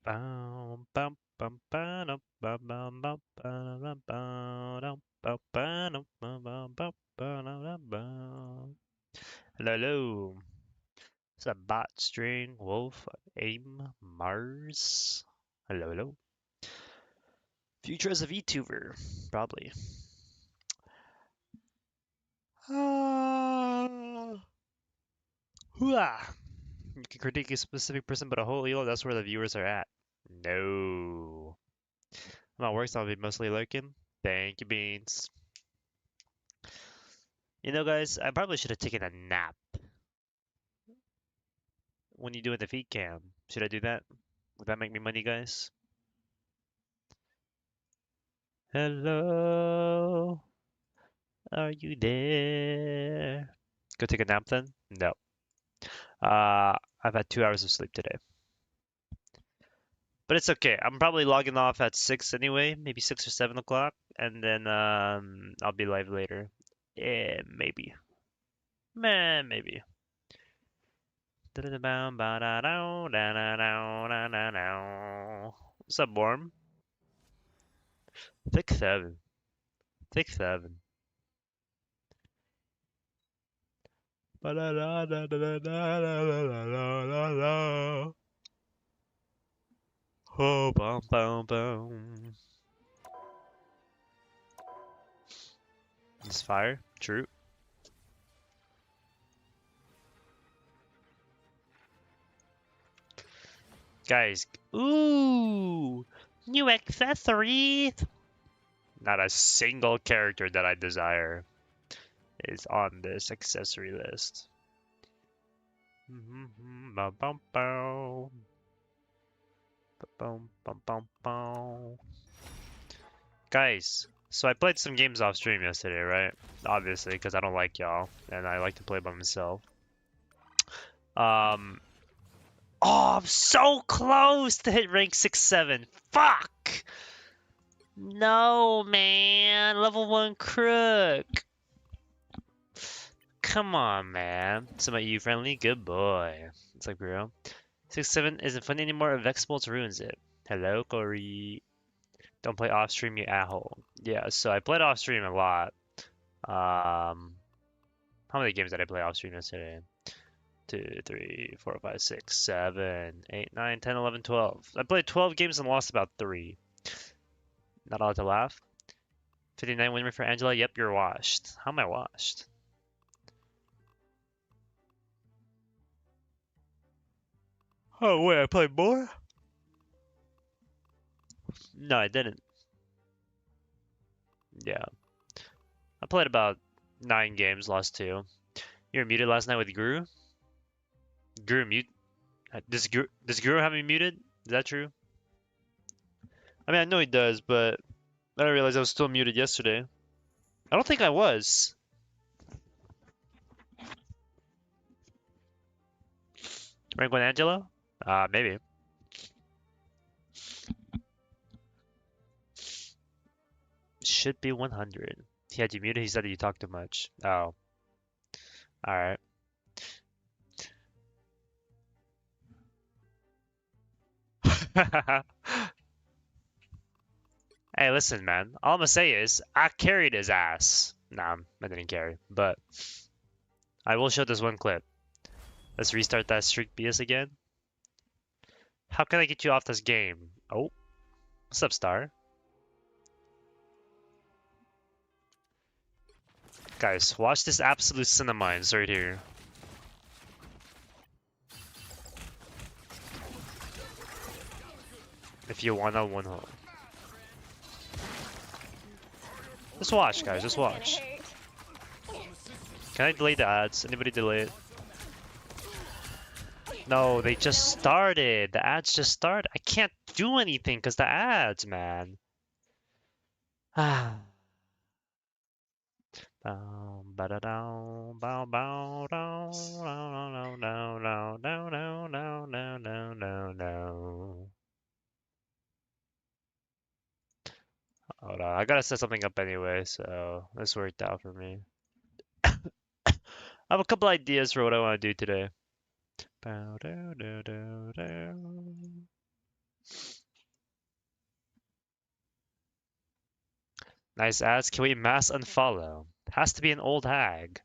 Bum, bum, bum, ba-dum, bum, bum, bum, ba-dum, ba-dum, bum, ba-dum, bum, bum, bum, ba-dum, bum. Hello, hello. It's a bot string wolf aim Mars. Hello, hello. Future as a VTuber, probably. Ah, hooah. You can critique a specific person, but a whole elo, that's where the viewers are at. No. I'm at work, so I'll be mostly lurking. Thank you, Beans. You know, guys, I probably should have taken a nap when you do the feed cam. Should I do that? Would that make me money, guys? Hello, are you there? Go take a nap then? No. I've had 2 hours of sleep today. But it's okay. I'm probably logging off at 6 anyway, maybe 6 or 7 o'clock, and then I'll be live later. Yeah, maybe. Man, maybe. What's up, Worm? Thick 7. Thick 7. Oh, bum, bum, bum. It's fire. True. Guys. Ooh. New accessories. Not a single character that I desire is on this accessory list. Bum, bum, bum. Bum, bum, bum, bum. Guys, so I played some games off stream yesterday, right? Obviously, because I don't like y'all, and I like to play by myself. Um, oh, I'm so close to hit rank 6-7. Fuck! No, man. Level 1 crook. Come on, man. Somebody you friendly? Good boy. It's like real. 6-7 isn't fun anymore. Vex ruins it. Hello, Corey. Don't play off stream, you asshole. Yeah, so I played off stream a lot. How many games did I play off stream yesterday? 2, 3, 4, 5, 6, 7, 8, 9, 10, 11, 12. I played 12 games and lost about 3. Not allowed to laugh. 59 win rate for Angela. Yep, you're washed. How am I washed? Oh, wait, I played more? No, I didn't. Yeah. I played about 9 games, lost 2. You were muted last night with Guru? Guru mute? Does Guru have me muted? Is that true? I mean, I know he does, but I didn't realize I was still muted yesterday. I don't think I was. Rank 1 Angelo? Maybe. Should be 100. He had you muted. He said that you talk too much. Oh, alright. Hey, listen, man. All I'm gonna say is I carried his ass. Nah, I didn't carry, but I will show this one clip. Let's restart that streak BS again. How can I get you off this game? Oh, what's up, Star? Guys, watch this absolute cinnamons right here. If you wanna one hole. Just watch, guys. Just watch. Can I delay the ads? Anybody delay it? No, they just started. The ads just started. I can't do anything because the ads, man. Ah. Bow, ba-da-dow, bow, bow, dow, no, no, no, no, no, no, no, no, no, no, no. Hold on, I gotta set something up anyway, so this worked out for me. I have a couple ideas for what I want to do today. Bow, dow, dow, dow, dow. Nice ads. Can we mass unfollow? Has to be an old hag.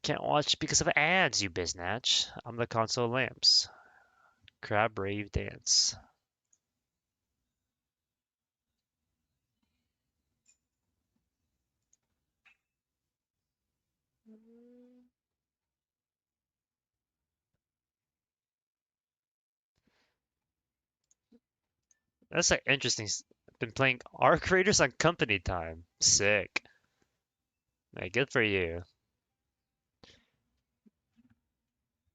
Can't watch because of ads, you biznatch. I'm the console lamps. Crab rave dance. That's like interesting. Been playing Arc Raiders on company time. Sick. Hey, good for you.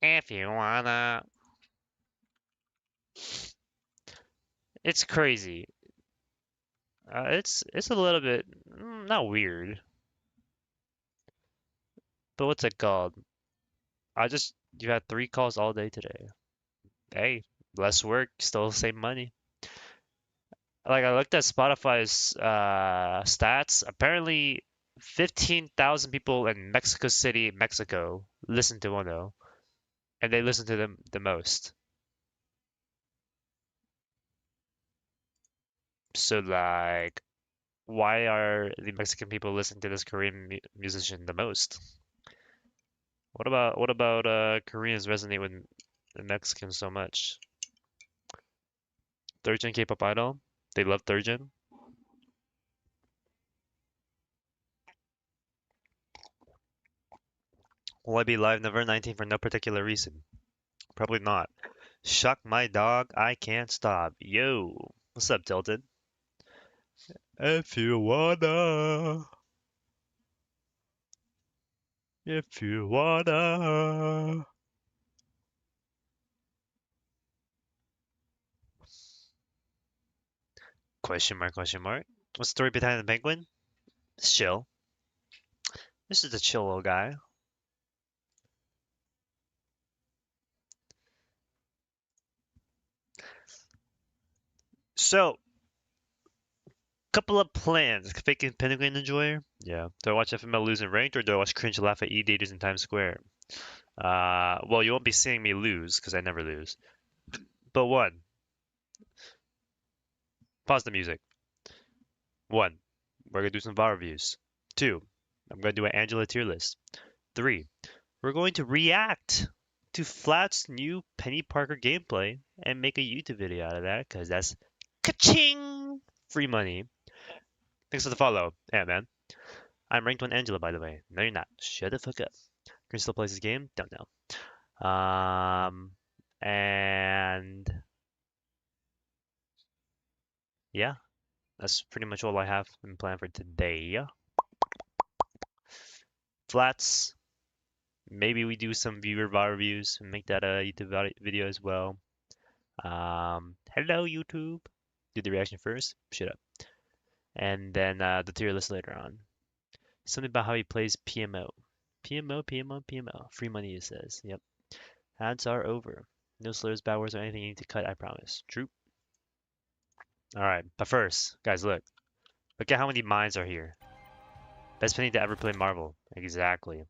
If you wanna. It's crazy. It's a little bit not weird, but what's it called? You had 3 calls all day today. Hey, less work, still the same money. Like I looked at Spotify's stats. Apparently, 15,000 people in Mexico City, Mexico, listen to Ono, and they listen to them the most. So like, why are the Mexican people listening to this Korean musician the most? What about Koreans resonate with the Mexicans so much? Third gen K-pop idol, they love third gen. Will I be live November 19 for no particular reason? Probably not. Shuck my dog, I can't stop. Yo, what's up, Tilted? If you wanna, if you wanna. Question mark, question mark. What's the story behind the penguin? It's chill. This is a chill little guy. So, couple of plans. Faking Penguin Enjoyer? Yeah. Do I watch FML lose in ranked or do I watch cringe laugh at E-daters in Times Square? Well, you won't be seeing me lose because I never lose. But one, pause the music. One, we're gonna do some VAR reviews. Two, I'm gonna do an Angela tier list. Three, we're going to react to Flat's new Penny Parker gameplay and make a YouTube video out of that because that's ka-ching! Free money. Thanks for the follow, man. I'm ranked 1 Angela, by the way. No, you're not. Shut the fuck up. Can still play this game? Don't know. And yeah, that's pretty much all I have in plan for today. Flats. Maybe we do some viewer VAR reviews and make that a YouTube video as well. Hello YouTube. Do the reaction first. Shut up. And then the tier list later on. Something about how he plays PMO. PMO, PMO, PMO. Free money, it says. Yep. Ads are over. No slurs, bad words, or anything you need to cut, I promise. True. Alright, but first, guys, look. Look at how many mines are here. Best Penny to ever play Marvel. Exactly.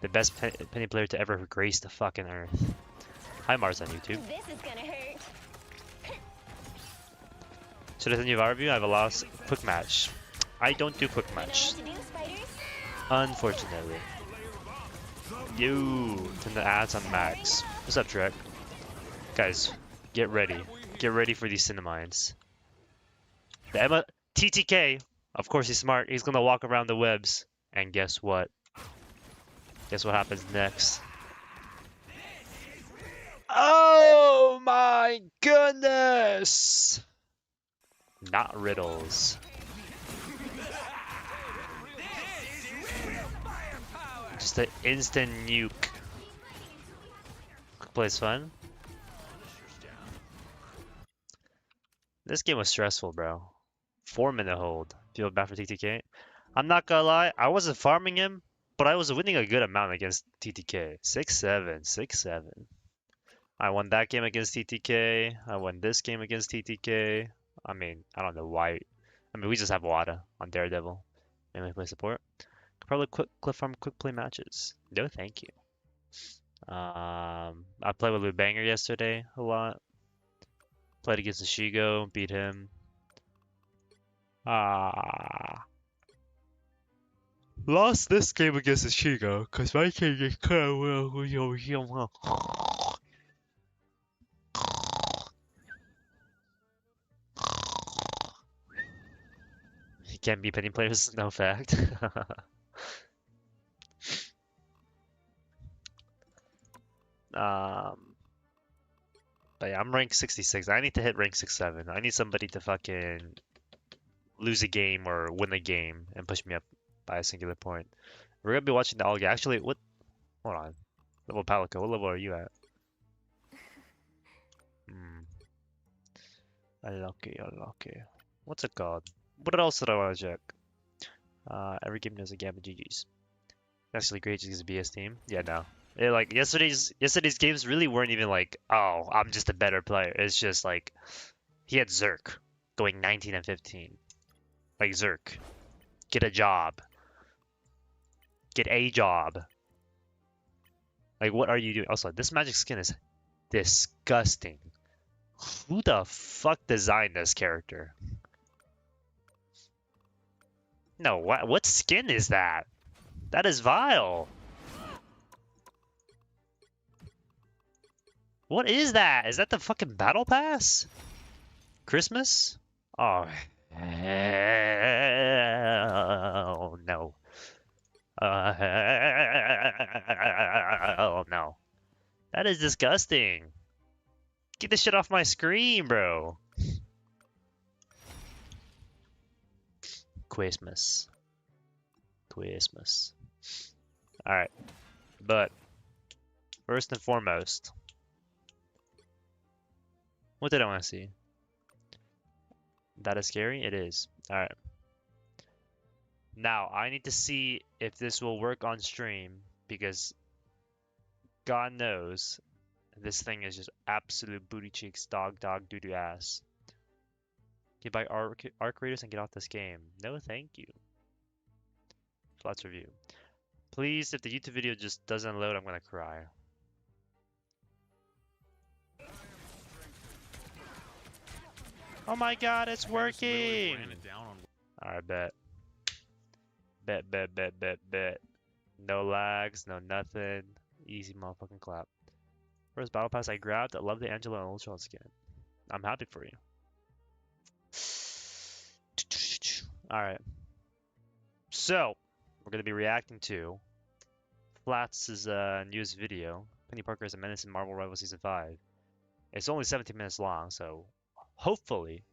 The best Penny player to ever grace the fucking earth. Hi, Mars on YouTube. This is gonna hurt. Should I send you a review? I have a lost quick match. I don't do quick match. Unfortunately. Yo, turn the ads on max. What's up, Trek? Guys, get ready. Get ready for these cinnamines. The Emma TTK, of course he's smart. He's gonna walk around the webs. And guess what? Guess what happens next? Oh my goodness! Not riddles. Just an instant nuke. Quick play is fun. This game was stressful, bro. 4-minute hold. Feel bad for TTK. I'm not gonna lie, I wasn't farming him, but I was winning a good amount against TTK. 6-7, 6-7. I won that game against TTK. I won this game against TTK. I mean, I don't know why. I mean, we just have Wada on Daredevil. Mainly play support. Could probably clip farm quick play matches. No, thank you. I played with Lou Banger yesterday a lot. Played against the Shigo, beat him. Lost this game against the Shigo, cause my team just kinda well. He can't beat Peni players, no fact. But yeah, I'm rank 66. I need to hit rank 6-7. I need somebody to fucking lose a game or win a game and push me up by a singular point. We're gonna be watching the all game. Actually, what? Hold on. Level Palico, what level are you at? Unlucky. What's it called? What else did I want to check? Every game knows a Gamma GG's. Actually, great GG's a BS team. Yeah, no. Like yesterday's games really weren't even like, oh, I'm just a better player. It's just like he had Zerk going 19 and 15. Like Zerk, get a job. Get a job. Like, what are you doing? Also, this magic skin is disgusting. Who the fuck designed this character? No, what skin is that? That is vile. What is that? Is that the fucking battle pass? Christmas? Oh, hell no. Oh no. That is disgusting. Get this shit off my screen, bro. Christmas. Alright. But, first and foremost, what did I want to see? That is scary? It is. Alright. Now, I need to see if this will work on stream, because God knows this thing is just absolute booty cheeks, dog, doo-doo ass. Get by Arc Raiders and get off this game. No, thank you. Let's review. Please, if the YouTube video just doesn't load, I'm gonna cry. Oh my god, it's working! Alright, bet. Bet. No lags, no nothing. Easy motherfucking clap. First battle pass I grabbed. I love the Angela and Ultron skin. I'm happy for you. Alright. So, we're going to be reacting to Flats' newest video. Peni Parker is a menace in Marvel Rivals Season 5. It's only 17 minutes long, so hopefully,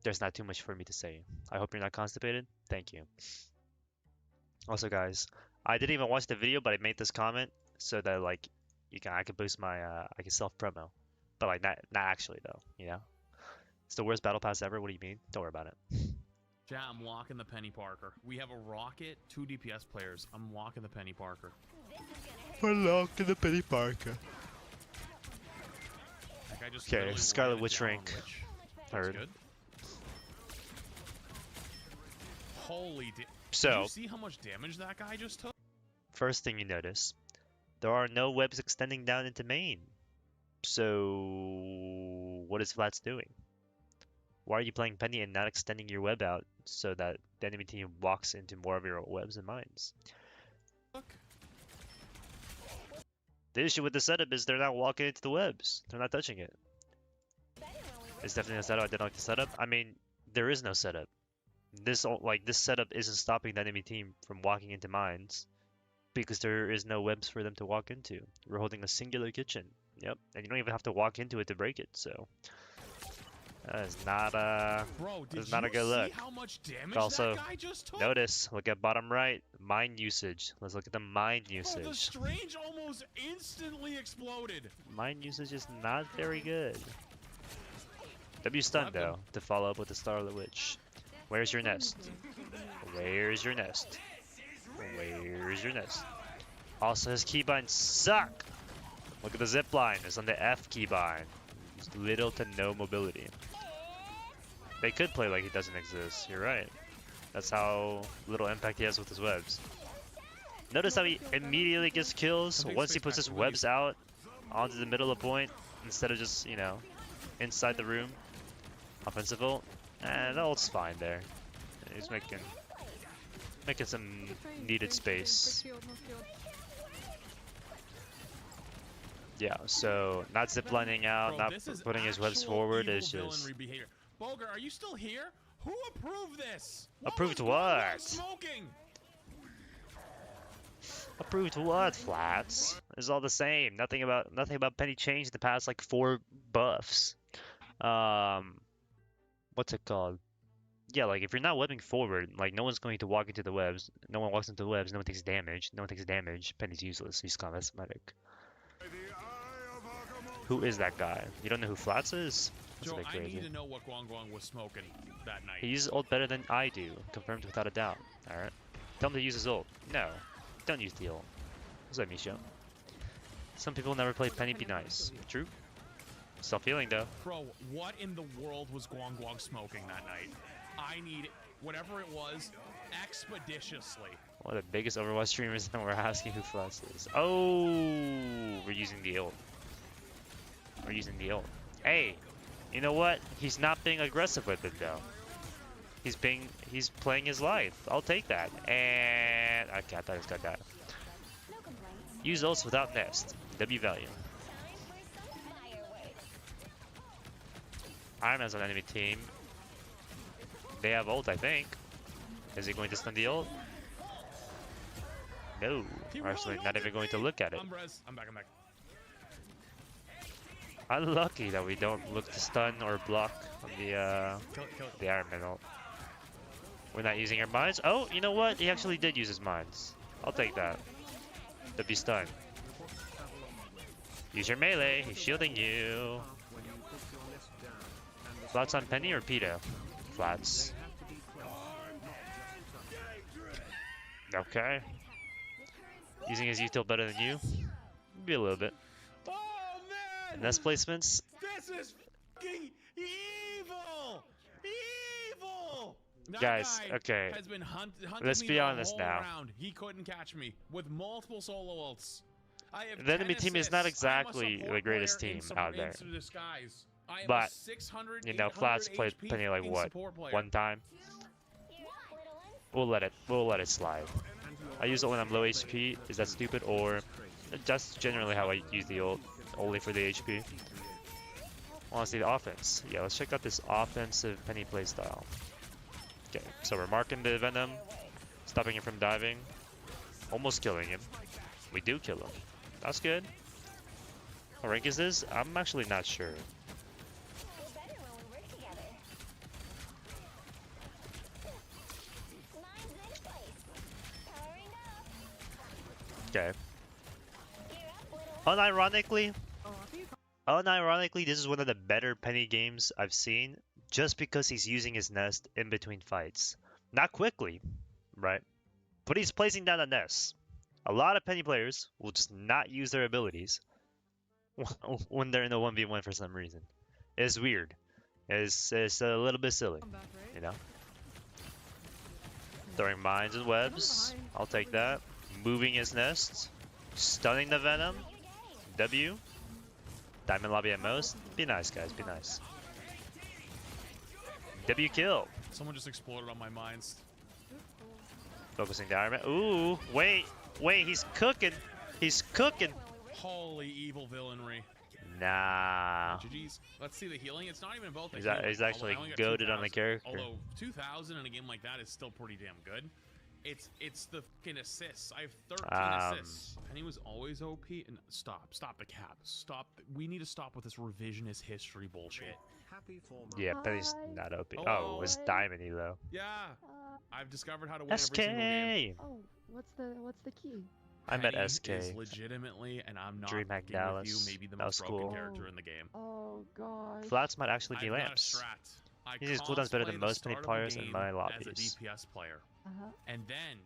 there's not too much for me to say. I hope you're not constipated. Thank you. Also, guys, I didn't even watch the video, but I made this comment so that like I can boost my I can self promo, but like not actually though, you know. It's the worst battle pass ever. What do you mean? Don't worry about it. Yeah, I'm locking the Peni Parker. We have a Rocket, 2 DPS players. I'm locking the Peni Parker. We're locking the Peni Parker. Okay, Scarlet Witch rank. Heard. Good. Holy so, did you see how much damage that guy just took? First thing you notice, there are no webs extending down into main. So, what is Flats doing? Why are you playing Peni and not extending your web out so that the enemy team walks into more of your webs and mines? Look. The issue with the setup is they're not walking into the webs. They're not touching it. It's definitely a setup. I didn't like the setup. I mean, there is no setup. This setup isn't stopping the enemy team from walking into mines because there is no webs for them to walk into. We're holding a singular kitchen. Yep, and you don't even have to walk into it to break it. So that is not that's not a good look. How much damage also, that guy just took? Notice, look at bottom right, mine usage. Let's look at the mine usage. Oh, the Strange almost instantly exploded. Mine usage is not very good. W stun though to follow up with the Scarlet Witch. Where's your nest? Where's your nest? Where's your nest? Also, his keybinds suck. Look at the zip line. It's on the F keybind. There's little to no mobility. They could play like he doesn't exist. You're right. That's how little impact he has with his webs. Notice how he immediately gets kills once he puts his webs out onto the middle of point. instead of just, you know, inside the room. Offensive ult. And the ult's fine there. He's making some needed space. Yeah, so not ziplining out, Bro, not putting his webs forward is just... behavior. Bulger, are you still here? Who approved this? Approved was what? Smoking? Approved what, Flats? It's all the same. Nothing about Peni changed in the past like 4 buffs. What's it called? Yeah, like if you're not webbing forward, like no one's going to walk into the webs. No one walks into the webs. No one takes damage. No one takes damage. Penny's useless. He's cosmetic. Who is that guy? You don't know who Flats is? That's Joe, a bit I crazy. need to know what Guang was smoking that night. He uses ult better than I do, confirmed without a doubt. Alright. Tell him to use his ult. No. Don't use the ult. What's that, Misha? Some people never play Penny be nice. True. Still feeling though. Bro, what in the world was Guang smoking that night? I need whatever it was expeditiously. One of the biggest Overwatch streamers and we're asking who Flats is. Oh, we're using the ult. We're using the ult. Hey, you know what? He's not being aggressive with it though. He's playing his life. I'll take that. And okay, I thought he was gonna die. Use ults without nest. W value. Iron Man's on enemy team. They have ult, I think. Is he going to stun the ult? No. Actually, not even going to look at it. I'm back. Unlucky that we don't look to stun or block on the Kill it. the Iron Man ult. We're not using our mines. Oh, you know what? He actually did use his mines. I'll take that. To be stunned. Use your melee. He's shielding you. Flats on Penny or Peto? Flats. Okay. Using his util better than you? Maybe a little bit. Oh man! Nest placements? This is fucking evil! Evil! That Guys, guy okay. has been hunting Let's me be the honest whole now. round. He couldn't catch me with multiple solo ults. I have The enemy 10 team is not assists. I am a exactly support the greatest player team in out there. in disguise. I am But, a 600, you know, 800 Flats played HP Penny like fucking what? support player. One time? We'll let it slide. I use it when I'm low HP. Is that stupid? Or that's generally how I use the ult, only for the HP. Honestly, the offense. Yeah, let's check out this offensive Penny playstyle. Okay, so we're marking the Venom, stopping him from diving, almost killing him. We do kill him. That's good. What rank is this? I'm actually not sure. Okay. Unironically, this is one of the better Penny games I've seen, just because he's using his nest in between fights. Not quickly, right? But he's placing down a nest. A lot of Penny players will just not use their abilities when they're in a 1v1 for some reason. It's weird. It's a little bit silly, you know? Throwing mines and webs. I'll take that. Moving his nest. Stunning the Venom. W. Diamond lobby at most. Be nice, guys. Be nice. W kill. Someone just exploded on my mines. Focusing the Iron Man. Ooh, wait. He's cooking. He's cooking. Holy evil villainry. Nah. GG's. Let's see the healing. It's not even about the He's healing. he's actually Although I only got goated on the 2,000. character. Although 2,000 in a game like that is still pretty damn good. It's the fucking assists. I have 13 assists. Penny was always OP. And stop the cap. Stop. We need to stop with this revisionist history bullshit. Yeah, Penny's not OP. Oh, it's Diamond though. Yeah. I've discovered how to win every SK. single game. Oh, what's the key? I met Penny SK. is legitimately, and I'm not Dream fucking Dallas. with you, maybe the That most was broken cool. character in the game. Oh gosh. Flats might actually be I've got a lamps. strat. I He uses cooldowns better than cosplay the most Penny start of the players in game my as a lobbies. DPS player. And then,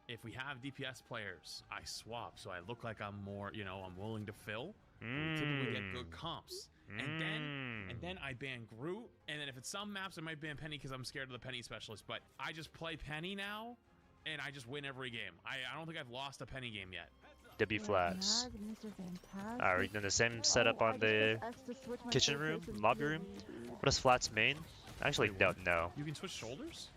if we have DPS players, I swap, so I look like I'm more, I'm willing to fill. We typically get good comps. And then I ban Groot, and then if it's some maps, I might ban Penny because I'm scared of the Penny specialist, but I just play Penny now, and I just win every game. I don't think I've lost a Penny game yet. W flats. Mr. Fantastic. Alright, we're doing the same setup on the kitchen room, lobby room. What does flats main? Actually, Wait, don't know. You can switch shoulders?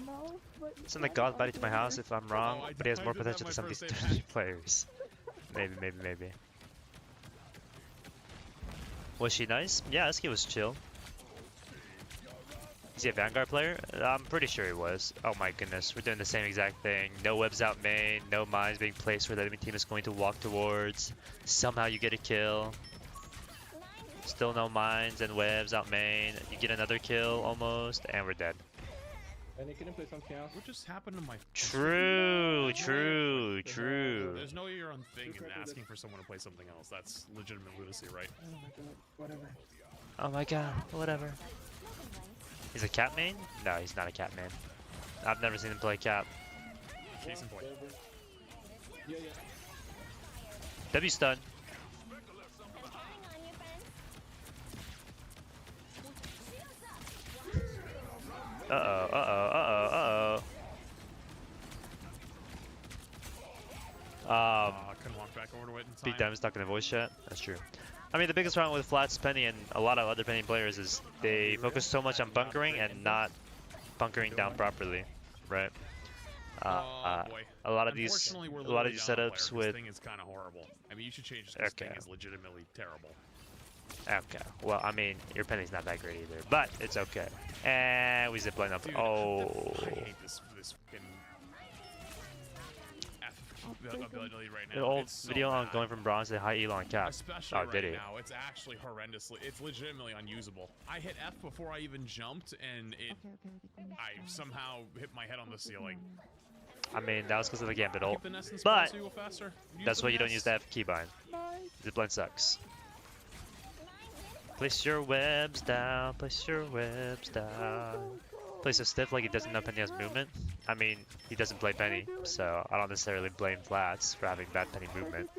No, but Send the god buddy to my house if I'm wrong, Oh, but he has I more did that potential my than some of first these day 30 back. players. Maybe. Was she nice? Yeah, this kid was chill. Is he a Vanguard player? I'm pretty sure he was. Oh my goodness, we're doing the same exact thing. No webs out main, no mines being placed where the enemy team is going to walk towards. Somehow you get a kill. Still no mines and webs out main. You get another kill almost, and we're dead. Peni, can you play something else? What just happened to my... True. There's no way you're on thing and asking for someone to play something else. That's legitimate lunacy, right? Oh my god, whatever. Oh my god, whatever. He's a cat main? No, he's not a cat main. I've never seen him play cat. Case in point. Whatever. Yeah. W stun. Uh-oh. Couldn't walk back over to it in time. Big Diamond's not gonna voice chat. That's true. I mean, the biggest problem with Flats, Penny, and a lot of other Penny players is they focus so much on bunkering and not bunkering down properly, right? Boy. A lot of these Unfortunately, we're literally down a player. setups This with. thing is kind of horrible. I mean, you should change this. This thing Okay. is legitimately terrible. Okay. Well, I mean, your Penny's not that great either, but it's okay. And we zipline up. Dude, Oh. I hate this fucking ability right now. The old It's so video on bad. going from bronze to high Elon cap. Especially Oh, right did he? now, it's actually horrendously. It's legitimately unusable. I hit F before I even jumped, and it. I somehow hit my head on the ceiling. I mean, that was because of the gambit ult. Keep the nest in But spawn so you go faster. that's the why you don't nest. use the F keybind. Zipline sucks. Place your webs down. Place your webs down. Plays so stiff like he doesn't know Penny has movement. I mean, he doesn't play Penny, so I don't necessarily blame Flats for having bad Penny movement.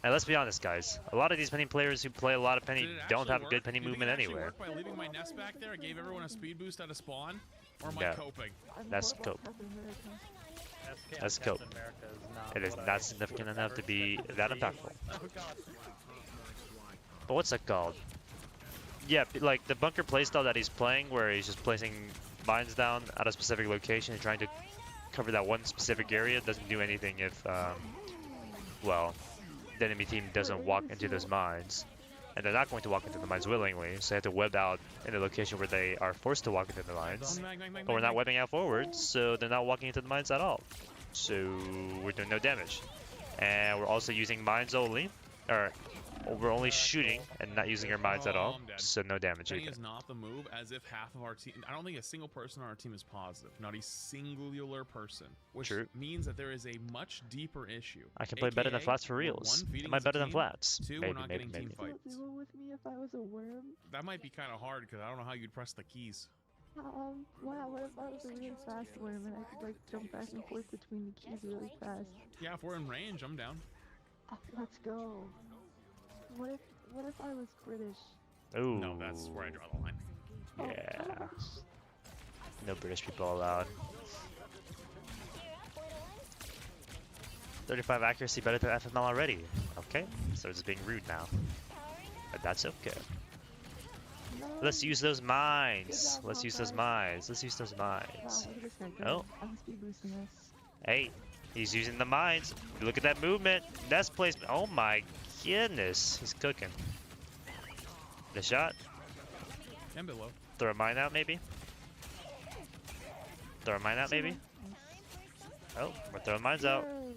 And let's be honest, guys. A lot of these Penny players who play a lot of Penny Did it don't actually have work? good Penny Do you think movement it actually anywhere. worked by leaving my nest back there? I gave everyone a speed boost out of spawn? Or am I No. coping? That's cope. That's cope. It is not significant enough to be that impactful. But what's that called? Yeah, like the bunker playstyle that he's playing, where he's just placing mines down at a specific location and trying to cover that one specific area, doesn't do anything if, well, the enemy team doesn't walk into those mines. And they're not going to walk into the mines willingly, so they have to web out in a location where they are forced to walk into the mines. But we're not webbing out forwards, so they're not walking into the mines at all. So we're doing no damage. And we're also using mines only, or we're only shooting and not using our mines at all, I'm dead. so no damage Penny either. is not the move, as if half of our team. I don't think a single person on our team is positive. Not a singular person. Which True. means that there is a much deeper issue. I can play better than AKA, Flats for we're reals. one, feeding Am I as a better than team, Flats? Two, Maybe, we're not maybe, getting team maybe. fights. Duo with me if I was a worm. That might be kind of hard because I don't know how you'd press the keys. Wow, what if I was a really fast worm and I could like jump back and forth between the keys really fast? Yeah, if we're in range, I'm down. Let's go. What if I was British? Ooh. No, that's where I draw the line. Yeah. No British people allowed. 35 accuracy better than FML already. Okay, so it's being rude now. But that's okay. No. Let's use those mines. Let's use those mines. Let's use those Wow, mines. look at this guy go. Oh. I'm speed boosting us. Hey, he's using the mines. Look at that movement. Nest placement. Oh my goodness. He's cooking. The shot. And below. Throw a mine out maybe? Throw a mine out maybe? Oh, we're throwing mines out. Yay.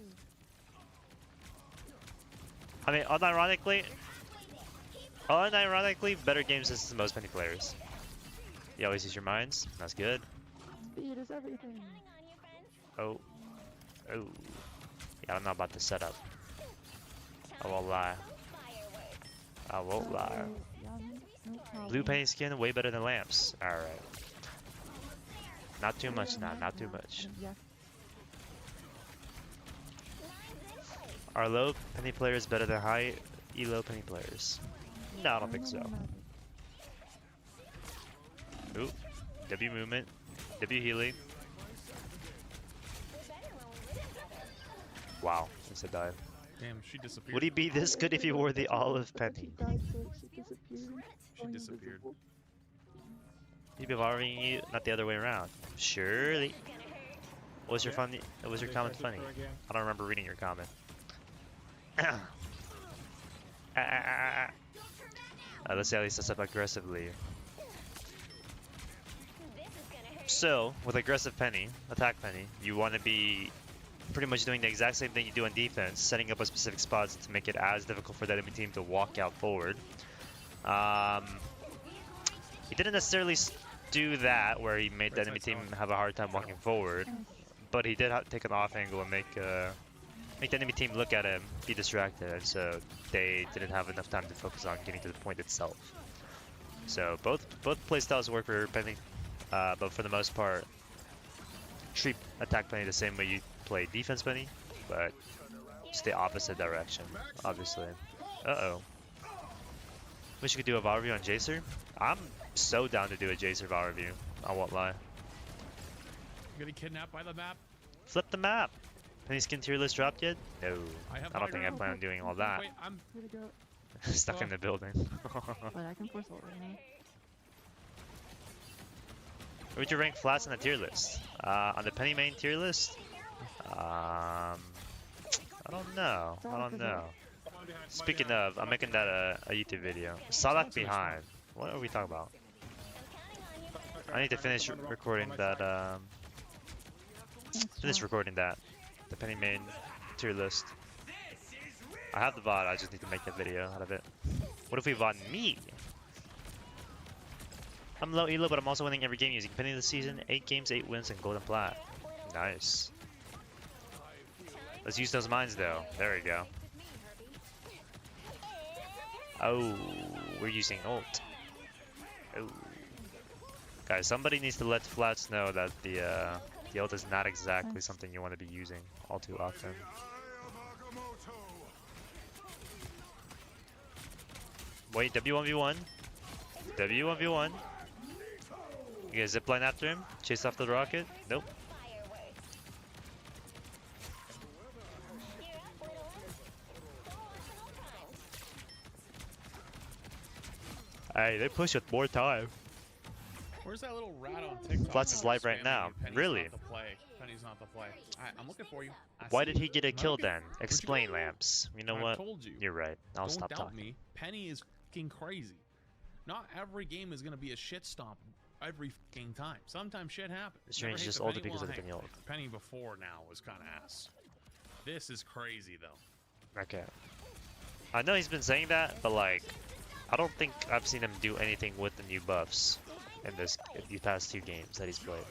I mean, unironically, better game sense than most Penny players. You always use your mines. That's good. Speed is everything. Oh. Oh. Yeah, I don't know about the setup. I won't lie. I won't lie. Yeah, no problem. Blue Penny skin, way better than lamps. Alright. Not too much now, not too much. Yeah. Are low Penny players better than high elo Penny players? No, I don't think so. Ooh. W movement. W healing. Wow. since I died. Damn, she disappeared. Would he be this good if he wore the olive penny? She died, so she disappeared. She Going disappeared. invisible. He'd be following you, not the other way around. Surely. Was your funny? Was your comment funny? I don't remember reading your comment. Let's say at least step aggressively. So, with aggressive Penny, attack Penny, you want to be pretty much doing the exact same thing you do on defense, setting up a specific spots to make it as difficult for the enemy team to walk out forward. He didn't necessarily do that, where he made the enemy team have a hard time walking forward, but he did take an off angle and make the enemy team look at him, be distracted, and so they didn't have enough time to focus on getting to the point itself. So both playstyles work for Penny, but for the most part, treat attack Penny the same way you play defense Penny, but just the opposite direction, obviously. Uh-oh. Wish you could do a VOD review on Jacer. I'm so down to do a Jacer VOD review, I won't lie. You getting kidnapped by the map? Flip the map! Penny skin tier list dropped yet? No. I have I don't think I high plan on doing all that. Wait, I'm Here we go. Stuck in the building. But I can force ult right now. Where would you rank flats on the tier list? On the Penny main tier list? I don't know. I don't know. Speaking of, I'm making that a YouTube video. Salak behind. What are we talking about? I need to finish recording that. Finish recording that. The Penny main tier list. I have the VOD. I just need to make a video out of it. What if we VOD me? I'm low elo, but I'm also winning every game using Penny this season. 8 games, 8 wins, and golden plat. Nice. Let's use those mines though. There we go. Oh, we're using ult. Oh. Guys, somebody needs to let flats know that the ult is not exactly something you want to be using all too often. Wait, W1v1. W1v1. You guys zipline after him? Chase after the rocket? Nope. Hey, they push it more time. Where's that little rat on TikTok? Flats is live right Spamming now. you, Penny's Really? Not the play. Penny's not the play. I'm looking for you. Why did he get a I'm kill looking. then? Explain, Lamps. You know I what? told you. You're right. I'll Don't stop doubt talking. me. Penny is fucking crazy. Not every game is gonna be a shit stomp every fucking time. Sometimes shit happens. This Never range hate just the older Penny because of the line. Penny ult. Penny before now was kind of ass. This is crazy though. Okay. I know he's been saying that, but like, I don't think I've seen him do anything with the new buffs in these past 2 games that he's played.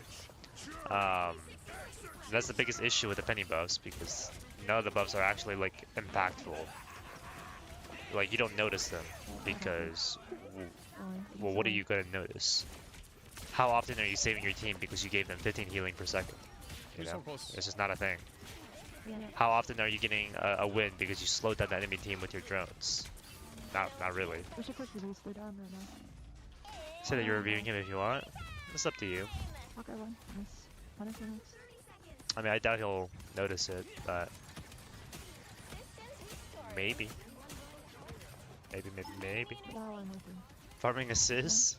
That's the biggest issue with the Penny buffs, because none of the buffs are actually like impactful. Like, you don't notice them because, well, what are you gonna notice? How often are you saving your team because you gave them 15 healing per second? You You're so know, close. it's just not a thing. Yeah. How often are you getting a win because you slowed down the enemy team with your drones? Not really. We should quickly slow down right now. Say that you're reviewing him if you want. It's up to you. Okay, one. Nice. What is it? I mean, I doubt he'll notice it, but maybe. Maybe. Wow, I'm hoping. Farming assists?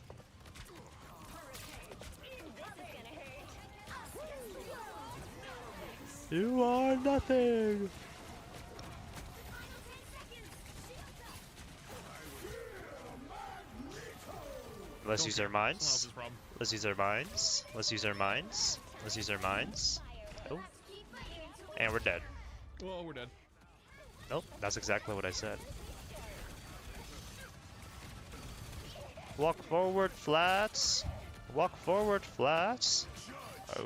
You are nothing! Let's use our Someone mines. else's problem. Let's use our mines. Let's use our mines. Let's use our mines. Oh. And we're dead. Well, we're dead. Nope, that's exactly what I said. Walk forward, flats. Walk forward, flats. Oh.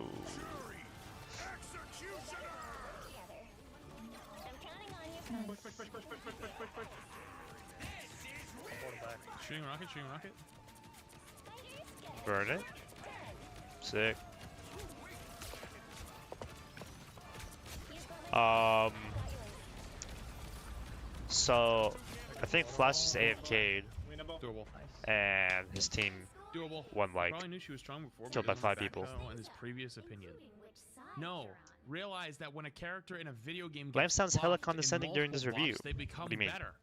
Shooting rocket, shooting rocket. Burn it. Sick. So I think Flash is AFK'd Doable. and his team Doable. won like Probably knew she was strong before. killed by because of 5 people. Becco and his previous opinion. No, realize that when a character in a video game Lamp gets sounds hella buffed in condescending during this multiple review. buffs, they become What do you mean? better.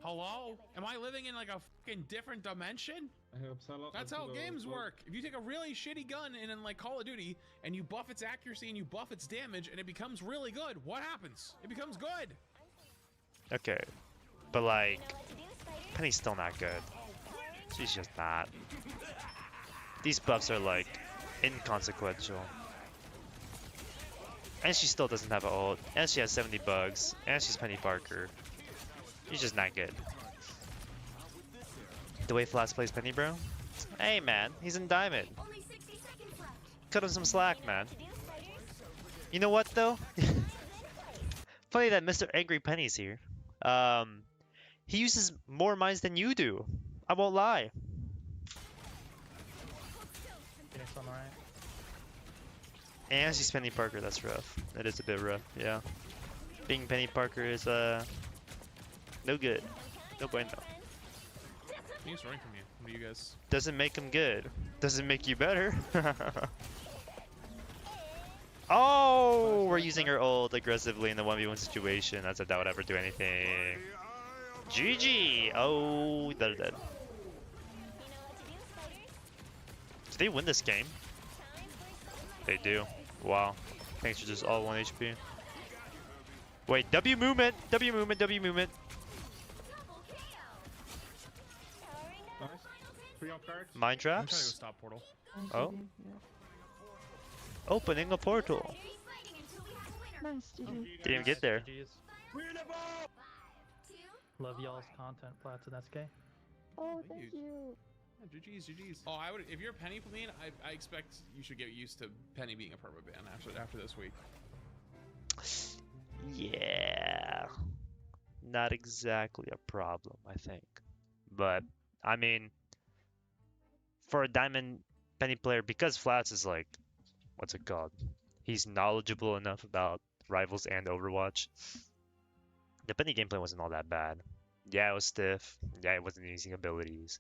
Hello? Am I living in like a fucking different dimension? That's how games work. If you take a really shitty gun in like Call of Duty and you buff its accuracy and you buff its damage and it becomes really good, what happens? It becomes good. Okay. But like, Penny's still not good. She's just not. These buffs are like inconsequential. And she still doesn't have an ult. And she has 70 bugs. And she's Penny Parker. She's just not good. The way Flats plays Penny, bro? Hey man, he's in Diamond. Cut him some slack, man. You know what though? Funny that Mr. Angry Penny's here. He uses more mines than you do. I won't lie. Phoenix on the right. And she's Penny Parker, that's rough. That is a bit rough, yeah. Being Penny Parker is, no good. No bueno. He's running from you. What do you guys? Doesn't make him good. Doesn't make you better. Oh, we're using her ult aggressively in the 1v1 situation. That's if that would ever do anything. GG! Oh, they're dead. Do they win this game? They do. Wow. Thanks for just all 1 HP. Wait, W movement! W movement, W movement. Nice. 3 on cards. Mine I'm trying to go traps? stop portal. Oh. Yeah. Opening a portal. Nice, GG. Didn't even get there. GG's. Love y'all's content, Flats and SK. Oh, Thank thank you. you. Yeah, GG's, GG's. Oh, I would. If you're a Penny main, I expect you should get used to Penny being a perma ban after this week. Yeah. Not exactly a problem, I think. But, I mean, for a Diamond Penny player, because Flats is like, what's it called? He's knowledgeable enough about Rivals and Overwatch. The Penny gameplay wasn't all that bad. Yeah, it was stiff. Yeah, it wasn't using abilities.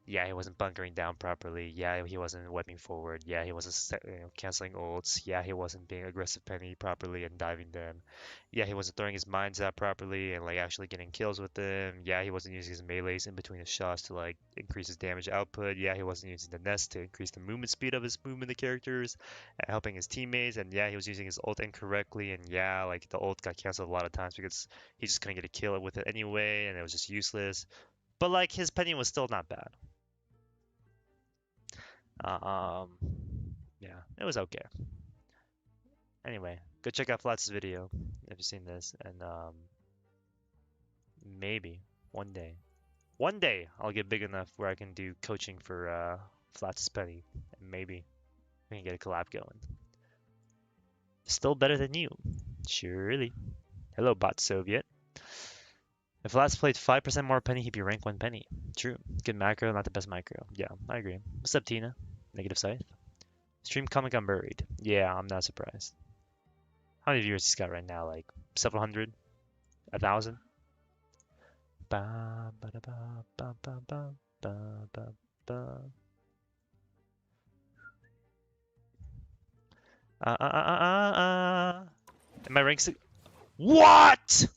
Yeah, he wasn't bunkering down properly. Yeah, he wasn't wiping forward. Yeah, he wasn't canceling ults. Yeah, he wasn't being aggressive Penny properly and diving them. Yeah, he wasn't throwing his mines out properly and like actually getting kills with them. Yeah, he wasn't using his melees in between his shots to like increase his damage output. Yeah, he wasn't using the nest to increase the movement speed of his movement of characters, helping his teammates. And yeah, he was using his ult incorrectly. And yeah, like the ult got canceled a lot of times because he just couldn't get a kill with it anyway, and it was just useless. But like his Penny was still not bad. Yeah, it was okay. Anyway, go check out Flats' video if you've seen this, and maybe one day I'll get big enough where I can do coaching for Flats' Penny, and maybe we can get a collab going. Still better than you, surely. Hello, Bot Soviet. If Flats played 5% more Penny, he'd be rank 1 Penny. True. Good macro, not the best micro. Yeah, I agree. What's up, Tina? Negative Scythe. Stream comic unburied. Yeah, I'm not surprised. How many viewers he's got right now? Like several hundred? 1,000? Ba ba da ba ba ba ba ba ba ba. Am I rank 6? What?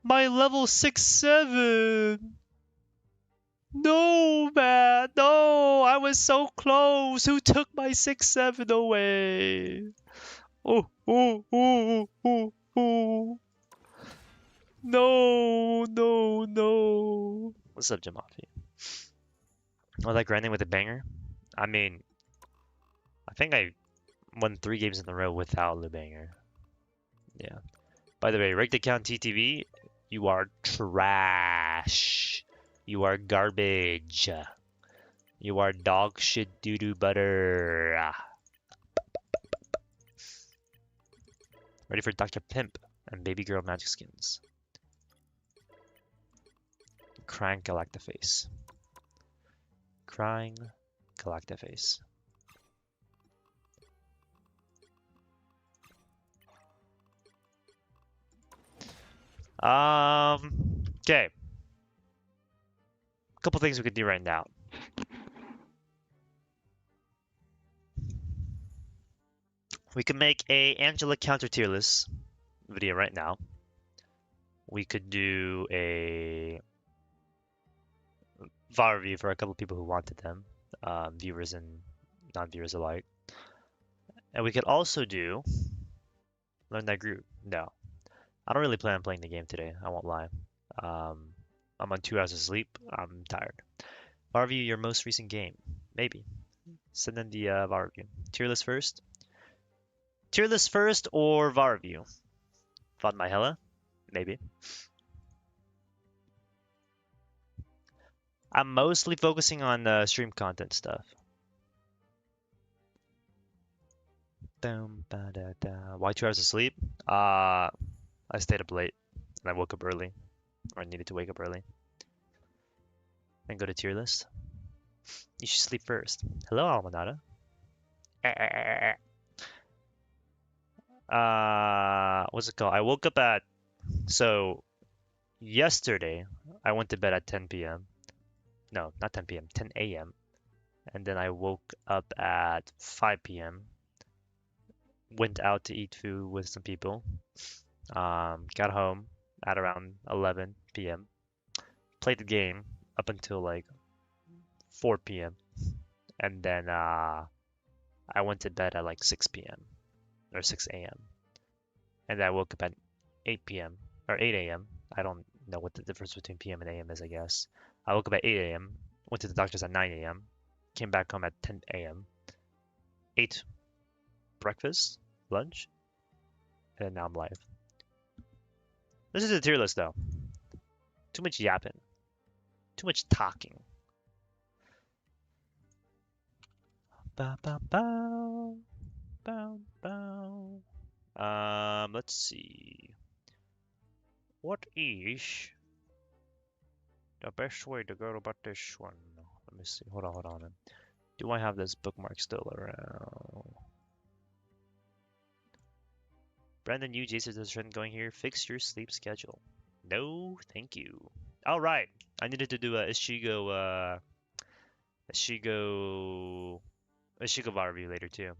My level 6-7. No, man. No, I was so close. Who took my 6-7 away? Oh, oh, oh, oh, oh. No, no, no. What's up, Jamafi? Oh, that grinding with a banger? I mean, I think I won 3 games in a row without the banger. Yeah. By the way, rigged account TTV, you are trash. You are garbage. You are dog shit doo-doo butter. Ready for Dr. Pimp and Baby Girl Magic Skins. Crying Galactaface. Crying Galactaface. Okay. A couple things we could do right now. We could make a Angela counter tier list video right now. We could do a VAR review for a couple people who wanted them, viewers and non-viewers alike. And we could also do learn that group. No, I don't really plan on playing the game today. I won't lie. I'm on 2 hours of sleep. I'm tired. VAR review your most recent game. Maybe. Send in the VAR review. Tier list first. Tier list first or VAR review? Thought my hella? Maybe. I'm mostly focusing on the stream content stuff. Why 2 hours of sleep? I stayed up late and I woke up early, or I needed to wake up early. Then go to tier list. You should sleep first. Hello, Almanada. What's it called? I woke up at, so yesterday I went to bed at 10 p.m. No, not 10 p.m., 10 a.m. And then I woke up at 5 p.m. Went out to eat food with some people. Got home at around 11 p.m. Played the game up until like 4 p.m. And then I went to bed at like 6 p.m. or 6 a.m. And then I woke up at 8 p.m. or 8 a.m. I don't know what the difference between p.m. and a.m. is, I guess. I woke up at 8 a.m., went to the doctor's at 9 a.m., came back home at 10 a.m., ate breakfast, lunch, and now I'm live. This is a tier list though. Too much yapping. Too much talking. Bow, bow, bow. Bow, bow. Let's see. What is the best way to go about this one? Let me see. Hold on. Do I have this bookmark still around? Brandon, you, Jason, there's a trend going here. Fix your sleep schedule. No, thank you. All right. I needed to do a Ishigo VAR review later too.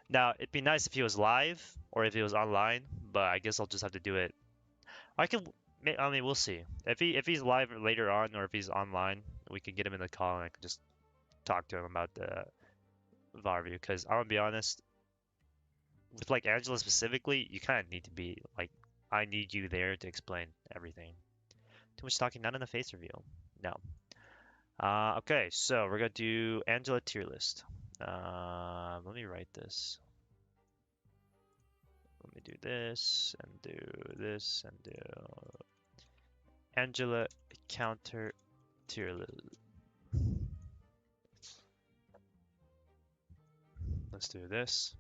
Now, it'd be nice if he was live or if he was online, but I guess I'll just have to do it. I mean, we'll see. If he's live later on or if he's online, we can get him in the call and I can just talk to him about the VAR review. Because I'm gonna be honest, with like Angela specifically, you kind of need to be like, I need you there to explain everything. Too much talking, not in the face reveal. No. Okay, so we're gonna do Angela tier list. Let me write this. Let me do this and do this and do Angela counter tier list. Let's do this.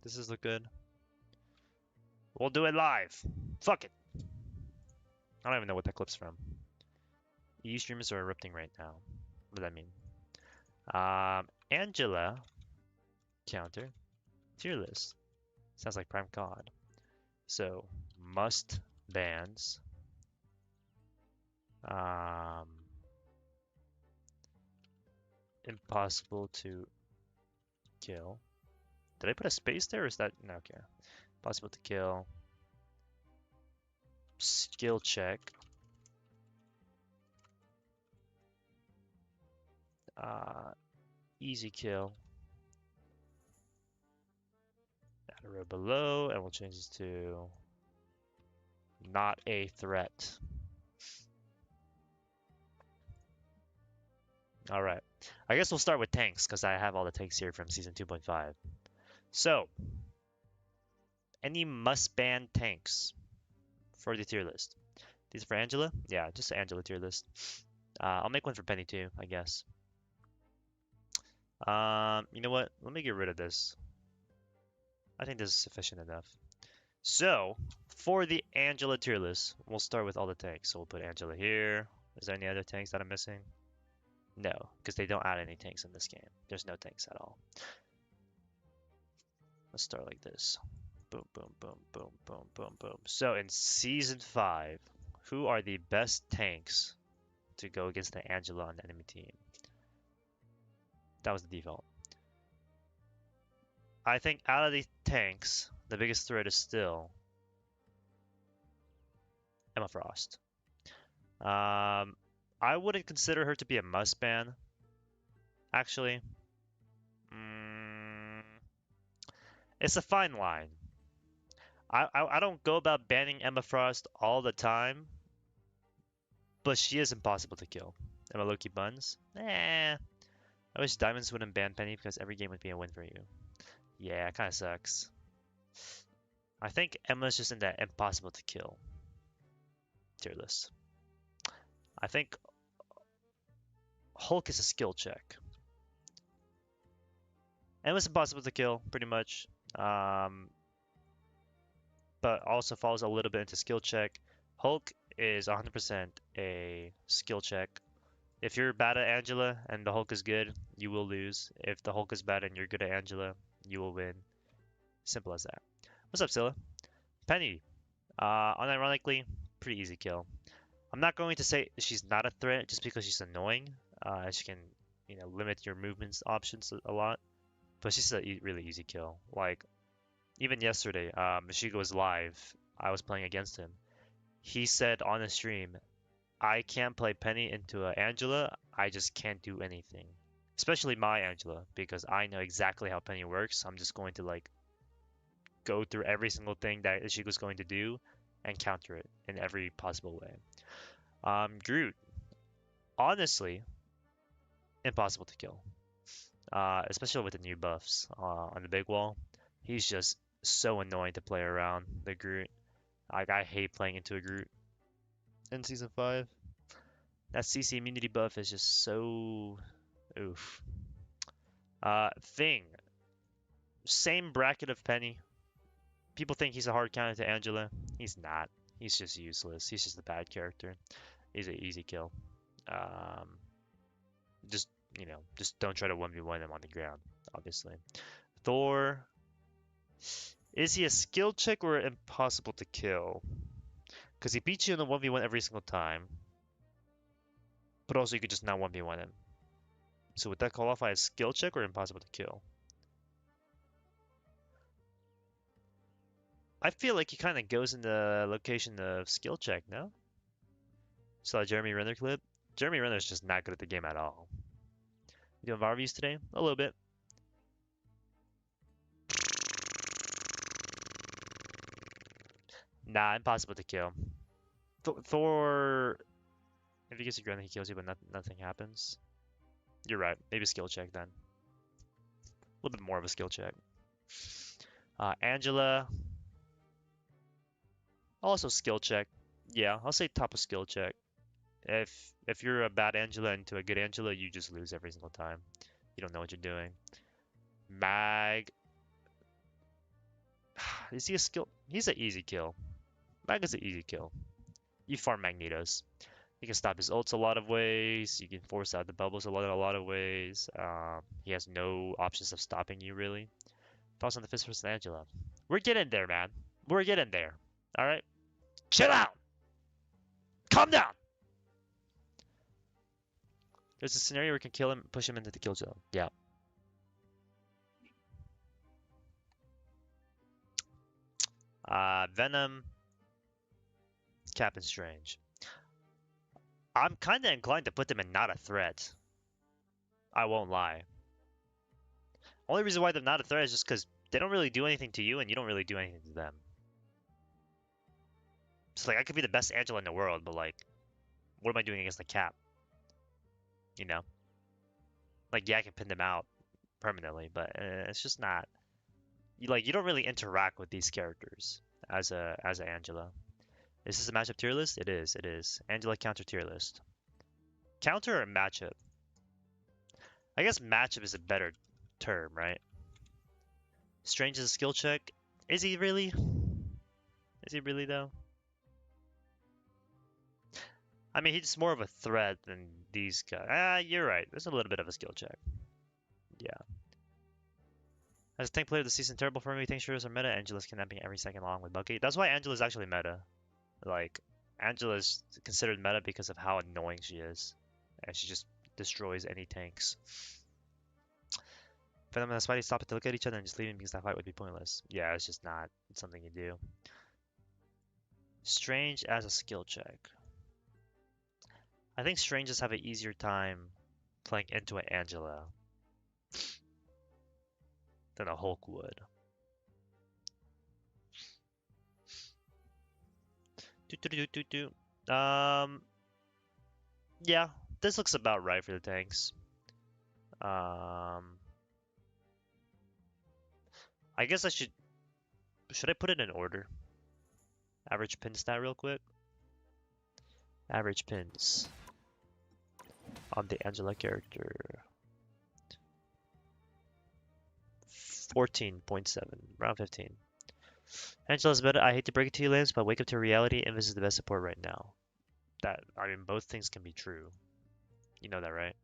Does this look good? We'll do it live. Fuck it. I don't even know what that clip's from. EU streamers are erupting right now. What does that mean? Angela counter tier list. Sounds like Prime God. So must bans. Impossible to kill. Did I put a space there or is that no, okay. Possible to kill. Skill check. Easy kill. Add a row below, and we'll change this to not a threat. All right. I guess we'll start with tanks because I have all the tanks here from season 2.5. So, any must-ban tanks for the tier list? These for Angela? Yeah, just Angela tier list. I'll make one for Penny too, I guess. You know what? Let me get rid of this. I think this is sufficient enough. So, for the Angela tier list, we'll start with all the tanks. So we'll put Angela here. Is there any other tanks that I'm missing? No, because they don't add any tanks in this game. There's no tanks at all. Let's start like this. Boom, boom, boom, boom, boom, boom, boom. So in Season 5, who are the best tanks to go against the Angela on the enemy team. That was the default. I think out of these tanks, the biggest threat is still Emma Frost. I wouldn't consider her to be a must ban, actually. It's a fine line. I don't go about banning Emma Frost all the time, but she is impossible to kill. Emma Loki Buns? I wish Diamonds wouldn't ban Penny because every game would be a win for you. Yeah, it kind of sucks. I think Emma's just in that impossible to kill tier list. I think Hulk is a skill check. Emma's impossible to kill, pretty much. But also falls a little bit into skill check. Hulk is 100% a skill check. If you're bad at Angela and the Hulk is good, you will lose. If the Hulk is bad and you're good at Angela, you will win. Simple as that. What's up, Scylla? Penny. Unironically, pretty easy kill. I'm not going to say she's not a threat just because she's annoying. She can, limit your movements options a lot. But she's a really easy kill. Like, even yesterday, Mashigo was live. I was playing against him. He said on the stream, I can't play Penny into Angela. I just can't do anything. Especially my Angela, because I know exactly how Penny works. I'm just going to like go through every single thing that Ishigo's going to do and counter it in every possible way. Groot, honestly, impossible to kill. Especially with the new buffs on the big wall. He's just so annoying to play around, the Groot. Like, I hate playing into a Groot in Season 5. That CC immunity buff is just so... oof. Thing. Same bracket of Penny. People think he's a hard counter to Angela. He's not. He's just useless. He's just a bad character. He's an easy kill. Just, just don't try to 1v1 him on the ground, obviously. Thor... is he a skill check or impossible to kill? Because he beats you in the 1v1 every single time. But also you could just not 1v1 him. So would that qualify as skill check or impossible to kill? I feel like he kind of goes in the location of skill check, no? Saw a Jeremy Renner clip. Jeremy Renner is just not good at the game at all. You doing VAR views today? A little bit. Nah, impossible to kill. Thor... if he gets a grenade, he kills you, but nothing happens. You're right. Maybe skill check then. A little bit more of a skill check. Angela. Also skill check. Yeah, I'll say top of skill check. If you're a bad Angela into a good Angela, you just lose every single time. You don't know what you're doing. Mag. Is he a skill? He's an easy kill. Mag is an easy kill. You farm Magnetos. You can stop his ults a lot of ways. You can force out the bubbles a lot of ways. He has no options of stopping you, really. Thoughts on the fist versus Angela? We're getting there, man. We're getting there. All right? Chill out. Calm down. There's a scenario where we can kill him, push him into the kill zone. Yeah. Venom, Captain Strange. I'm kind of inclined to put them in not a threat. I won't lie. Only reason why they're not a threat is just because they don't really do anything to you and you don't really do anything to them. It's like, I could be the best Angela in the world, but like, what am I doing against the Cap? You know? Like, yeah, I can pin them out permanently, but it's just not... you don't really interact with these characters as a Angela. Is this a matchup tier list? It is, it is. Angela counter tier list. Counter or matchup? I guess matchup is a better term, right? Strange is a skill check. Is he really? Is he really, though? I mean, he's more of a threat than these guys. You're right. There's a little bit of a skill check. Yeah. As a tank player this season, terrible for me. Tank shooters are meta. Angela's kidnapping every second along with Bucky. That's why Angela's actually meta. Like, Angela is considered meta because of how annoying she is, and she just destroys any tanks. Venom and Spidey stop to look at each other and just leaving because that fight would be pointless. Yeah, it's just not something you do. Strange as a skill check. I think Stranges have an easier time playing into an Angela than a Hulk would. Yeah, this looks about right for the tanks. I guess should I put it in order? Average pin stat real quick. Average pins on the Angela character. 14.7, around 15. Angela's better. I hate to break it to you, Lance, but wake up to reality. Invis is the best support right now. I mean, both things can be true. You know that, right?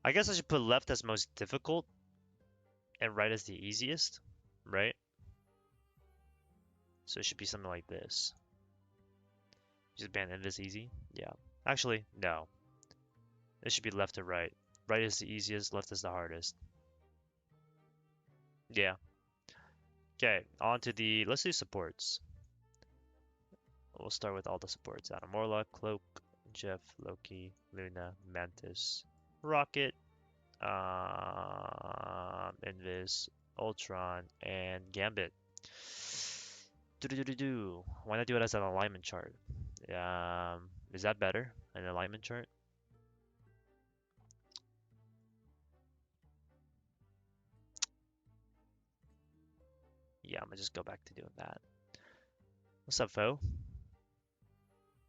I guess I should put left as most difficult and right as the easiest, right? So it should be something like this. Just ban Invis easy? Yeah. Actually, no. It should be left to right. Right is the easiest, left is the hardest. Yeah. Okay, on to let's do supports. We'll start with all the supports. Adam Warlock, Cloak, Jeff, Loki, Luna, Mantis, Rocket, Invis, Ultron, and Gambit. Why not do it as an alignment chart? Is that better? An alignment chart? Yeah, I'm gonna just go back to doing that. What's up, foe?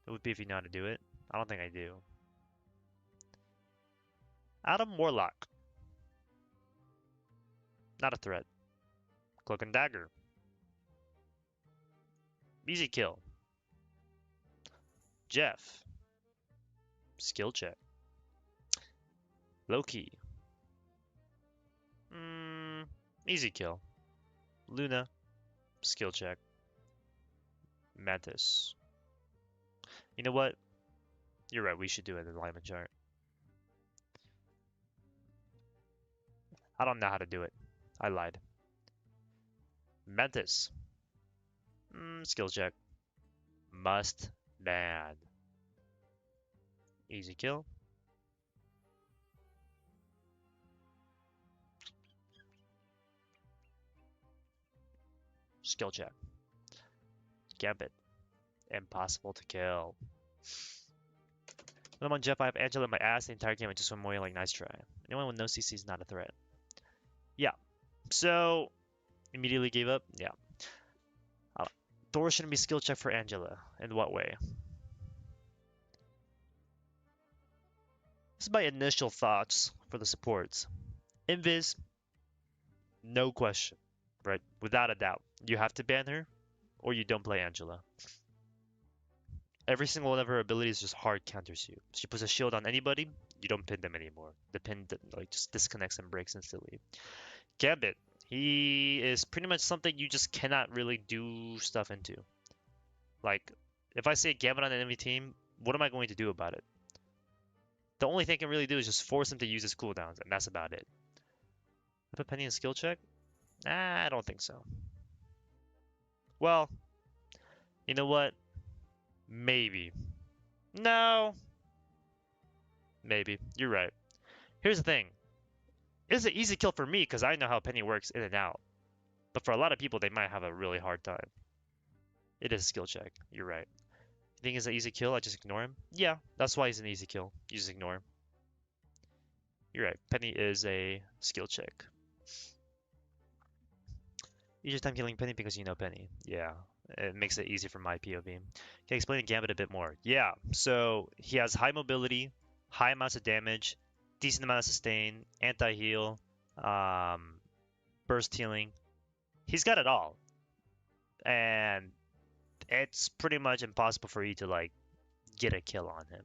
It would be if you know how to do it. I don't think I do. Adam Warlock. Not a threat. Cloak and Dagger. Easy kill. Jeff. Skill check. Loki. Easy kill. Luna. Skill check. Mantis. You know what? You're right, we should do an alignment chart. I don't know how to do it. I lied. Mantis. Skill check. Must ban. Easy kill. Skill check. Gambit. Impossible to kill. When I'm on Jeff, I have Angela in my ass the entire game. I just went more like nice try. Anyone with no CC is not a threat. Yeah. So immediately gave up. Yeah. Thor shouldn't be skill check for Angela. In what way? This is my initial thoughts for the supports. Invis, no question, right? Without a doubt. You have to ban her, or you don't play Angela. Every single one of her abilities just hard counters you. She puts a shield on anybody, you don't pin them anymore. The pin like just disconnects and breaks instantly. Gambit, he is pretty much something you just cannot really do stuff into. Like, if I say Gambit on an enemy team, what am I going to do about it? The only thing I can really do is just force him to use his cooldowns, and that's about it. I put Penny in skill check? I don't think so. Well, you know what? Maybe. No. Maybe. You're right. Here's the thing. It's an easy kill for me because I know how Penny works in and out. But for a lot of people, they might have a really hard time. It is a skill check. You're right. You think it's an easy kill? I just ignore him? Yeah, that's why he's an easy kill. You just ignore him. You're right. Penny is a skill check. Easier time killing Penny because you know Penny. Yeah, it makes it easy for my POV. Can you explain the Gambit a bit more? Yeah, so he has high mobility, high amounts of damage, decent amount of sustain, anti-heal, burst healing. He's got it all. And it's pretty much impossible for you to like get a kill on him.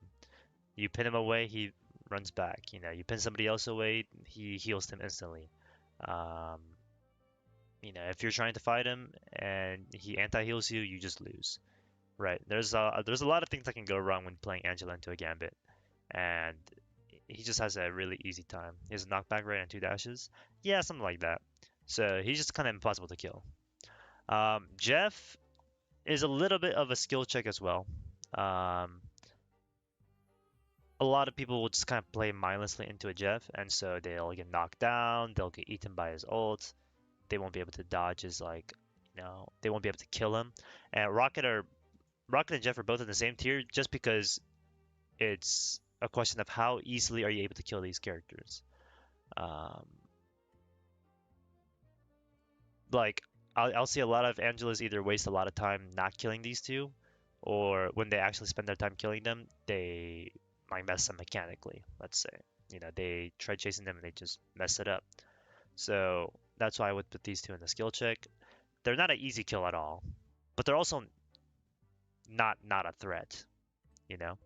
You pin him away, he runs back. You know, you pin somebody else away, he heals them instantly. if you're trying to fight him and he anti-heals you, you just lose. Right. There's a lot of things that can go wrong when playing Angela into a Gambit, and he just has a really easy time. He has a knockback rate and 2 dashes. Yeah, something like that. So he's just kind of impossible to kill. Jeff is a little bit of a skill check as well. Um, a lot of people will just kind of play mindlessly into a Jeff, and so they'll get knocked down, they'll get eaten by his ult, they won't be able to dodge his they won't be able to kill him. And Rocket and Jeff are both in the same tier just because it's a question of how easily are you able to kill these characters. Um, like I'll see a lot of Angelas either waste a lot of time not killing these two, or when they actually spend their time killing them, they might mess them mechanically. Let's say, they try chasing them and they just mess it up. So that's why I would put these two in the skill check. They're not an easy kill at all, but they're also not a threat. You know.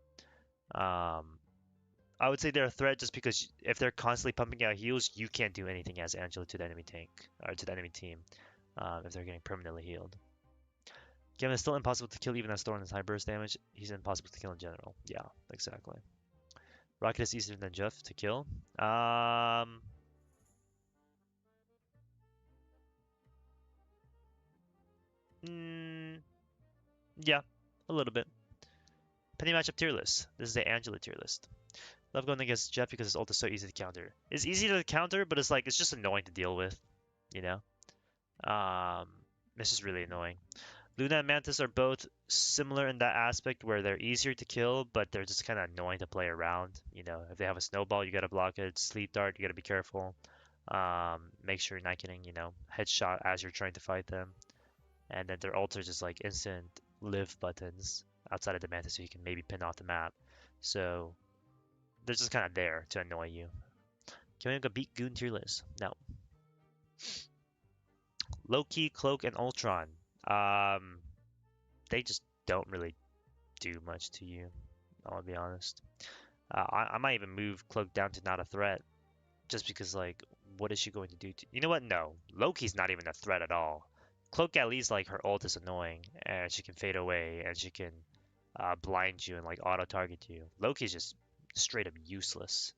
I would say they're a threat just because if they're constantly pumping out heals, you can't do anything as Angela to the enemy tank or to the enemy team if they're getting permanently healed. Kevin is still impossible to kill even as Thorn has high burst damage. He's impossible to kill in general. Yeah, exactly. Rocket is easier than Jeff to kill. Mm, yeah, a little bit. Penny matchup tier list. This is the Angela tier list. Love going against Jeff because his ult is so easy to counter. It's easy to counter, but it's just annoying to deal with, you know? It's just really annoying. Luna and Mantis are both similar in that aspect where they're easier to kill, but they're just kind of annoying to play around. If they have a snowball, you gotta block it. Sleep dart, you gotta be careful. Make sure you're not getting, headshot as you're trying to fight them. And then their ults are just like instant live buttons outside of the Mantis, so you can maybe pin off the map. So they're just kind of there to annoy you. Can we go beat Goon tier list? No. Loki, Cloak, and Ultron. Um, they just don't really do much to you. I'll be honest. I might even move Cloak down to not a threat, just because what is she going to do? You know what? No, Loki's not even a threat at all. Cloak at least her ult is annoying, and she can fade away, and she can blind you and auto target you. Loki's just straight up useless.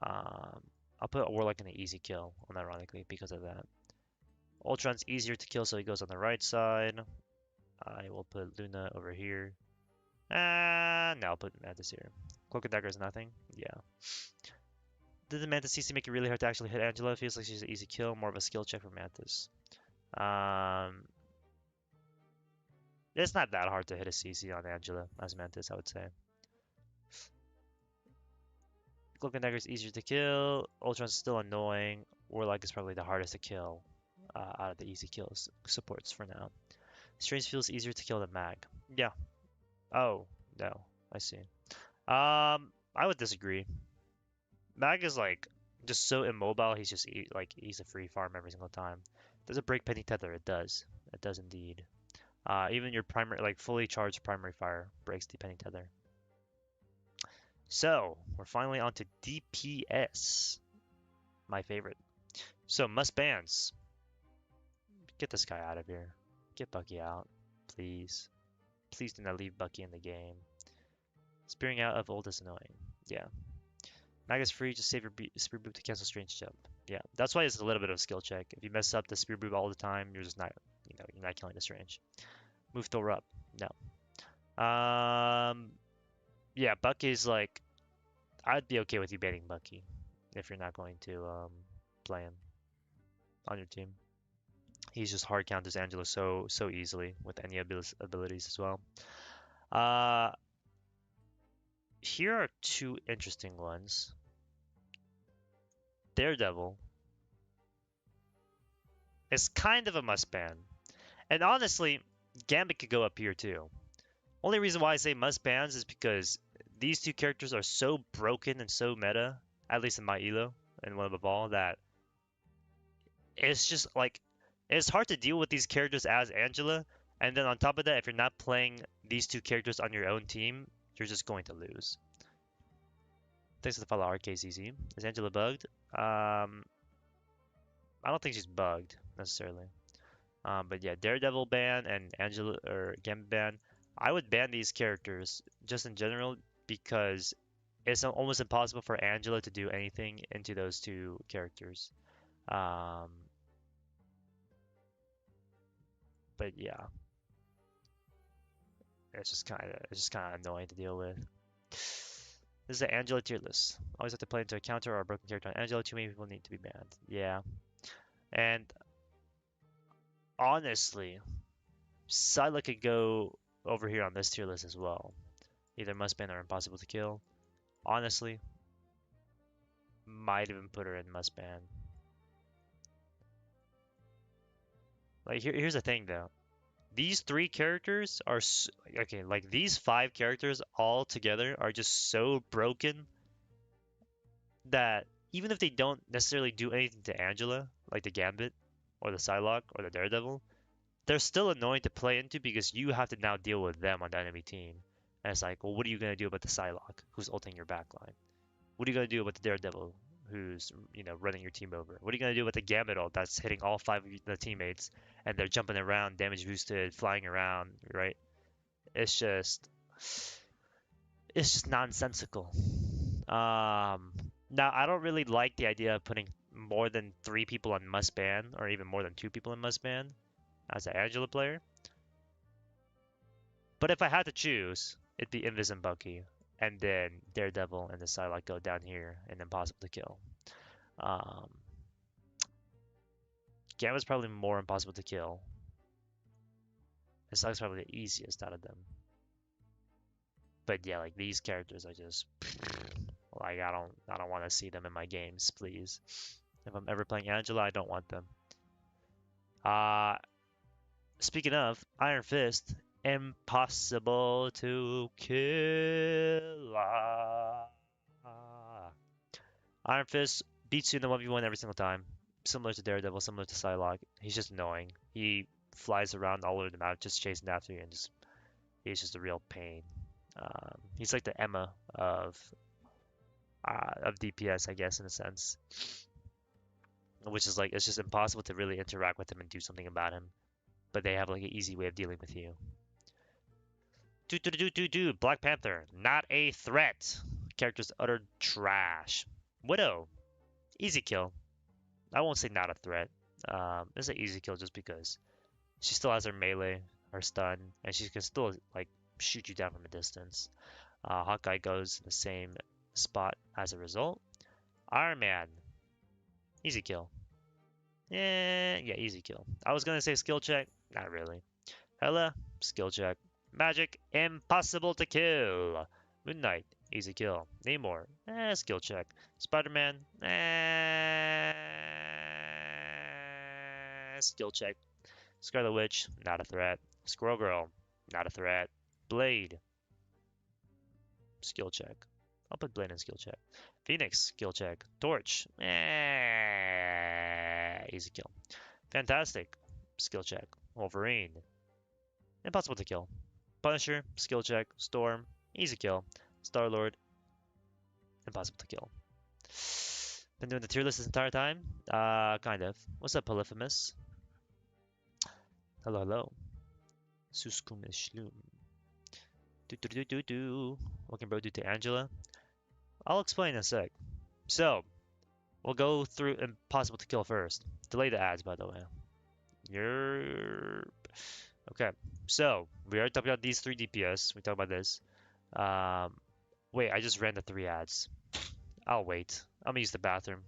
I'll put Warlock in an easy kill, unironically, because of that. Ultron's easier to kill, so he goes on the right side. I will put Luna over here. No, I'll put Mantis here. Cloak and Dagger is nothing. Yeah. Did the Mantis CC make it really hard to actually hit Angela? Feels like she's an easy kill, more of a skill check for Mantis. It's not that hard to hit a CC on Angela as Mantis, I would say. Cloak and Dagger is easier to kill. Ultron's still annoying. Warlock is probably the hardest to kill out of the easy kills supports for now. Strange feels easier to kill than Mag. Yeah. Oh, no. I see. I would disagree. Mag is just so immobile. He's just he's a free farm every single time. Does it break Penny Tether? It does. It does indeed. Even your primary, fully charged primary fire breaks the Penny Tether. So we're finally on to DPS, my favorite. So must bans. Get this guy out of here. Get Bucky out, please. Please do not leave Bucky in the game. Spearing out of ult is annoying. Yeah. Mag is free, just save your spear boop to cancel strange jump. Yeah, that's why it's a little bit of a skill check. If you mess up the spear boop all the time, you're just not, you're not killing the strange. Move Thor up. No. Yeah, Bucky's I'd be okay with you banning Bucky if you're not going to play him on your team. He's just hard counters Angela so easily with any abilities as well. Here are two interesting ones. Daredevil is kind of a must ban. And honestly, Gambit could go up here too. Only reason why I say must bans is because these two characters are so broken and so meta, at least in my elo and one of all, that it's just it's hard to deal with these characters as Angela. And then on top of that, if you're not playing these two characters on your own team, you're just going to lose. Thanks for the follow, RKZZ. Is Angela bugged? I don't think she's bugged necessarily. But yeah, Daredevil ban and Angela or Gambit ban. I would ban these characters just in general because it's almost impossible for Angela to do anything into those two characters. Um, but yeah, it's just kind of annoying to deal with. This is the Angela tier list. Always have to play into a counter or a broken character on Angela. Too many people need to be banned. Yeah, and honestly, Scylla could go over here on this tier list as well. Either must ban or impossible to kill. Honestly, might even put her in must ban. Like here's the thing though. These three characters are okay. Like these five characters all together are just so broken that even if they don't necessarily do anything to Angela, like the Gambit or the Psylocke or the Daredevil, they're still annoying to play into because you have to now deal with them on the enemy team. And it's like, well, what are you gonna do about the Psylocke who's ulting your backline? What are you gonna do about the Daredevil who's running your team over? What are you gonna do with the Gambit ult that's hitting all five of the teammates and they're jumping around, damage boosted, flying around, right? It's just it's just nonsensical. Now I don't really like the idea of putting more than three people on must ban or even more than two people in must ban as an Angela player. But if I had to choose, it'd be Invis and Bucky, and then Daredevil and the Psylocke go down here and Impossible to Kill. Um, Gamma's probably more impossible to kill. And Psylocke's probably the easiest out of them. But yeah, like these characters are just like I don't want to see them in my games, please. If I'm ever playing Angela, I don't want them. Uh Speaking of Iron Fist, impossible to kill. Iron Fist beats you in the 1v1 every single time. Similar to Daredevil, similar to Psylocke. He's just annoying. He flies around all over the map just chasing after you and he's just a real pain. He's like the Emma of DPS, I guess, in a sense. Which is like, it's just impossible to really interact with him and do something about him. But they have like an easy way of dealing with you. Black Panther, not a threat. Character's utter trash. Widow, easy kill. I won't say not a threat. It's an easy kill just because she still has her melee, her stun, and she can still like shoot you down from a distance. Hawkeye goes in the same spot as a result. Iron Man, easy kill. Yeah, easy kill. I was gonna say skill check, not really. Hela, skill check. Magic, impossible to kill. Moon Knight, easy kill. Namor, skill check. Spider-Man, skill check. Scarlet Witch, not a threat. Squirrel Girl, not a threat. Blade, skill check. I'll put Blade in skill check. Phoenix, skill check. Torch, easy kill. Fantastic, skill check. Wolverine, impossible to kill. Punisher, skill check. Storm, easy kill. Star-Lord, impossible to kill. Been doing the tier list this entire time? Kind of. What's up, Polyphemus? Hello, hello. Suskum Ishlum. What can bro do to Angela? I'll explain in a sec. So, we'll go through impossible to kill first. Delay the ads, by the way. You're okay. So, we already talked about these three DPS. We talked about this. Um, Wait, I just ran the three ads. I'll wait. I'm gonna use the bathroom.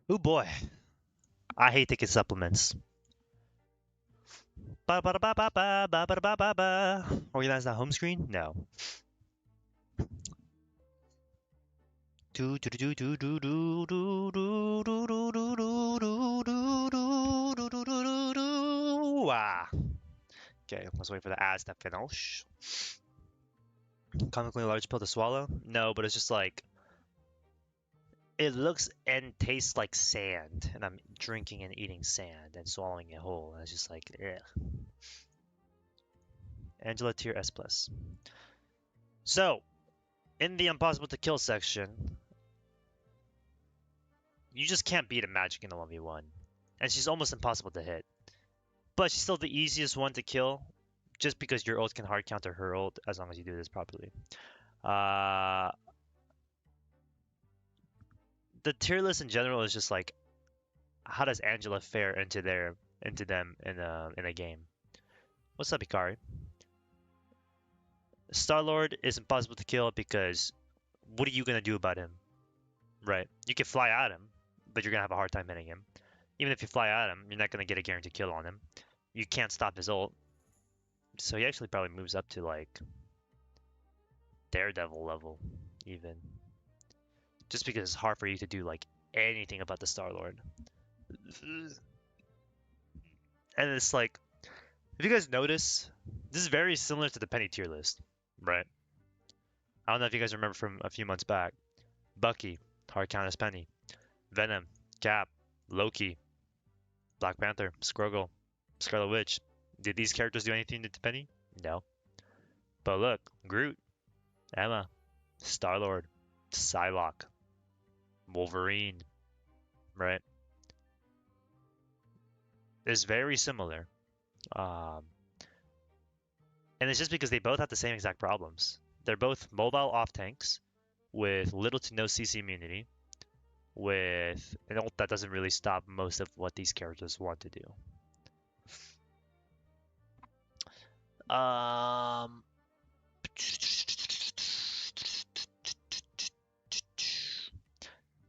Oh boy, I hate taking supplements. Ba ba ba ba ba ba ba ba ba ba. Organize that home screen? No. Do do do do do do do do do do do do do do do do do do do. Ah. Okay, let's wait for the ads to finish. Comically large pill to swallow? No, but it's just like it looks and tastes like sand, and I'm drinking and eating sand and swallowing it whole. And it's just like, ugh. Angela tier S plus. So, in the impossible to kill section, you just can't beat a magic in a 1v1. And she's almost impossible to hit. But she's still the easiest one to kill, just because your ult can hard counter her ult as long as you do this properly. The tier list in general is just like, how does Angela fare into them in a game? What's up, Ikari? Star-Lord is impossible to kill because what are you gonna do about him? Right? You can fly at him, but you're gonna have a hard time hitting him. Even if you fly at him, you're not gonna get a guaranteed kill on him. You can't stop his ult. So he actually probably moves up to like Daredevil level, even. Just because it's hard for you to do like anything about the Star-Lord. And it's like, if you guys notice, this is very similar to the Peni tier list, right? I don't know if you guys remember from a few months back. Bucky, hard count as Peni. Venom, Cap, Loki, Black Panther, Skruggle, Scarlet Witch. Did these characters do anything to Peni? No. But look, Groot, Emma, Star-Lord, Psylocke, Wolverine, right? It's very similar. Um, and it's just because they both have the same exact problems. They're both mobile off tanks with little to no CC immunity, with an ult that doesn't really stop most of what these characters want to do.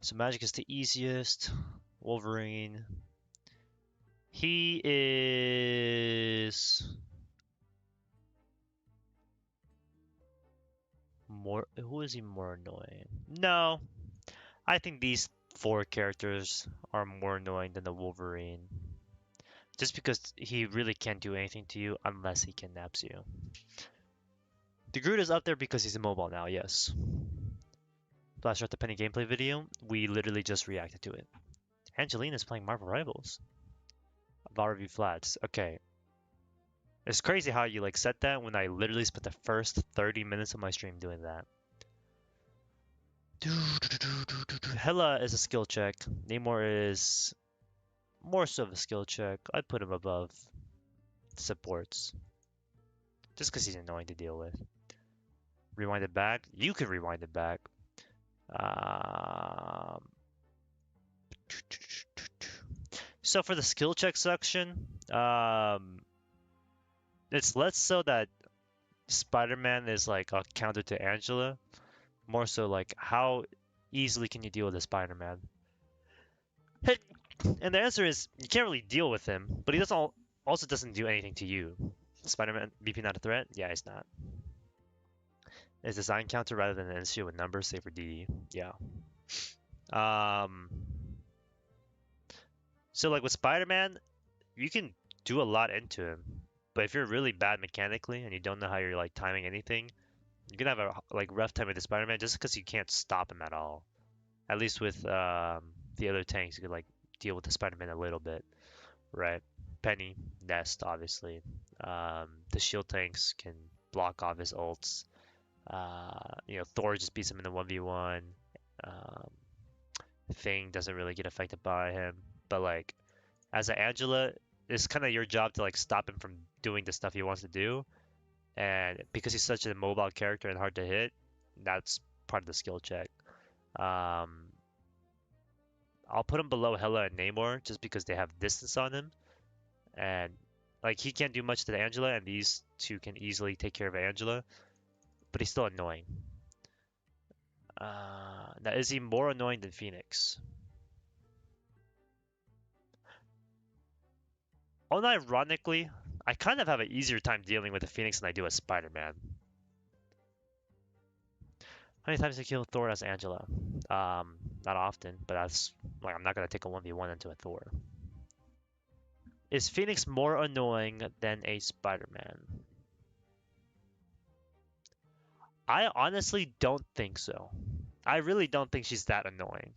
So magic is the easiest. Wolverine. He is more. Who is he more annoying? No, I think these four characters are more annoying than the Wolverine. Just because he really can't do anything to you unless he kidnaps you. The Groot is up there because he's immobile now, yes. Flash out the Peni gameplay video, we literally just reacted to it. Angelina's playing Marvel Rivals. VAR review flats. Okay. It's crazy how you like said that when I literally spent the first 30 minutes of my stream doing that. Hela is a skill check. Namor is more so of a skill check. I'd put him above supports. Just because he's annoying to deal with. Rewind it back. You can rewind it back. So for the skill check section, it's less so that Spider-Man is like a counter to Angela, more so like how easily can you deal with a Spider-Man? And the answer is you can't really deal with him, but he doesn't also doesn't do anything to you. Spider-Man BP not a threat? Yeah, he's not. Is design counter rather than an issue with numbers, save for DD. Yeah. So like with Spider-Man, you can do a lot into him, but if you're really bad mechanically and you don't know how you're like timing anything, you're gonna have a like rough time with the Spider-Man just because you can't stop him at all. At least with the other tanks, you could like deal with the Spider-Man a little bit, right? Penny, Nest, obviously. The shield tanks can block off his ults. Thor just beats him in the 1v1. Um, Thing doesn't really get affected by him. But like, as an Angela, it's kind of your job to like stop him from doing the stuff he wants to do. And because he's such a mobile character and hard to hit, that's part of the skill check. I'll put him below Hela and Namor just because they have distance on him. And like he can't do much to Angela, and these two can easily take care of Angela, but he's still annoying. Now, is he more annoying than Phoenix? unironically, I kind of have an easier time dealing with a Phoenix than I do a Spider-Man. How many times did you kill Thor as Angela? Not often, but that's like I'm not gonna take a 1v1 into a Thor. Is Phoenix more annoying than a Spider-Man? I honestly don't think so. I really don't think she's that annoying.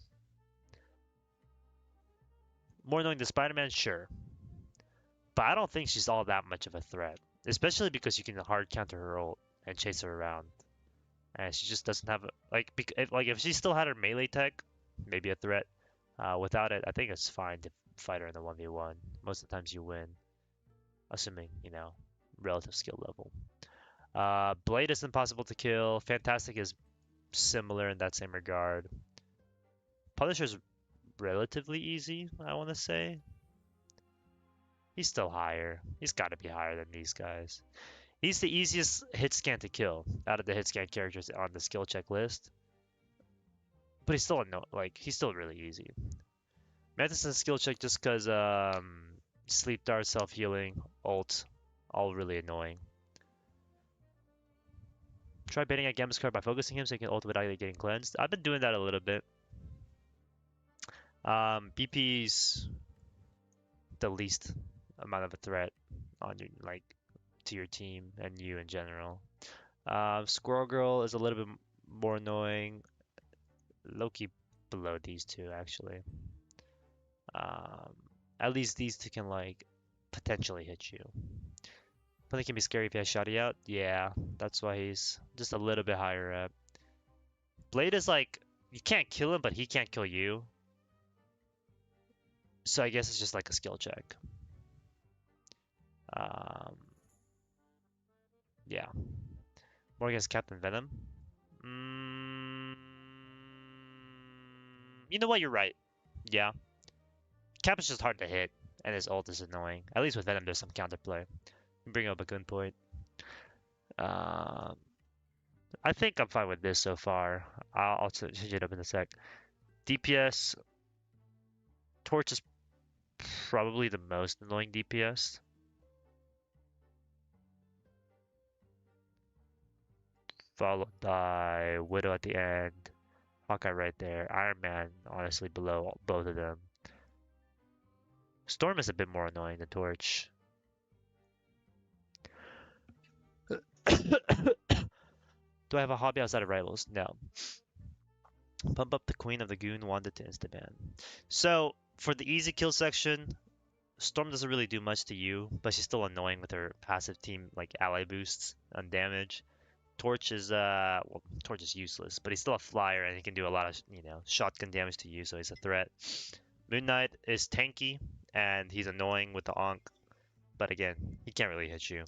More annoying than Spider-Man? Sure. But I don't think she's all that much of a threat. Especially because you can hard counter her ult and chase her around. And she just doesn't have if she still had her melee tech, maybe a threat. Without it, I think it's fine to fight her in the 1v1. Most of the times you win, assuming, relative skill level. Blade is impossible to kill. Fantastic is similar in that same regard. Punisher's relatively easy, I want to say. He's still higher. He's got to be higher than these guys. He's the easiest hit scan to kill out of the hit scan characters on the skill check list. But he's still he's still really easy. Mantis's skill check just because sleep dart, self healing, ult, all really annoying. Try baiting at Gambit's card by focusing him so he can ult without getting cleansed. I've been doing that a little bit. BP's the least amount of a threat on your to your team and you in general. Squirrel Girl is a little bit more annoying. Low-key below these two actually. At least these two can potentially hit you. But it can be scary if he has Shotty out. Yeah, that's why he's just a little bit higher up. Blade is you can't kill him, but he can't kill you. So I guess it's just like a skill check. Yeah. Morgan's Captain Venom. You know what? You're right. Yeah. Cap is just hard to hit, and his ult is annoying. At least with Venom, there's some counterplay. Bring up a good point. I think I'm fine with this so far. I'll change it up in a sec. DPS. Torch is probably the most annoying DPS. Followed by Widow at the end. Hawkeye right there. Iron Man, honestly, below both of them. Storm is a bit more annoying than Torch. Do I have a hobby outside of Rivals? No. Pump up the Queen of the Goon wanted to insta-ban. So, for the easy kill section, Storm doesn't really do much to you, but she's still annoying with her passive team, ally boosts on damage. Torch is Torch is useless, but he's still a flyer and he can do a lot of shotgun damage to you, so he's a threat. Moon Knight is tanky and he's annoying with the Ankh, but again, he can't really hit you.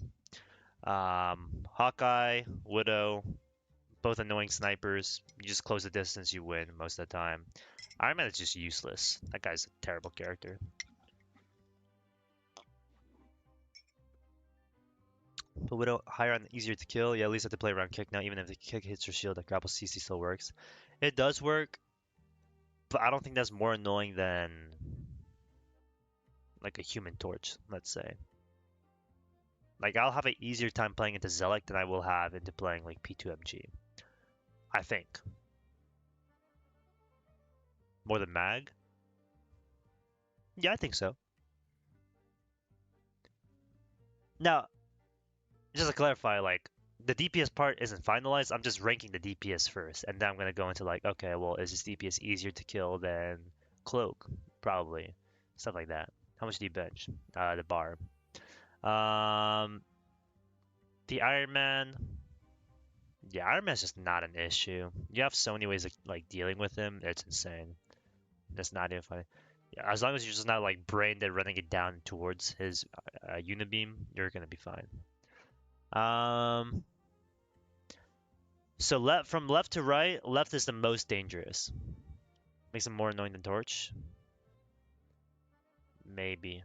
Hawkeye, Widow, both annoying snipers. You just close the distance, you win most of the time. Iron Man is just useless. That guy's a terrible character. But Widow higher and easier to kill. Yeah, at least I have to play around kick now. Even if the kick hits her shield, that grapple CC still works. It does work, but I don't think that's more annoying than a human torch, let's say. I'll have an easier time playing into Zealot than I will have into playing P2MG. I think. More than Mag? Yeah, I think so. Now, just to clarify, the DPS part isn't finalized. I'm just ranking the DPS first, and then I'm gonna go into okay, well, is this DPS easier to kill than Cloak? Probably, stuff like that. How much do you bench? The bar. The Iron Man. Yeah, Iron Man's just not an issue. You have so many ways of dealing with him. It's insane. That's not even funny. Yeah, as long as you're just not brain dead running it down towards his unibeam, you're gonna be fine. So from left to right, left is the most dangerous. Makes him more annoying than Torch. Maybe.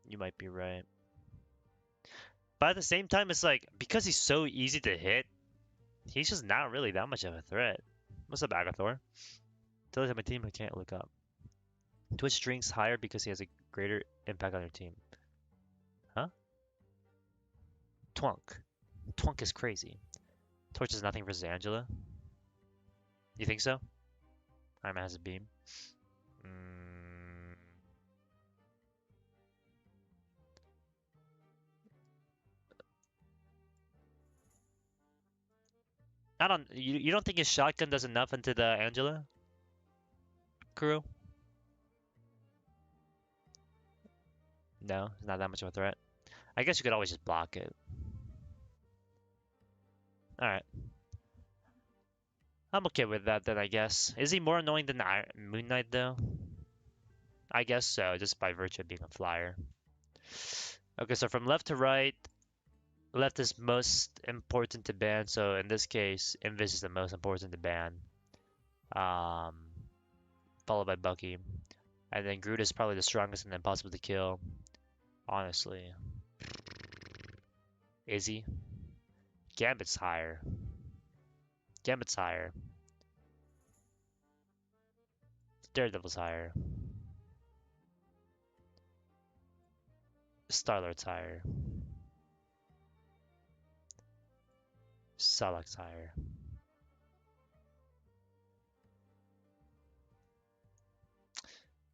You might be right. But at the same time, it's because he's so easy to hit, he's just not really that much of a threat. What's up, Agathor? Tell us on my team I can't look up. Twitch strings higher because he has a greater impact on your team. Twunk. Twunk is crazy. Torch is nothing versus Angela. You think so? Iron Man has a beam. Mm, I don't. You don't think his shotgun does enough into the Angela crew? No, it's not that much of a threat. I guess you could always just block it. All right. I'm okay with that then, I guess. Is he more annoying than Moon Knight though? I guess so, just by virtue of being a flyer. Okay, so from left to right, left is most important to ban, so in this case, Invis is the most important to ban. Um, Followed by Bucky. And then Groot is probably the strongest and impossible to kill. Honestly. Is he? Gambit's higher. Gambit's higher. Daredevil's higher. Star-Lord's higher. Salak's higher.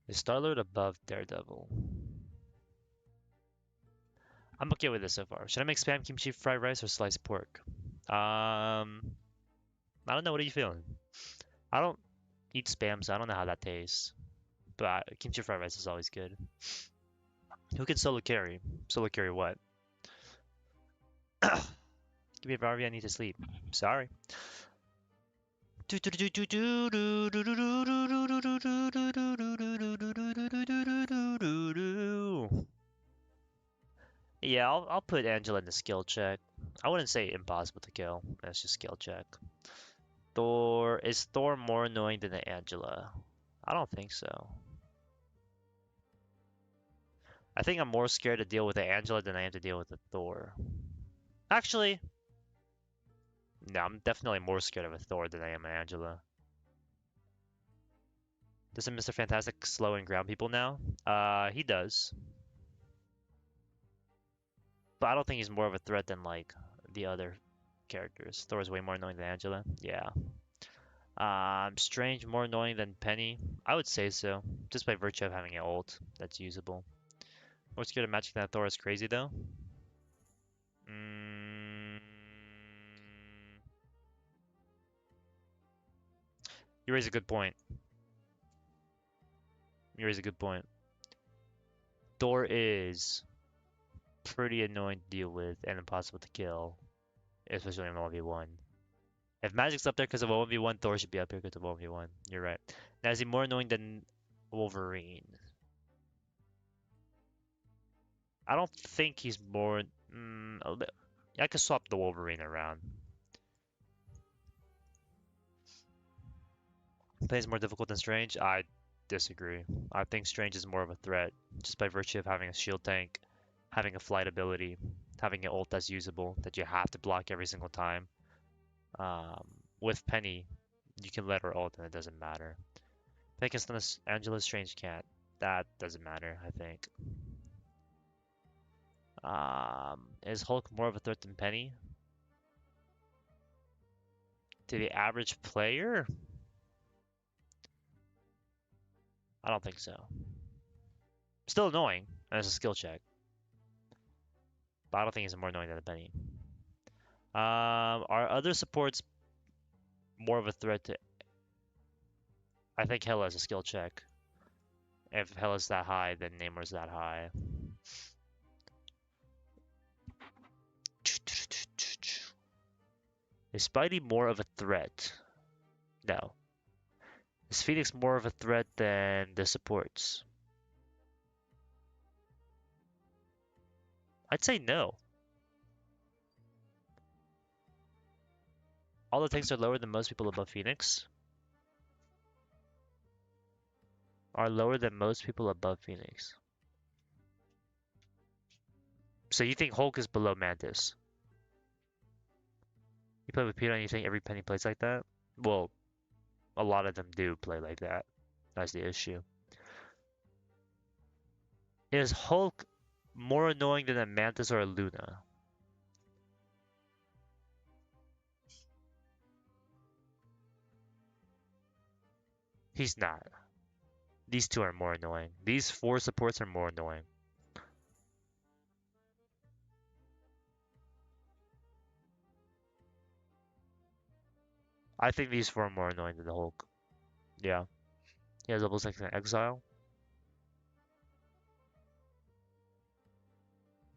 Is Star-Lord above Daredevil? I'm okay with this so far. Should I make spam kimchi fried rice or sliced pork? I don't know. What are you feeling? I don't eat spam, so I don't know how that tastes. But kimchi fried rice is always good. Who can solo carry? Solo carry what? Give me a Barbie, I need to sleep. Sorry. Yeah, I'll put Angela in the skill check. I wouldn't say impossible to kill. That's just skill check. Thor is Thor more annoying than the Angela? I don't think so. I think I'm more scared to deal with the Angela than I am to deal with the Thor. Actually, no, I'm definitely more scared of a Thor than I am an Angela. Doesn't Mr. Fantastic slow and ground people now? He does. But I don't think he's more of a threat than like the other characters. Thor is way more annoying than Angela. Yeah. Strange more annoying than Penny. I would say so, just by virtue of having an ult that's usable. More scared of matching that Thor is crazy though. Mm, you raise a good point. You raise a good point. Thor is pretty annoying to deal with and impossible to kill, especially in 1v1. If Magic's up there because of 1v1, Thor should be up here because of 1v1. You're right. Now, is he more annoying than Wolverine? I don't think he's more. I could swap the Wolverine around. Plays more difficult than Strange? I disagree. I think Strange is more of a threat just by virtue of having a shield tank, having a flight ability, having an ult that's usable that you have to block every single time. With Penny, you can let her ult and it doesn't matter. Pecos Angela Strange can't. That doesn't matter, I think. Is Hulk more of a threat than Penny? To the average player? I don't think so. Still annoying, and it's a skill check. But I don't think he's more annoying than a Penny. Are other supports more of a threat to... I think Hela is a skill check. If Hela's that high, then Namor's that high. Is Spidey more of a threat? No. Is Phoenix more of a threat than the supports? I'd say no. All the tanks are lower than most people above Phoenix. Are lower than most people above Phoenix. So you think Hulk is below Mantis? You play with Peter and you think every Penny plays like that? Well, a lot of them do play like that. That's the issue. Is Hulk more annoying than a Mantis or a Luna? He's not. These two are more annoying. These 4 supports are more annoying. I think these 4 are more annoying than the Hulk. Yeah. He has double second exile.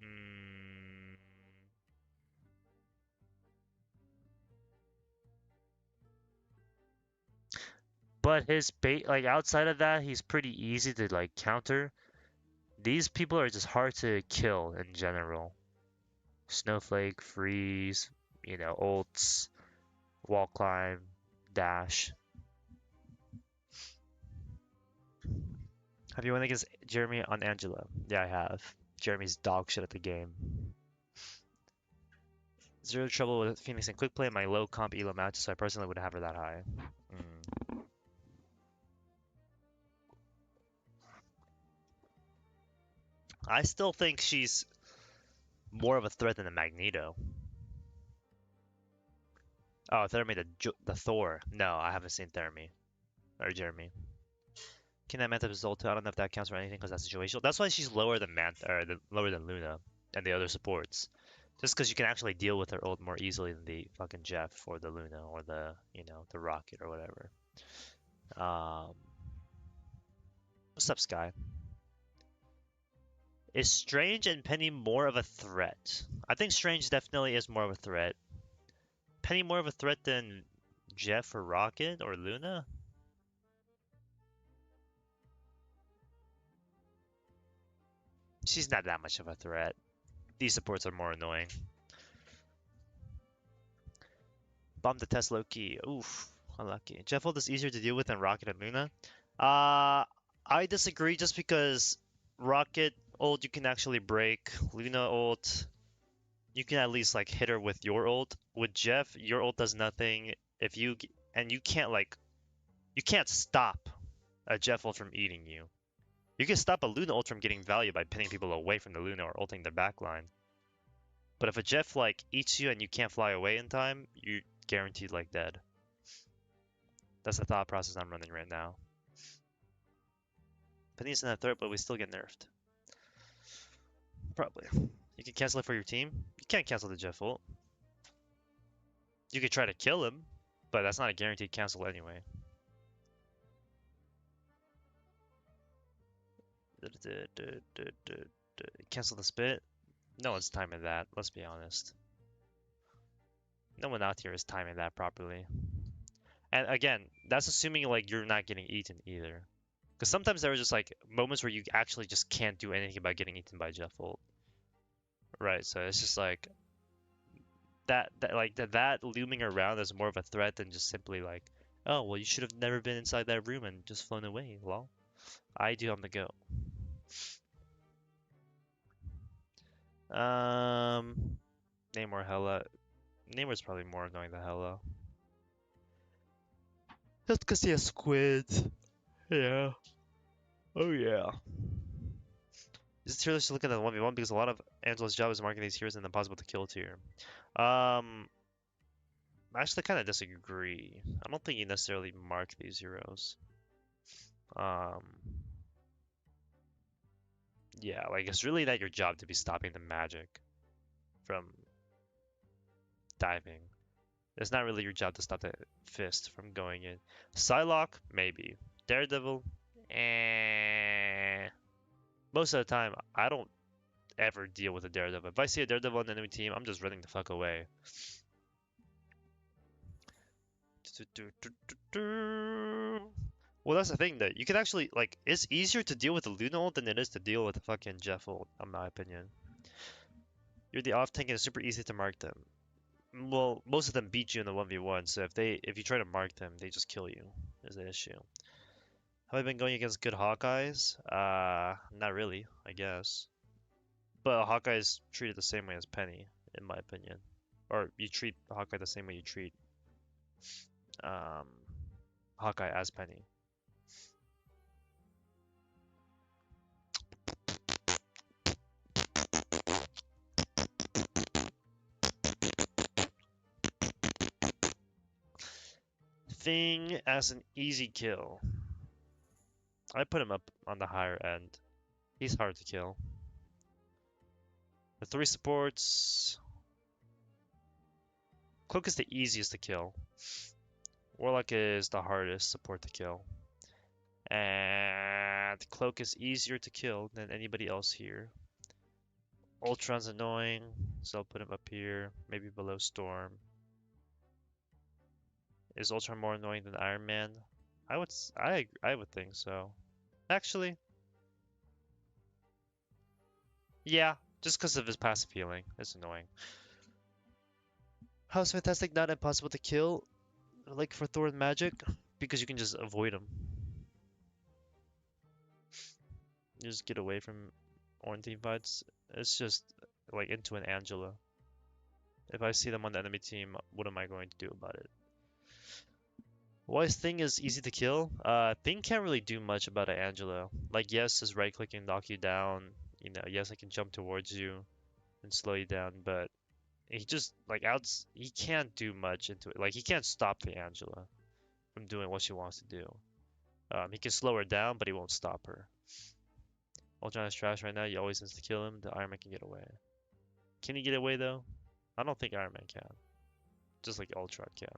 Mm. But his bait, like outside of that, he's pretty easy to like counter. These people are just hard to kill in general. Snowflake, freeze, you know, ults, wall climb, dash. Have you won against Jeremy on Angela? Yeah, I have. Jeremy's dog shit at the game. Zero trouble with Phoenix and quick play in my low comp elo matches, so I personally wouldn't have her that high. I still think she's more of a threat than the Magneto. Oh, Thermi, the Thor. No, I haven't seen Thermi. Or Jeremy. Can that Manta result too? I don't know if that counts for anything because that's situational. That's why she's lower than Manta, or lower than Luna and the other supports. Just because you can actually deal with her ult more easily than the fucking Jeff or the Luna or the, you know, the Rocket or whatever. What's up, Sky? Is Strange and Penny more of a threat? I think Strange definitely is more of a threat. Penny more of a threat than Jeff or Rocket or Luna? She's not that much of a threat. These supports are more annoying. Bomb the test low key. Oof, unlucky. Jeff ult is easier to deal with than Rocket and Luna. I disagree just because Rocket ult you can actually break. Luna ult you can at least like hit her with your ult. With Jeff, your ult does nothing. If you and you can't like you can't stop a Jeff ult from eating you. You can stop a Luna ult from getting value by pinning people away from the Luna or ulting their backline. But if a Jeff like eats you and you can't fly away in time, you're guaranteed like dead. That's the thought process I'm running right now. Penny's in that threat, but we still get nerfed. Probably. You can cancel it for your team. You can't cancel the Jeff ult. You could try to kill him, but that's not a guaranteed cancel anyway. Cancel the spit? No one's timing that, let's be honest. No one out here is timing that properly. And again, that's assuming like you're not getting eaten either. Because sometimes there are just like moments where you actually just can't do anything about getting eaten by Jeff ult. Right, so it's just like that looming around is more of a threat than just simply like, oh well, you should have never been inside that room and just flown away. Lol. I do on the go. Namor Hella. Namor's probably more annoying than Hella. Just because he has squids. Yeah. Oh yeah. Is it serious to look at the 1v1 because a lot of Angela's job is marking these heroes in the impossible to kill tier? I actually kind of disagree. I don't think you necessarily mark these heroes. Yeah, like it's really not your job to be stopping the magic from diving. It's not really your job to stop the fist from going in. Psylocke, maybe. Daredevil, eh. Most of the time, I don't ever deal with a Daredevil. If I see a Daredevil on the enemy team, I'm just running the fuck away. Well, that's the thing that you can actually, like, it's easier to deal with the Luna ult than it is to deal with the fucking Jeff ult, in my opinion. You're the off tank and it's super easy to mark them. Well, most of them beat you in the 1v1, so if you try to mark them, they just kill you, is the issue. Have I been going against good Hawkeyes? Not really, I guess. But Hawkeye's treated the same way as Penny, in my opinion. Or you treat Hawkeye the same way you treat Hawkeye as Penny. Thing as an easy kill. I put him up on the higher end. He's hard to kill. The 3 supports. Cloak is the easiest to kill. Warlock is the hardest support to kill. And Cloak is easier to kill than anybody else here. Ultron's annoying, so I'll put him up here, maybe below Storm. Is Ultron more annoying than Iron Man? I would think so. Actually, yeah, just because of his passive healing. It's annoying. How's Fantastic not impossible to kill, like for Thor and Magic? Because you can just avoid him. You just get away from Ornstein fights. It's just like into an Angela. If I see them on the enemy team, what am I going to do about it? Why Thing is easy to kill? Thing can't really do much about an Angela. Like, yes, his right click can knock you down. You know, yes, I can jump towards you and slow you down, but he just like he can't do much into it. Like, he can't stop the Angela from doing what she wants to do. He can slow her down, but he won't stop her. Ultron is trash right now. You always insta kill him. The Iron Man can get away. Can he get away though? I don't think Iron Man can. Just like Ultron can.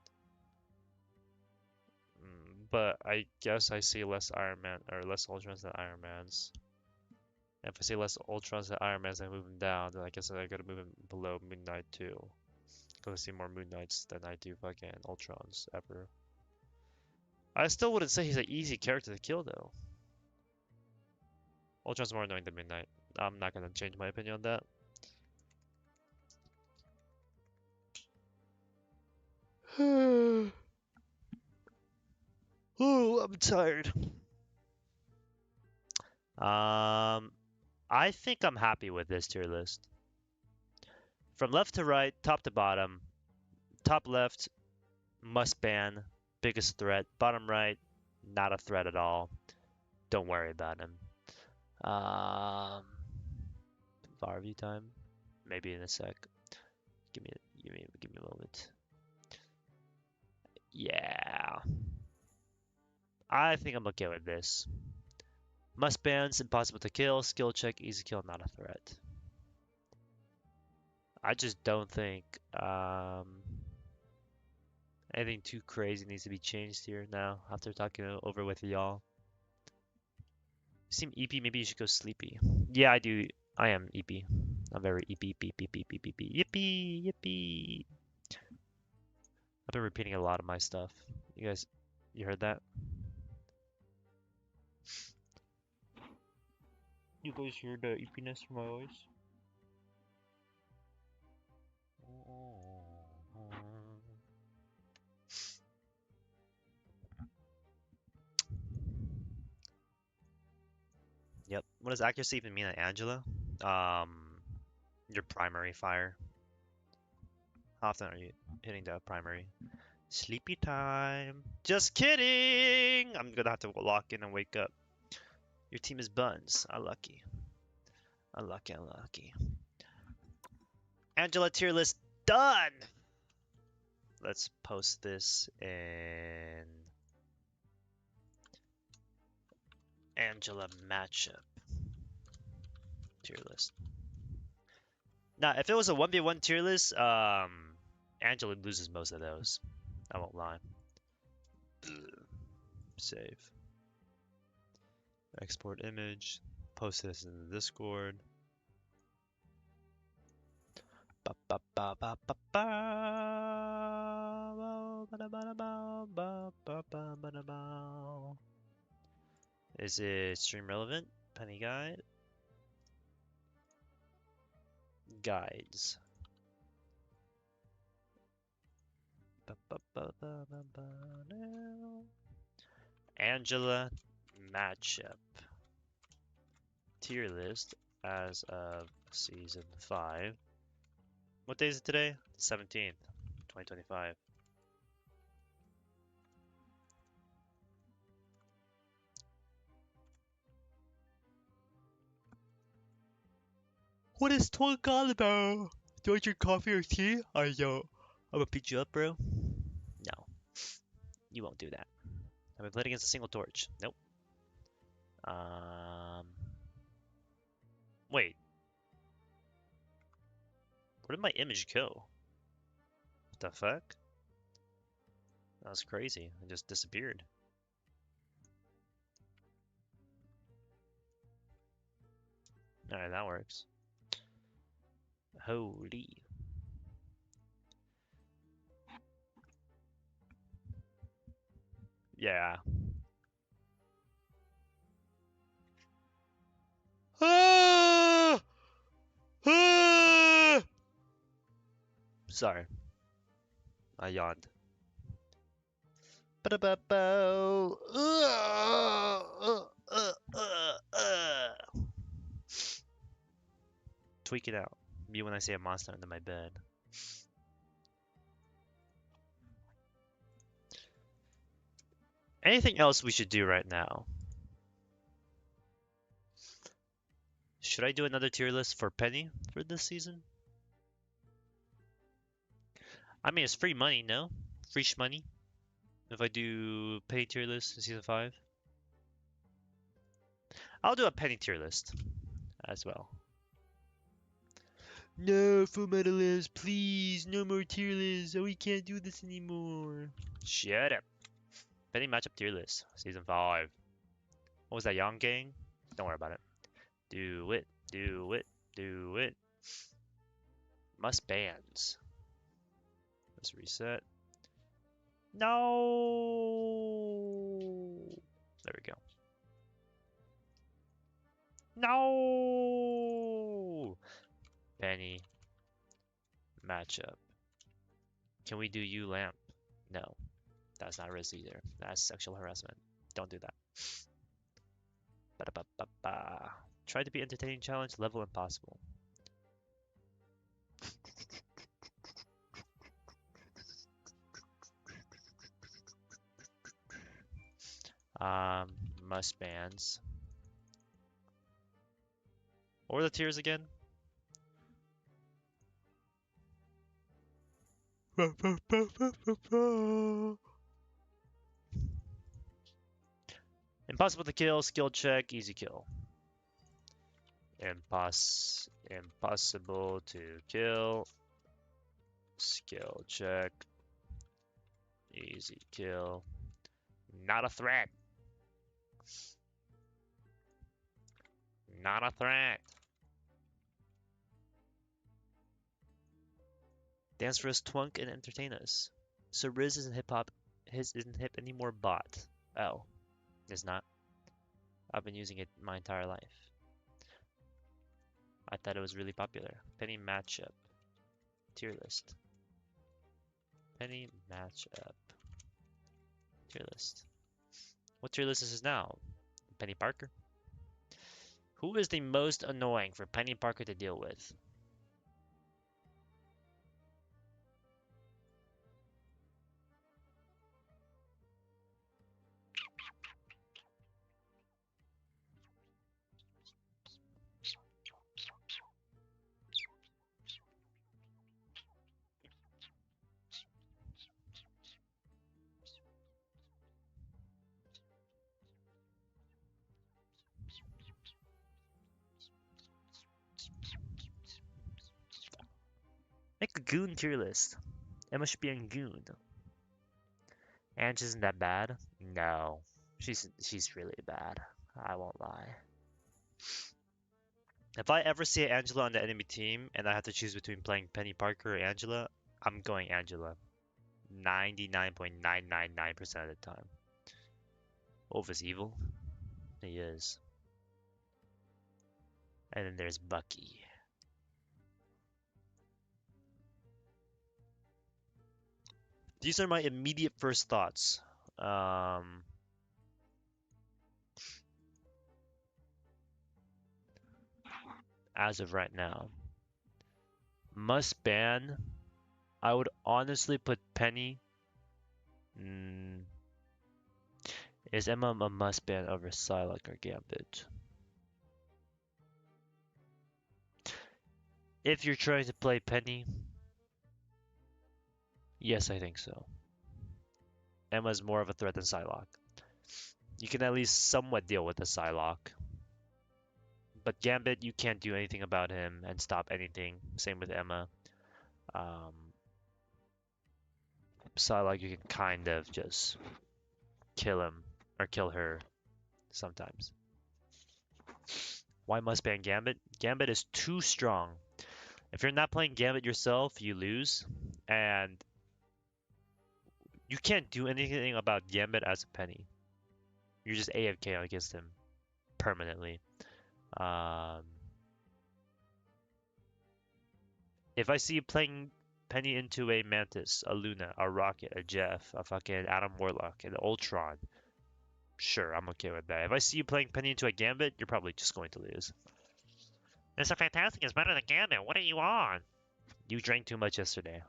But I guess I see less Iron Man or less Ultrons than Iron Mans. And if I see less Ultrons than Iron Mans, I move him down. Then I guess I gotta move him below Moon Knight too. Because I see more Moon Knights than I do fucking Ultrons ever. I still wouldn't say he's an easy character to kill though. Ultron's more annoying than Moon Knight. I'm not gonna change my opinion on that. Oh, I'm tired. I think I'm happy with this tier list. From left to right, top to bottom, top left, must ban, biggest threat. Bottom right, not a threat at all. Don't worry about him. VAR view time, maybe in a sec. Give me a moment. Yeah, I think I'm okay with this. Must bans, impossible to kill, skill check, easy kill, not a threat. I just don't think anything too crazy needs to be changed here now after talking over with y'all. You seem EP, maybe you should go sleepy. Yeah, I do. I am EP. I'm very EP, yippee, yippee. I've been repeating a lot of my stuff. You guys, you heard that? You guys hear the EPness from my voice? Yep. What does accuracy even mean at Angela? Your primary fire. How often are you hitting the primary? Sleepy time. Just kidding! I'm gonna have to lock in and wake up. Your team is buns. Unlucky. Unlucky, unlucky. Angela tier list done! Let's post this in Angela matchup tier list. Now, if it was a 1v1 tier list, Angela loses most of those. I won't lie. Save. Export image. Post this in the Discord. Is it stream relevant? Penny guide? Guides. Angela matchup. Tier list as of season 5. What day is it today? 17th, 2025. What is talk all about? Do I drink coffee or tea? I'm gonna beat you up, bro. No, you won't do that. Have I played against a single torch? Nope. Wait. Where did my image go? What the fuck? That was crazy. It just disappeared. Alright, that works. Holy. Yeah. Ah! Ah! Sorry. I yawned. Ba-da-ba-bo. Tweak it out. Me when I say a monster under my bed. Anything else we should do right now? Should I do another tier list for Penny for this season? I mean, it's free money, no? Free money. If I do Penny tier list in season 5. I'll do a Penny tier list as well. No, Fullmetallamps, please, no more tier lists. We can't do this anymore. Shut up. Penny matchup tier list, season 5. What was that, Young Gang? Don't worry about it. Do it, do it, do it. Must bans. Let's reset. No. There we go. No. Penny matchup. Can we do you lamp? No. That's not risk either. That's sexual harassment. Don't do that. Ba-da-ba-ba-ba. Try to be entertaining challenge, level impossible. Must bans. What were the tiers again? Impossible to kill, skill check, easy kill. Impossible to kill, skill check, easy kill. Not a threat. Not a threat. Dance for us, twunk, and entertain us. So Riz isn't hip hop. His isn't hip anymore. Bot. Oh, it's not. I've been using it my entire life. I thought it was really popular. Penny matchup. Tier list. Penny matchup. Tier list. What tier list is this now? Penny Parker. Who is the most annoying for Penny Parker to deal with? Make a goon tier list. Emma should be on goon. Ange isn't that bad? No. She's really bad. I won't lie. If I ever see Angela on the enemy team and I have to choose between playing Penny Parker or Angela, I'm going Angela. 99.999% of the time. Wolf is evil. He is. And then there's Bucky. These are my immediate first thoughts. As of right now. Must ban. I would honestly put Penny. Is Emma a must ban over Psylocke or Gambit? If you're trying to play Penny, yes, I think so. Emma's more of a threat than Psylocke. you can at least somewhat deal with the Psylocke. But Gambit, you can't do anything about him and stop anything. Same with Emma. Um, Psylocke, you can kind of just kill him or kill her sometimes. Why must ban Gambit? Gambit is too strong. If you're not playing Gambit yourself, you lose. And you can't do anything about Gambit as a Penny. You're just AFK against him permanently. If I see you playing Penny into a Mantis, a Luna, a Rocket, a Jeff, a fucking Adam Warlock, an Ultron, sure, I'm okay with that. If I see you playing Penny into a Gambit, you're probably just going to lose. Mr. Fantastic is better than Gambit. What are you on? You drank too much yesterday.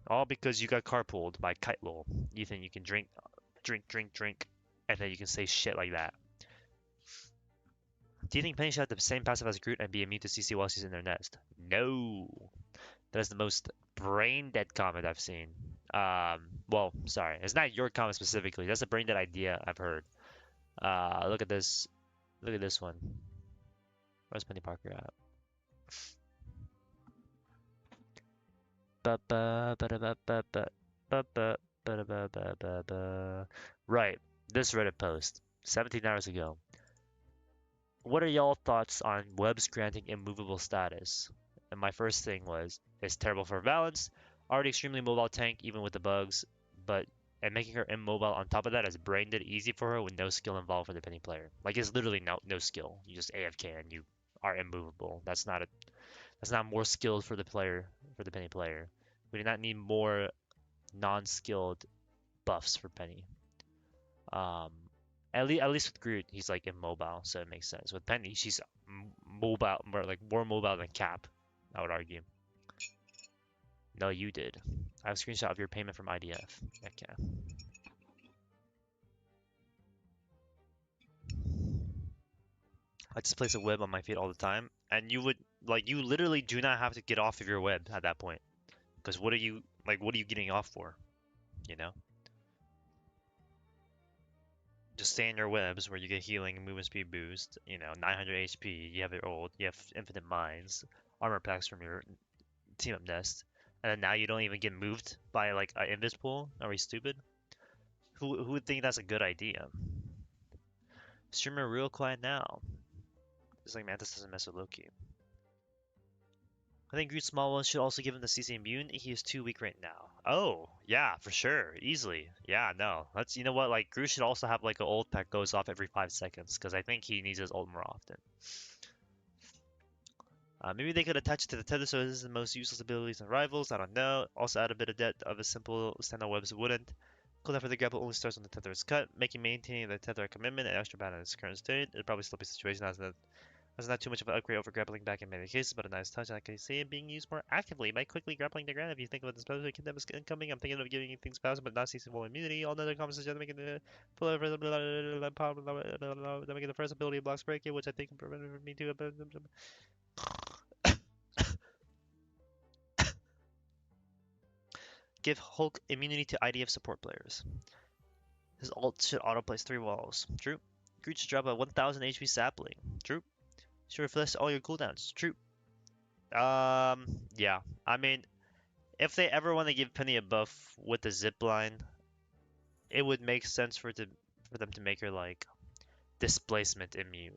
All because you got carpooled by Kite Lol. You think you can drink, and then you can say shit like that. Do you think Penny should have the same passive as Groot and be immune to CC while she's in their nest? No. That is the most brain dead comment I've seen. Well, sorry, it's not your comment specifically. That's a brain dead idea I've heard. Look at this. Look at this one. Where's Penny Parker at? Right, this Reddit post, 17 hours ago. What are y'all thoughts on Webb's granting immovable status? And my first thing was, it's terrible for balance, already extremely mobile tank even with the bugs, and making her immobile on top of that is brain dead easy for her with no skill involved for the Penny player. Like it's literally no skill. You just AFK and you are immovable. That's not more skilled for the Penny player. We do not need more non-skilled buffs for Penny. At least with Groot, he's like immobile, so it makes sense. With Penny, she's mobile, more mobile than Cap, I would argue. No, you did. I have a screenshot of your payment from IDF. Okay. I just place a web on my feet all the time, and you literally do not have to get off of your web at that point. Because what are you getting off for? You know? Just stay in your webs where you get healing and movement speed boost, 900 HP, you have your ult, you have infinite mines, armor packs from your team up nest, and then now you don't even get moved by like an invis pool? Are we stupid? Who would think that's a good idea? Streamer real quiet now. It's like Mantis doesn't mess with Loki. I think Groot Small One should also give him the CC immune. He is too weak right now. Oh, yeah, for sure. Easily. Yeah, no. You know what, like, Groot should also have, like, an ult that goes off every 5 seconds, because I think he needs his ult more often. Maybe they could attach it to the tether so this is the most useless abilities in Rivals. I don't know. Also add a bit of depth of a simple standout webs wouldn't. Cooldown for the grapple only starts when the tether is cut, making maintaining the tether a commitment and extra bad in its current state. It'd probably still be a situation as that that's not too much of an upgrade over grappling back in many cases, but a nice touch. And I can see it being used more actively by quickly grappling the ground. If you think about this special kid that was incoming, I'm thinking of giving things faster, but not ceasing full immunity. All other comments suggest making the making the first ability blocks break it, which I think prevented me to. Give Hulk immunity to IDF support players. His ult should auto-place 3 walls. True. Groot should drop a 1000 HP sapling. True. Should refresh all your cooldowns. True. Yeah. I mean, if they ever want to give Penny a buff with the zip line, it would make sense for them to make her like displacement immune,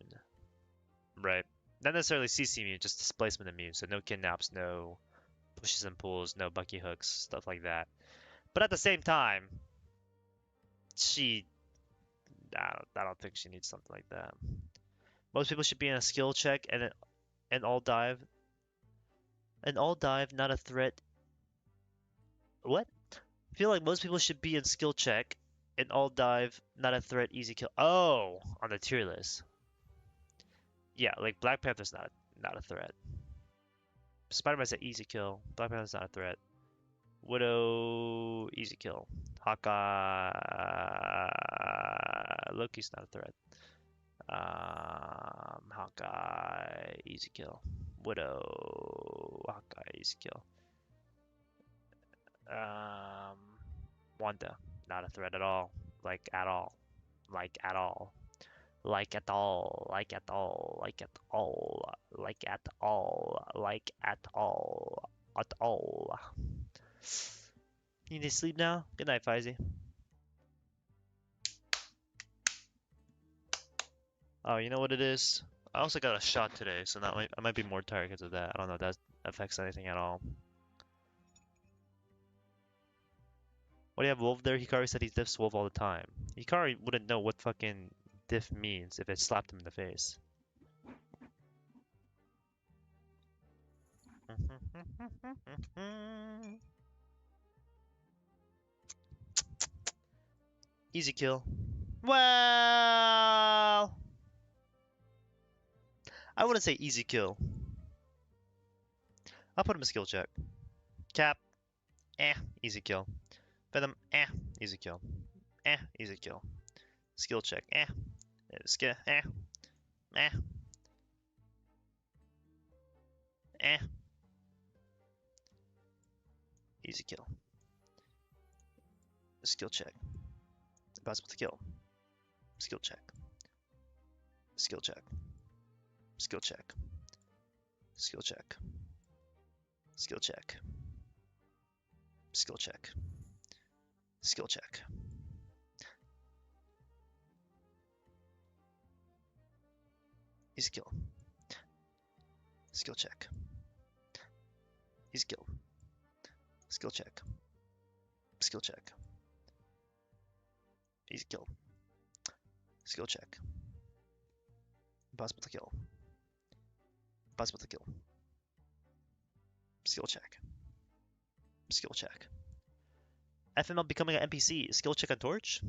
right? Not necessarily CC immune, just displacement immune. So no kidnaps, no pushes and pulls, no Bucky hooks, stuff like that. But at the same time, I don't think she needs something like that. Most people should be in a skill check and an all dive. An all dive, not a threat. What? I feel like most people should be in skill check, an all dive, not a threat, easy kill. Oh, on the tier list. Yeah, like Black Panther's not a threat. Spider-Man's an easy kill. Black Panther's not a threat. Widow, easy kill. Hawkeye, Loki's not a threat. Hawkeye, easy kill. Widow, Hawkeye, easy kill. Wanda, not a threat at all. Like, at all. Like at all. Like at all. Like at all. Like at all. Like at all. Like at all. At all. You need to sleep now? Good night, Faizy. Oh, you know what it is? I also got a shot today, so I might be more tired because of that. I don't know if that affects anything at all. What do you have Wolf there? Hikari said he diffs Wolf all the time. Hikari wouldn't know what fucking diff means if it slapped him in the face. Easy kill. Well, I wouldn't say easy kill. I'll put him a skill check. Cap, easy kill. Venom, easy kill. Easy kill. Skill check, skill, easy kill. Skill check. Impossible to kill. Skill check. Skill check. Skill check. Skill check. Skill check. Skill check. Skill check. Easy kill. Skill check. Easy kill. Skill check. Skill check. Easy kill. Skill check. Impossible to kill. Impossible to kill. Skill check. Skill check. FML becoming an NPC. Skill check on Torch?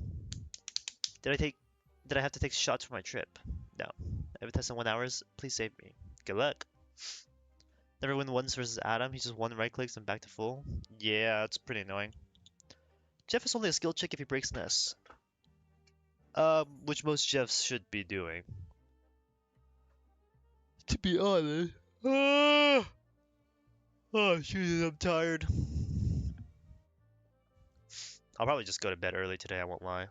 Did I have to take shots for my trip? No. Every test in 1 hours, please save me. Good luck. Never win once versus Adam. He just one right clicks and back to full. Yeah, it's pretty annoying. Jeff is only a skill check if he breaks Ness. Which most Jeffs should be doing. To be honest. Oh, shoot, I'm tired. I'll probably just go to bed early today, I won't lie.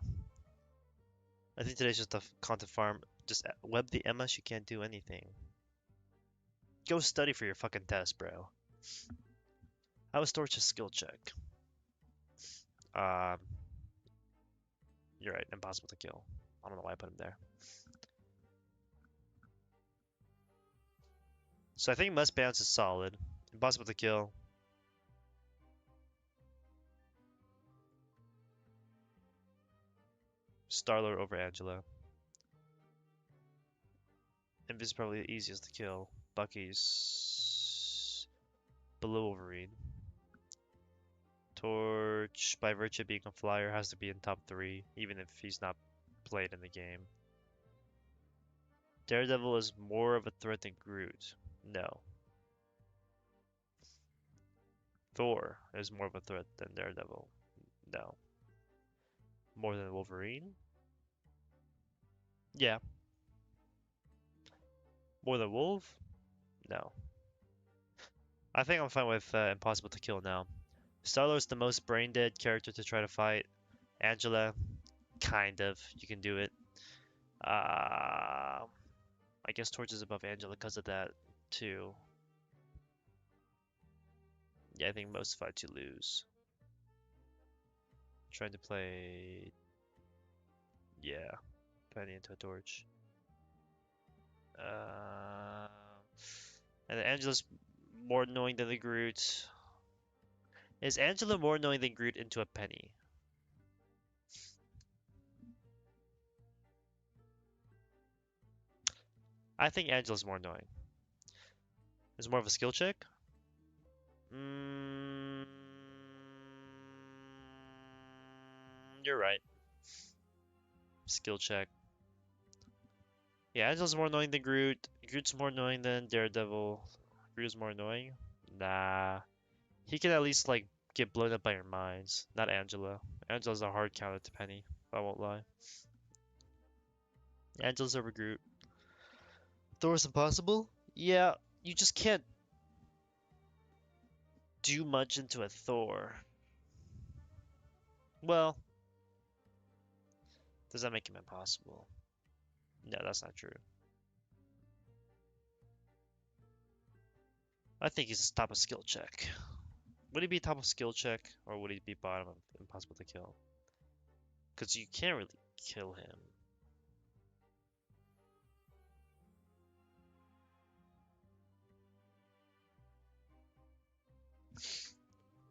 I think today's just a content farm. Just web the Emma, she can't do anything. Go study for your fucking test, bro. How was Torch's skill check? Um, you're right, impossible to kill. I don't know why I put him there. So I think must bounce is solid. Impossible to kill. Starlord over Angela. Invis is probably the easiest to kill. Bucky's below Wolverine. Torch, by virtue of being a flyer, has to be in top 3, even if he's not played in the game. Daredevil is more of a threat than Groot. No. Thor is more of a threat than Daredevil. No. More than Wolverine? Yeah. More than Wolf? No. I think I'm fine with Impossible to Kill now. Star-Lord's the most brain-dead character to try to fight. Angela, kind of. You can do it. I guess Torch is above Angela because of that, too. Yeah, I think most fight you lose. Trying to play... Yeah. Peni into a Torch. And Angela's more annoying than the Groot. Is Angela more annoying than Groot into a Peni? I think Angela's more annoying. Is more of a skill check? You're right. Skill check. Yeah, Angela's more annoying than Groot. Groot's more annoying than Daredevil. Groot's more annoying? Nah. He can at least, like, get blown up by your minds. Not Angela. Angela's a hard counter to Peni. I won't lie. Angela's over Groot. Thor's impossible? Yeah, you just can't do much into a Thor. Well, Does that make him impossible? No, that's not true. I think he's top of skill check. Would he be top of skill check, or would he be bottom of impossible to kill? Because you can't really kill him.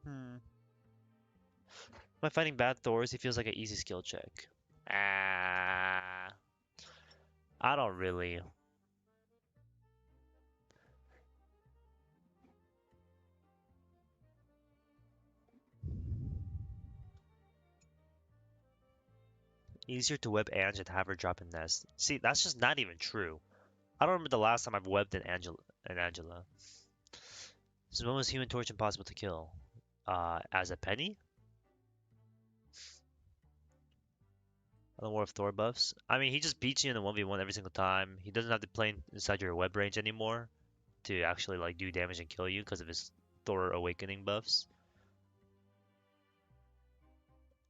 Hmm. Am I fighting bad Thors? He feels like an easy skill check. Ah, I don't really. Easier to web Ange and have her drop in nest. See, that's just not even true. I don't remember the last time I've webbed an Angela. So when was Human Torch impossible to kill? As a Penny? On the War of Thor buffs? I mean, he just beats you in the 1v1 every single time. He doesn't have to play inside your web range anymore to actually like do damage and kill you because of his Thor Awakening buffs.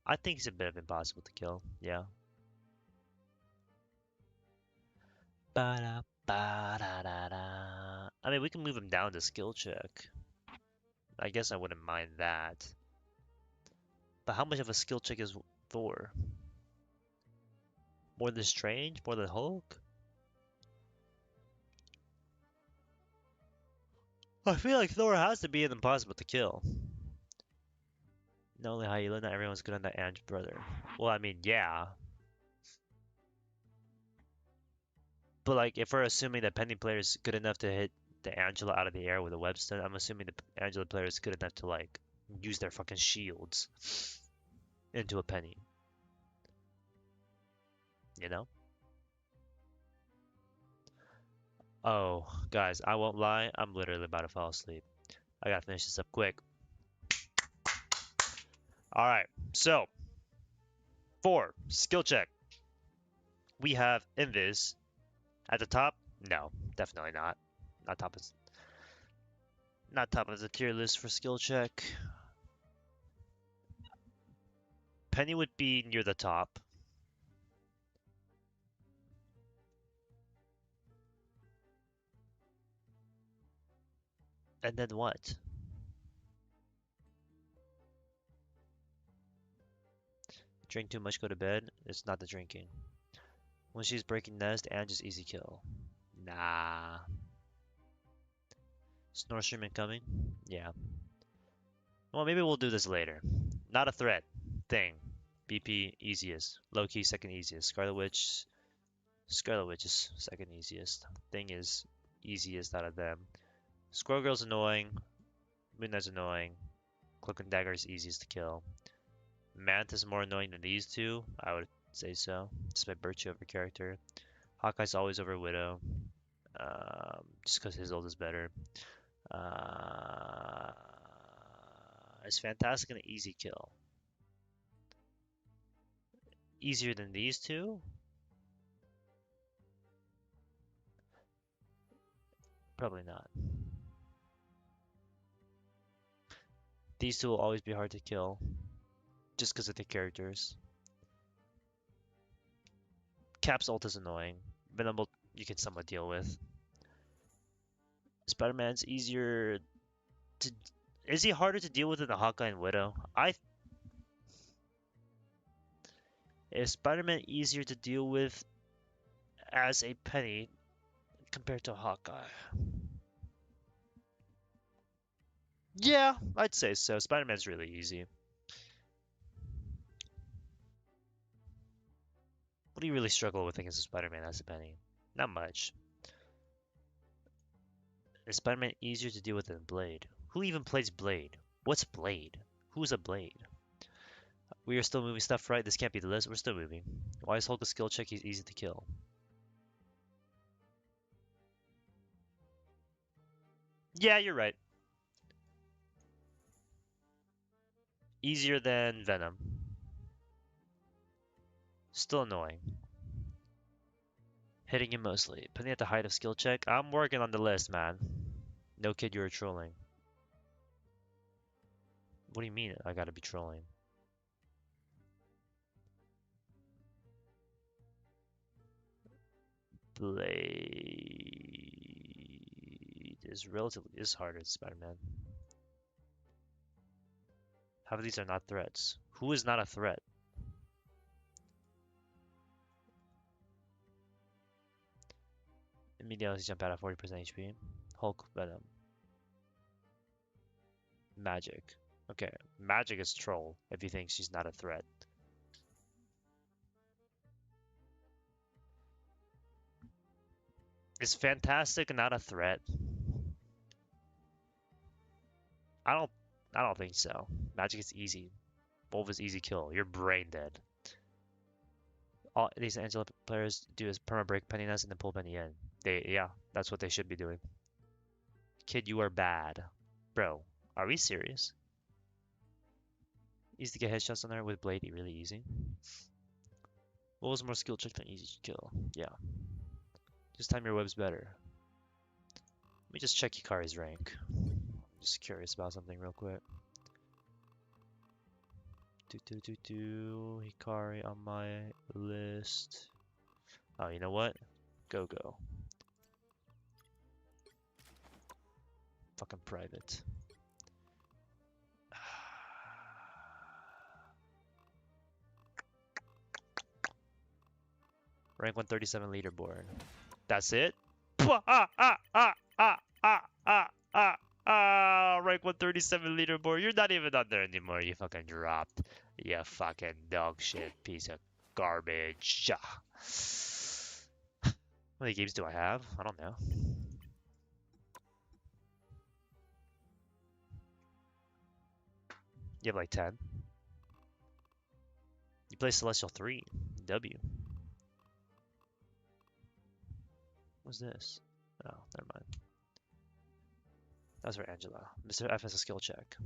I think he's a bit of impossible to kill. Yeah. Ba-da, ba-da-da-da. I mean, we can move him down to skill check. I guess I wouldn't mind that. But how much of a skill check is Thor? More than Strange? More than Hulk? I feel like Thor has to be an impossible to kill. Not only Hyela, not everyone's good on that Ange brother. Well, I mean, yeah. But like, if we're assuming that Penny player is good enough to hit the Angela out of the air with a webstone, I'm assuming the Angela player is good enough to like use their fucking shields into a Penny. You know? Oh, guys, I won't lie. I'm literally about to fall asleep. I gotta finish this up quick. All right, so for skill check, we have Invis at the top. No, definitely not. Not top of not top of the tier list for skill check. Penny would be near the top. And then what? Drink too much, go to bed. It's not the drinking. When she's breaking nest, and just easy kill. Nah. Snorstream incoming? Yeah. Well, maybe we'll do this later. Not a threat. Thing. BP easiest. Low key second easiest. Scarlet Witch. Scarlet Witch is second easiest. Thing is easiest out of them. Squirrel Girl's annoying. Moon Knight's annoying. Cloak and Dagger is easiest to kill. Mantis is more annoying than these two. I would say so. Just by virtue of her character. Hawkeye's always over Widow. Just because his ult is better. Uh, is Fantastic an easy kill? Easier than these two? Probably not. These two will always be hard to kill. Just because of the characters. Cap's ult is annoying. Venom ult you can somewhat deal with. Spider-Man's easier to... Is he harder to deal with than the Hawkeye and Widow? Is Spider-Man easier to deal with as a Penny compared to Hawkeye? Yeah, I'd say so. Spider-Man's really easy. What do you really struggle with against a Spider-Man as a Penny? Not much. Is Spider-Man easier to deal with than Blade? Who even plays Blade? What's Blade? Who's a Blade? We are still moving stuff, right? This can't be the list. We're still moving. Why is Hulk a skill check? He's easy to kill. Yeah, you're right. Easier than Venom. Still annoying. Hitting him mostly. Putting at the height of skill check. I'm working on the list, man. No kid, you're trolling. What do you mean I gotta be trolling? Blade is harder than Spider-Man. Half of these are not threats. Who is not a threat? Immediately jump out at 40% HP. Hulk, Venom. Magic. Okay, Magic is troll if he thinks she's not a threat. Is Fantastic not a threat? I don't think so. Magic is easy. Wolf is easy kill. You're brain dead. All these Angela players do is perma break Penny Nest and then pull Penny in. Yeah, that's what they should be doing. Kid, you are bad. Bro, are we serious? Easy to get headshots on there with Blade, really easy. What was more skill check than easy to kill? Yeah. Just time your webs better. Let me just check Hikari's rank. I'm just curious about something real quick. Hikari on my list. Oh, you know what? Go. Fucking private. Rank 137 leaderboard. That's it? Rank 137 leaderboard. You're not even on there anymore. You fucking dropped. You fucking dog shit piece of garbage. How many games do I have? I don't know. You have like 10. You play Celestial 3. W. What's this? Oh, never mind. That's for Angela. Mr. F has a skill check.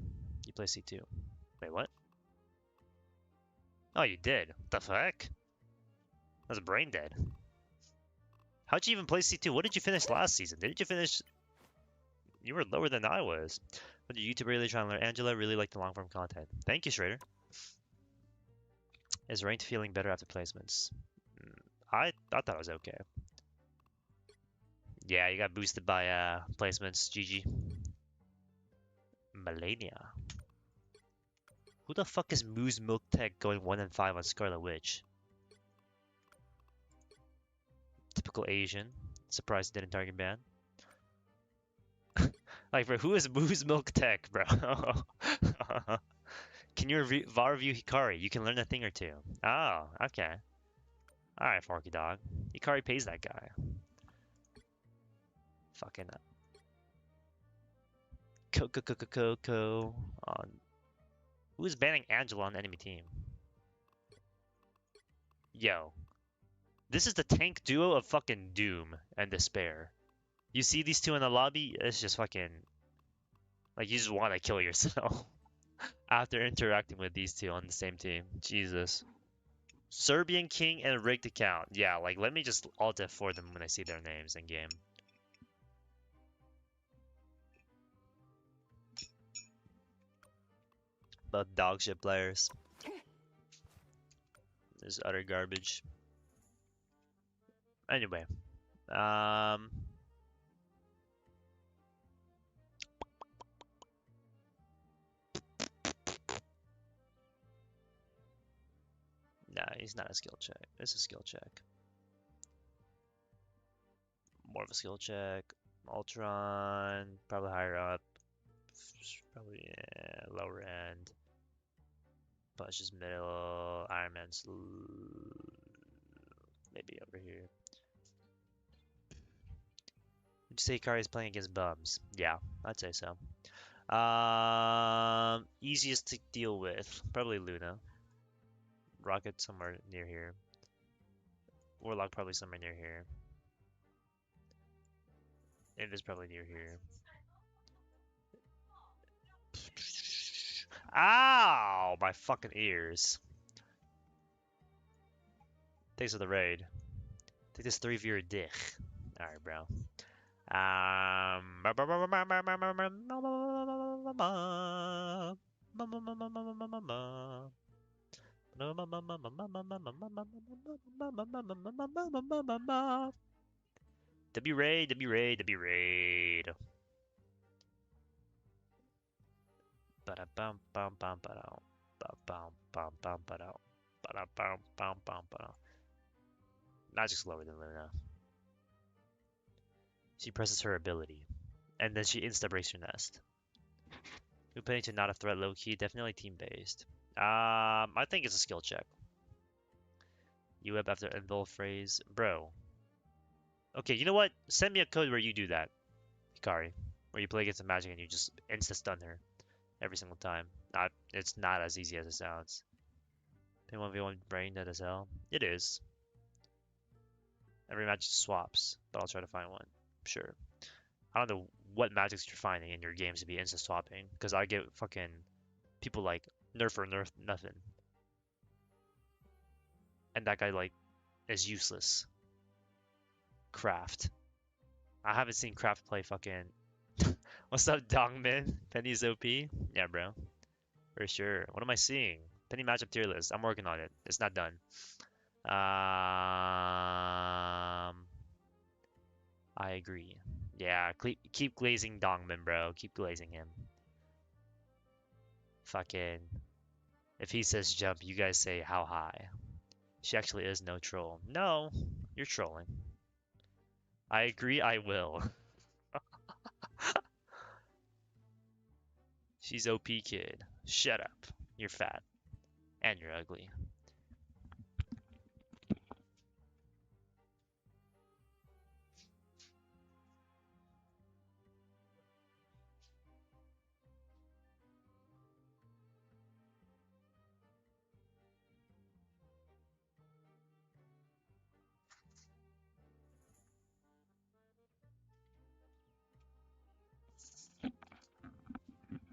You play C2. Wait, what? Oh, you did? What the fuck? That's brain dead. How'd you even play C2? What did you finish last season? Didn't you finish... You were lower than I was. But the YouTuber really trying to learn. Angela really liked the long-form content. Thank you, Schrader. Is ranked feeling better after placements? I thought it was okay. Yeah, you got boosted by placements. GG. Melania. Who the fuck is Moose Milk Tech going 1 and 5 on Scarlet Witch? Typical Asian. Surprised didn't target ban. Like, bro, who is Moose Milk Tech, bro? Can you VAR review Hikari? You can learn a thing or two. Oh, okay. Alright, Forky Dog. Hikari pays that guy. Fucking Coco on. Who's banning Angela on the enemy team? Yo. This is the tank duo of fucking doom and despair. You see these two in the lobby, it's just fucking... Like, you just want to kill yourself. After interacting with these two on the same team. Jesus. Serbian King and Rigged Account. Yeah, like, let me just alt F4 them when I see their names in game. But dog shit players. This utter garbage. Anyway. Nah, he's not a skill check. It's a skill check. More of a skill check. Ultron, probably higher up. Probably yeah, lower end. Punch is middle. Iron Man's maybe over here. Would you say Ikari is playing against bums? Yeah, I'd say so. Easiest to deal with, probably Luna. Rocket somewhere near here. Warlock probably somewhere near here. Invis probably near here. Ow! My fucking ears. Thanks for the raid. Take this 3 viewer dick. Alright, bro. W raid, W raid, W raid. Ba-da-bum, bum, bum, ba-dum. Ba-bum, bum, bum, ba-dum. Ba-da-bum, bum, bum, ba-dum. Magic's lower than Luna. She presses her ability, and then she insta-breaks her nest. Peni to not a threat low-key, definitely team-based. I think it's a skill check. UWeb after invul phrase. Bro. Okay, you know what? Send me a code where you do that, Hikari. Where you play against a magic and you just insta-stun her every single time. It's not as easy as it sounds. Peni 1v1 brain dead as hell. It is. Every magic swaps, but I'll try to find one. Sure. I don't know what magics you're finding in your games to be insta-swapping, because I get fucking people like nerf or nerf nothing. And that guy, like, is useless. Craft. I haven't seen Craft play fucking... What's up, Dongmin? Peni's OP? Yeah, bro. For sure. What am I seeing? Peni matchup tier list. I'm working on it. It's not done. I agree. Yeah, keep glazing Dongmin, bro. Keep glazing him. Fucking... If he says jump, you guys say how high. She actually is no troll. No, you're trolling. I agree, I will. She's OP, kid. Shut up. You're fat. And you're ugly.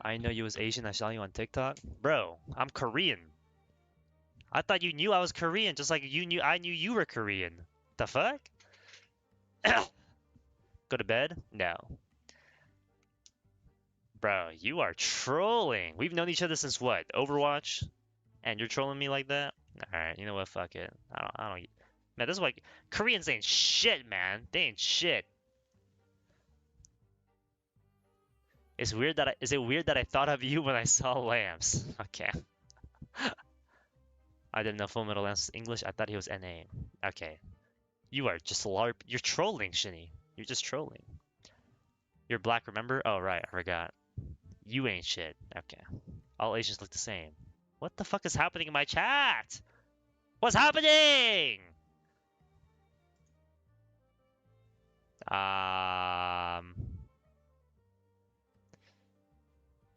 I know you was Asian. I saw you on TikTok. Bro, I'm Korean. I thought you knew I was Korean, just like I knew you were Korean. The fuck? Go to bed? No. Bro, you are trolling. We've known each other since what? Overwatch? And you're trolling me like that? Alright, you know what? Fuck it. I don't. Man, this is like Koreans ain't shit, man. They ain't shit. Is it weird that I thought of you when I saw lamps? Okay. I didn't know Fullmetallamps English. I thought he was NA. Okay. You are just LARP. You're trolling, Shinny. You're just trolling. You're black, remember? Oh, right. I forgot. You ain't shit. Okay. All Asians look the same. What the fuck is happening in my chat? What's happening?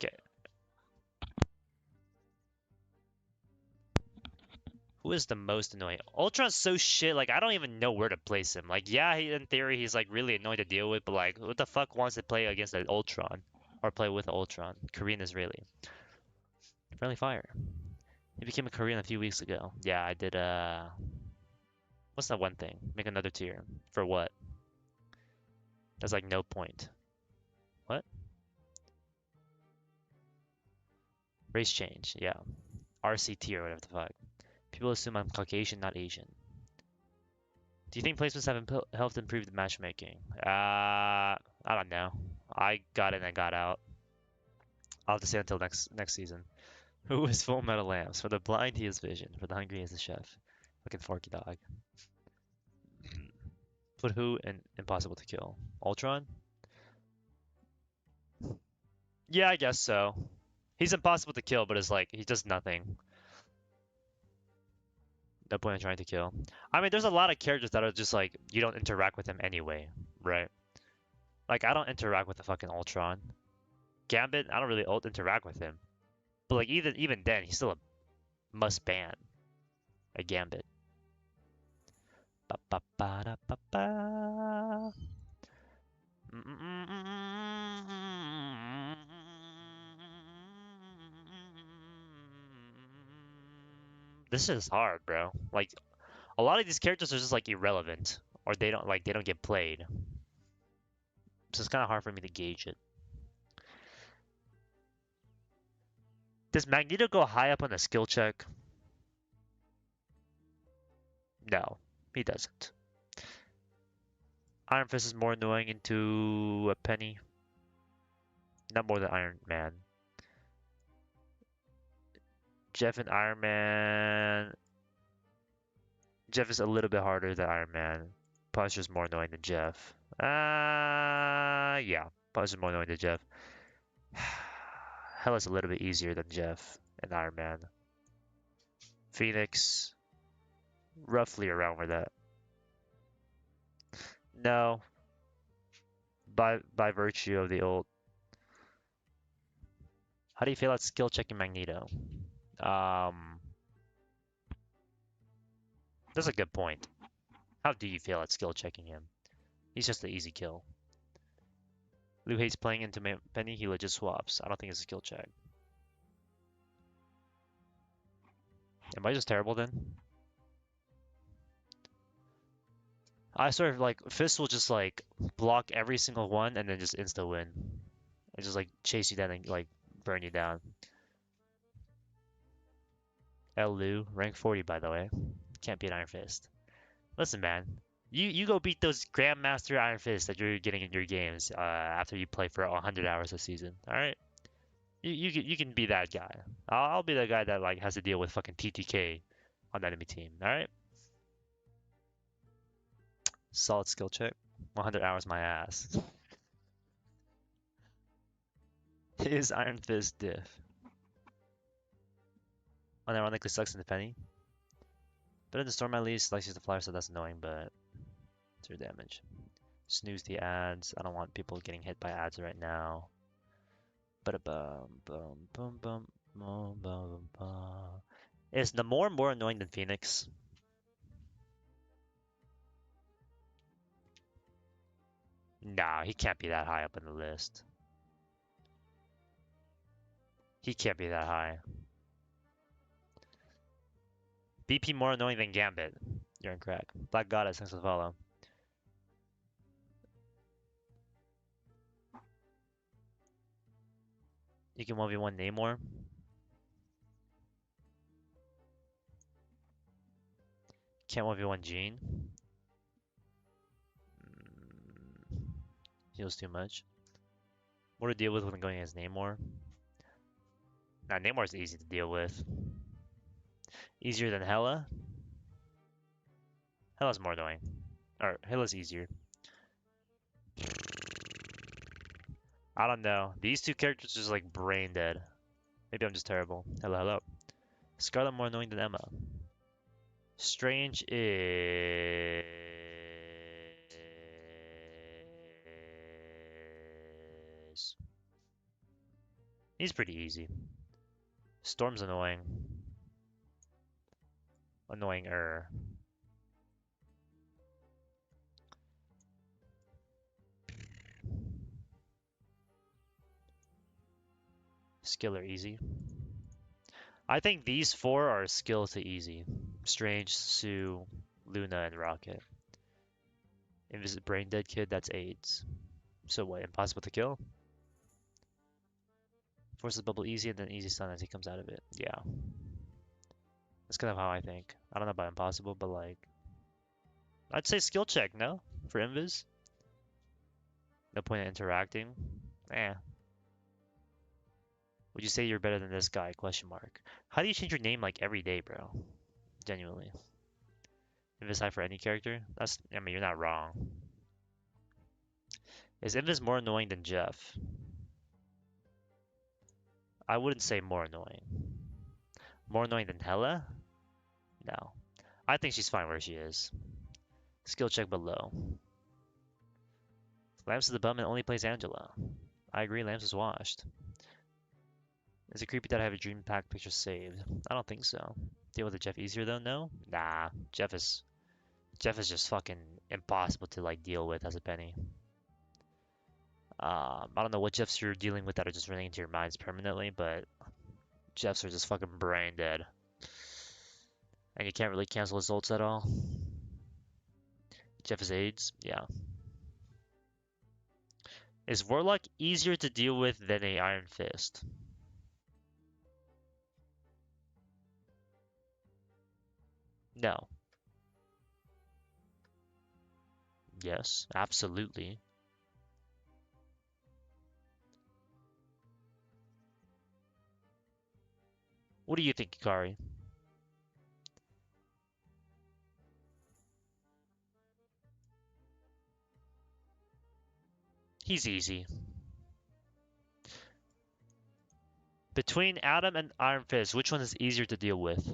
Okay. Who is the most annoying? Ultron's so shit, like, I don't even know where to place him. Like, yeah, in theory, he's, like, really annoying to deal with, but, like, who the fuck wants to play against an Ultron? Or play with Ultron? Korean Israeli. Friendly fire. He became a Korean a few weeks ago. Yeah, I did, what's that one thing? Make another tier. For what? There's, like, no point. What? Race change, yeah. RCT or whatever the fuck. People assume I'm Caucasian, not Asian. Do you think placements have helped improve the matchmaking? I don't know. I got in and got out. I'll have to say until next season. Who is Fullmetallamps? For the blind, he is vision. For the hungry, he is the chef. Fucking Forky Dog. Put who in impossible to kill? Ultron? Yeah, I guess so. He's impossible to kill, but it's like, he does nothing. No point in trying to kill. I mean, there's a lot of characters that are just like, you don't interact with them anyway, right? Like, I don't interact with the fucking Ultron. Gambit, I don't really interact with him. But like, even then, he's still a must ban. A Gambit. Ba ba ba da ba ba. This is hard, bro. Like, a lot of these characters are just like irrelevant, or they don't get played. So it's kind of hard for me to gauge it. Does Magneto go high up on the skill check? No, he doesn't. Iron Fist is more annoying into a Penny. Not more than Iron Man. Jeff and Iron Man. Jeff is a little bit harder than Iron Man. Punisher's more annoying than Jeff. Yeah. Punisher's more annoying than Jeff. Hella's a little bit easier than Jeff and Iron Man. Phoenix, roughly around where that. No, by virtue of the old. How do you feel about skill checking Magneto? Um, that's a good point. How do you feel at skill checking him? He's just an easy kill. Lou hates playing into Penny. He legit swaps. I don't think it's a skill check. Am I just terrible then? I sort of like Fist will just like block every single one and then just insta win. And just like chase you down and like burn you down. El Lou, rank 40 by the way. Can't beat Iron Fist. Listen, man. You go beat those Grandmaster Iron Fists that you're getting in your games after you play for 100 hours a season. All right, you can be that guy. I'll be the guy that like has to deal with fucking TTK on the enemy team. All right. Solid skill check. 100 hours my ass. Is Iron Fist diff? Unironically sucks in the Penny. But in the Storm at least likes to use the flyer, so that's annoying, but 0 damage. Snooze the ads. I don't want people getting hit by ads right now. Is Namor more annoying than Phoenix? Nah, he can't be that high up in the list. He can't be that high. BP more annoying than Gambit. You're incorrect. Black Goddess, thanks for the follow. You can 1v1 Namor. Can't 1v1 Jean. Heals too much. More to deal with when going against Namor. Nah, Namor's easy to deal with. Easier than Hela? Hela's more annoying. Or, Hela's easier. I don't know. These two characters are just like brain dead. Maybe I'm just terrible. Hello, hello. Scarlet more annoying than Emma. Strange is... He's pretty easy. Storm's annoying. Annoying-er. Skill or easy. I think these four are skill to easy. Strange, Sue, Luna, and Rocket. Invisible Brain Dead Kid, that's AIDS. So what, impossible to kill? Forces bubble easy and then easy stun as he comes out of it. Yeah. That's kind of how I think. I don't know about impossible, but like... I'd say skill check, no? For Invis? No point in interacting? Eh. Would you say you're better than this guy? Question mark. How do you change your name like every day, bro? Genuinely. Invis high for any character? That's... I mean, you're not wrong. Is Invis more annoying than Jeff? I wouldn't say more annoying. More annoying than Hela? No. I think she's fine where she is. Skill check below. Lamps is the bum and only plays Angela. I agree, Lamps is washed. Is it creepy that I have a dream pack picture saved? I don't think so. Deal with the Jeff easier though? No? Nah. Jeff is just fucking impossible to like deal with as a Penny. I don't know what Jeffs you're dealing with that are just running into your minds permanently, but Jeffs are just fucking brain dead. And you can't really cancel his ults at all. Jeff is AIDS? Yeah. Is Warlock easier to deal with than a Iron Fist? No. Yes, absolutely. What do you think, Ikari? He's easy. Between Adam and Iron Fist, which one is easier to deal with?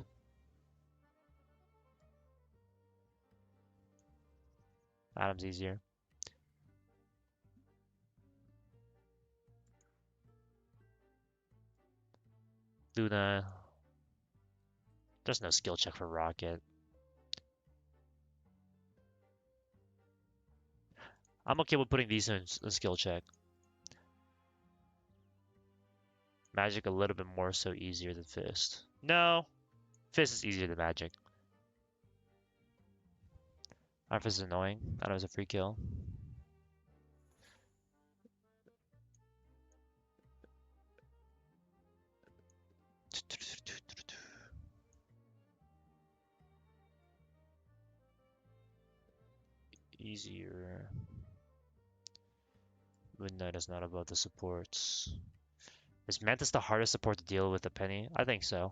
Adam's easier. Luna. There's no skill check for Rocket. I'm okay with putting these in skill check. Magic a little bit more so easier than Fist. No, Fist is easier than Magic. Iron Fist is annoying. I know it was a free kill. Easier. Midnight is not about the supports. Is Mantis the hardest support to deal with the Penny? I think so.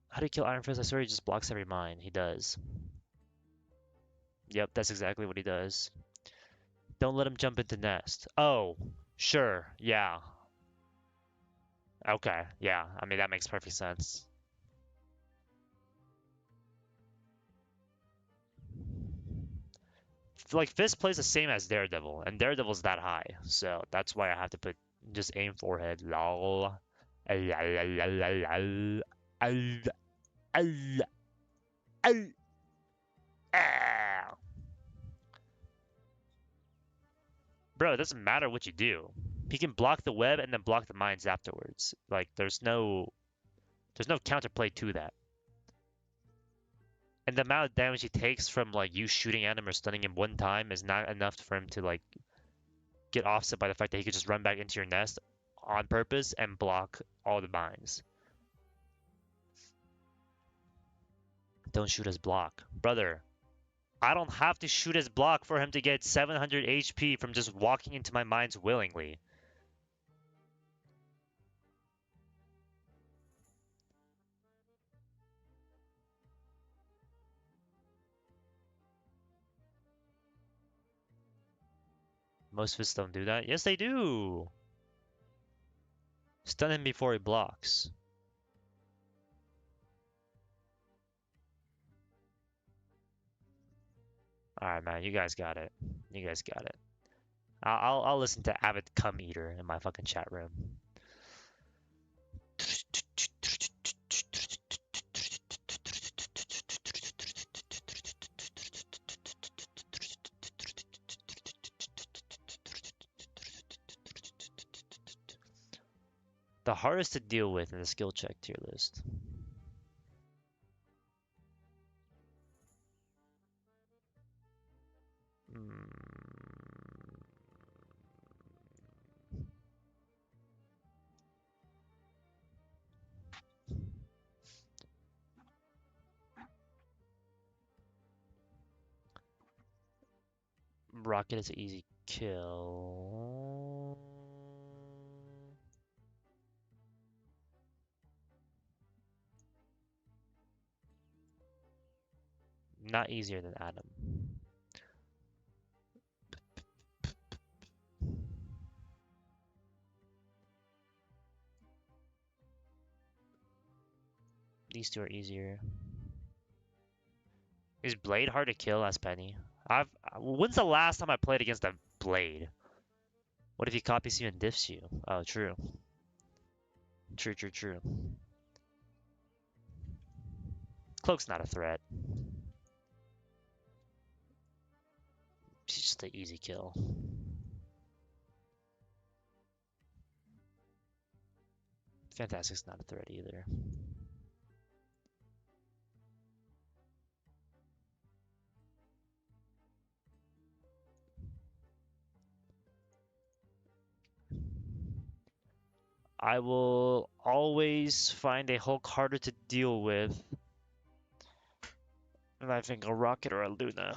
How do you kill Iron Fist? I swear he just blocks every mine. He does. Yep, that's exactly what he does. Don't let him jump into nest. Oh, sure. Yeah. Okay. Yeah. I mean, that makes perfect sense. Like, Fist plays the same as Daredevil, and Daredevil's that high. So that's why I have to put just aim forehead. Lol. Bro, it doesn't matter what you do. He can block the web and then block the mines afterwards. Like there's no counterplay to that. And the amount of damage he takes from like you shooting at him or stunning him one time is not enough for him to like get offset by the fact that he could just run back into your nest on purpose and block all the mines. Don't shoot his block. Brother, I don't have to shoot his block for him to get 700 HP from just walking into my mines willingly. Most fists don't do that. Yes, they do. Stun him before he blocks. All right, man. You guys got it. You guys got it. I'll listen to Avid Cum Eater in my fucking chat room. The hardest to deal with in the skill check tier list. Rocket is an easy kill. Not easier than Adam. These two are easier. Is Blade hard to kill as Penny? When's the last time I played against a Blade? What if he copies you and diffs you? Oh, true. True, true, true. Cloak's not a threat. She's just an easy kill. Fantastic's not a threat either. I will always find a Hulk harder to deal with And I think a rocket or a Luna.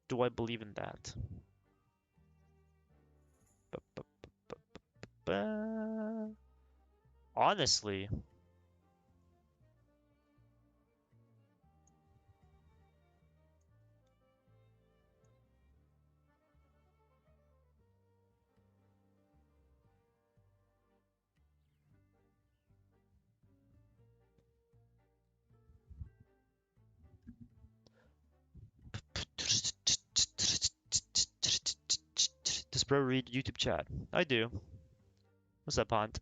Do I believe in that? Honestly, does bro read YouTube chat? I do. What's up, Pont?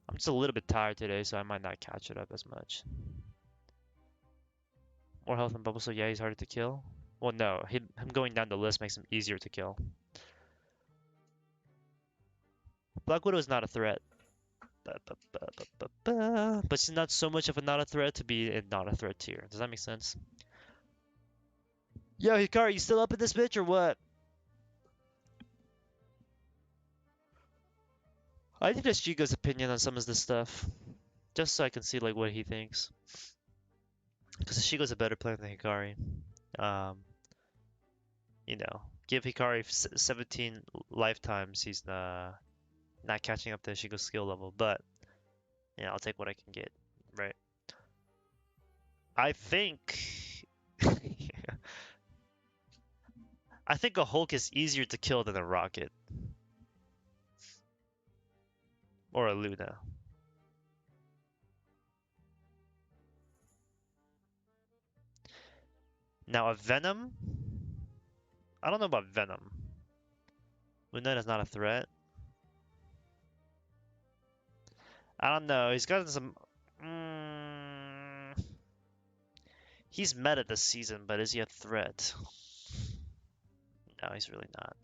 I'm just a little bit tired today, so I might not catch it up as much. More health and bubble, so yeah, he's harder to kill. Well, no, him going down the list makes him easier to kill. Black Widow is not a threat. But she's not so much of a not a threat to be in not a threat tier. Does that make sense? Yo, Hikari, you still up in this bitch or what? I need Shigo's opinion on some of this stuff. Just so I can see like what he thinks. Because Shigo's a better player than Hikari. Um, give Hikari 17 lifetimes, he's not catching up to Shigo's skill level, but I'll take what I can get, right? I think I think a Hulk is easier to kill than a Rocket or a Luna. Now a Venom, I don't know about Venom. Luna is not a threat. I don't know. He's gotten some. He's meta this season, but is he a threat? No, he's really not.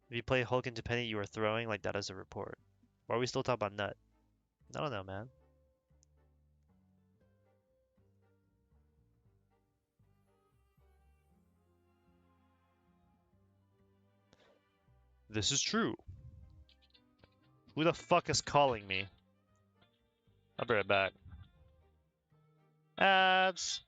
If you play Hulk into Penny, you are throwing like that as a report. Why are we still talking about Nut? I don't know, man. This is true. Who the fuck is calling me? I'll be right back. Abs.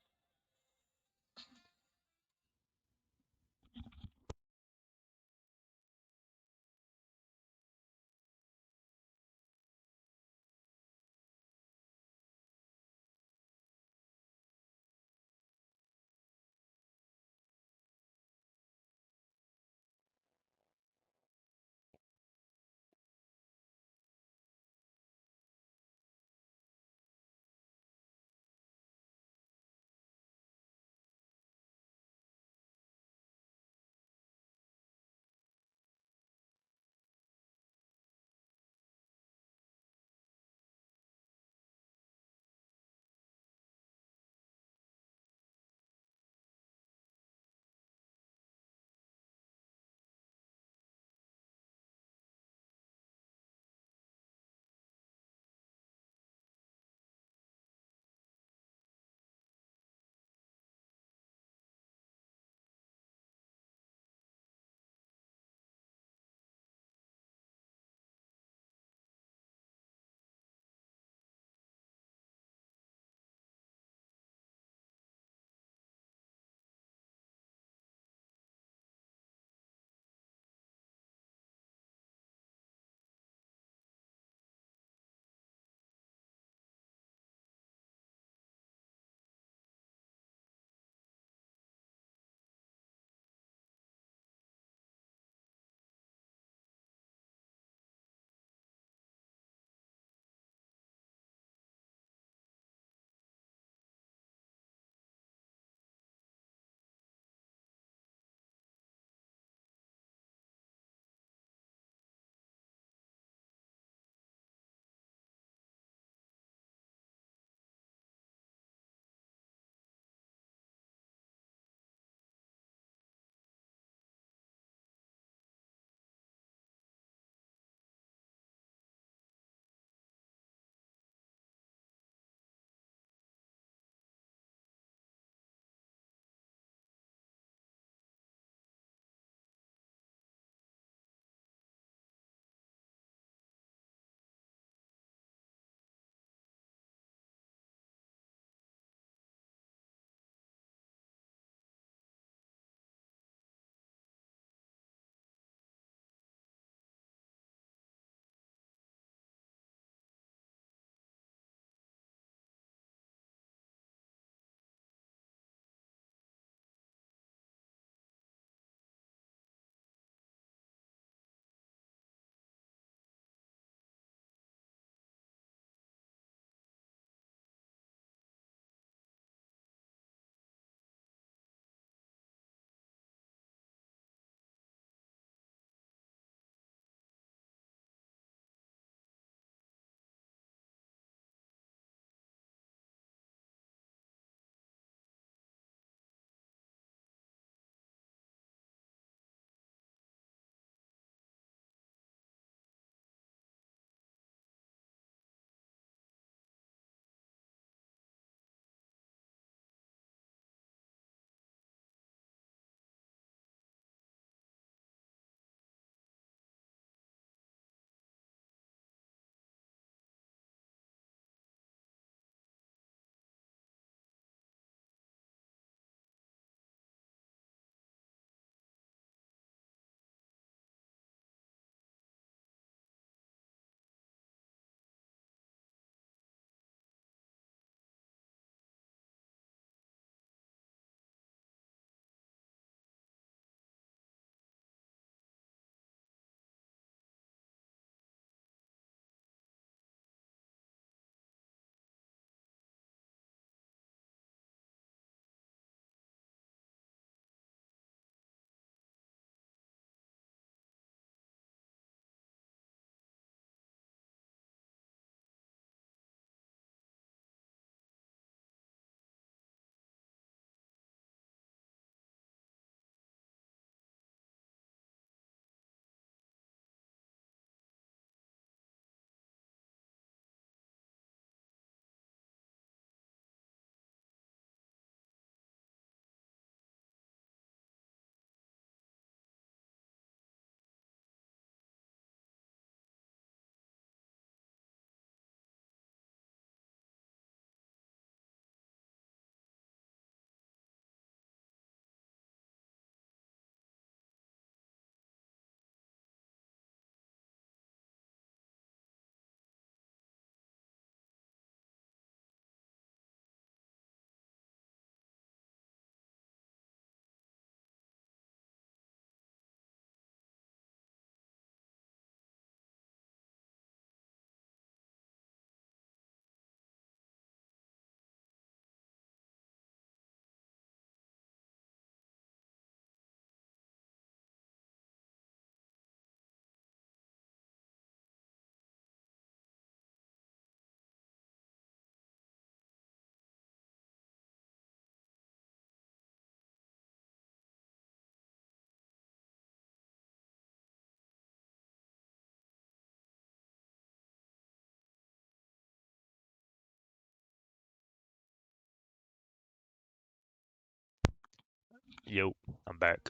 Yo, I'm back.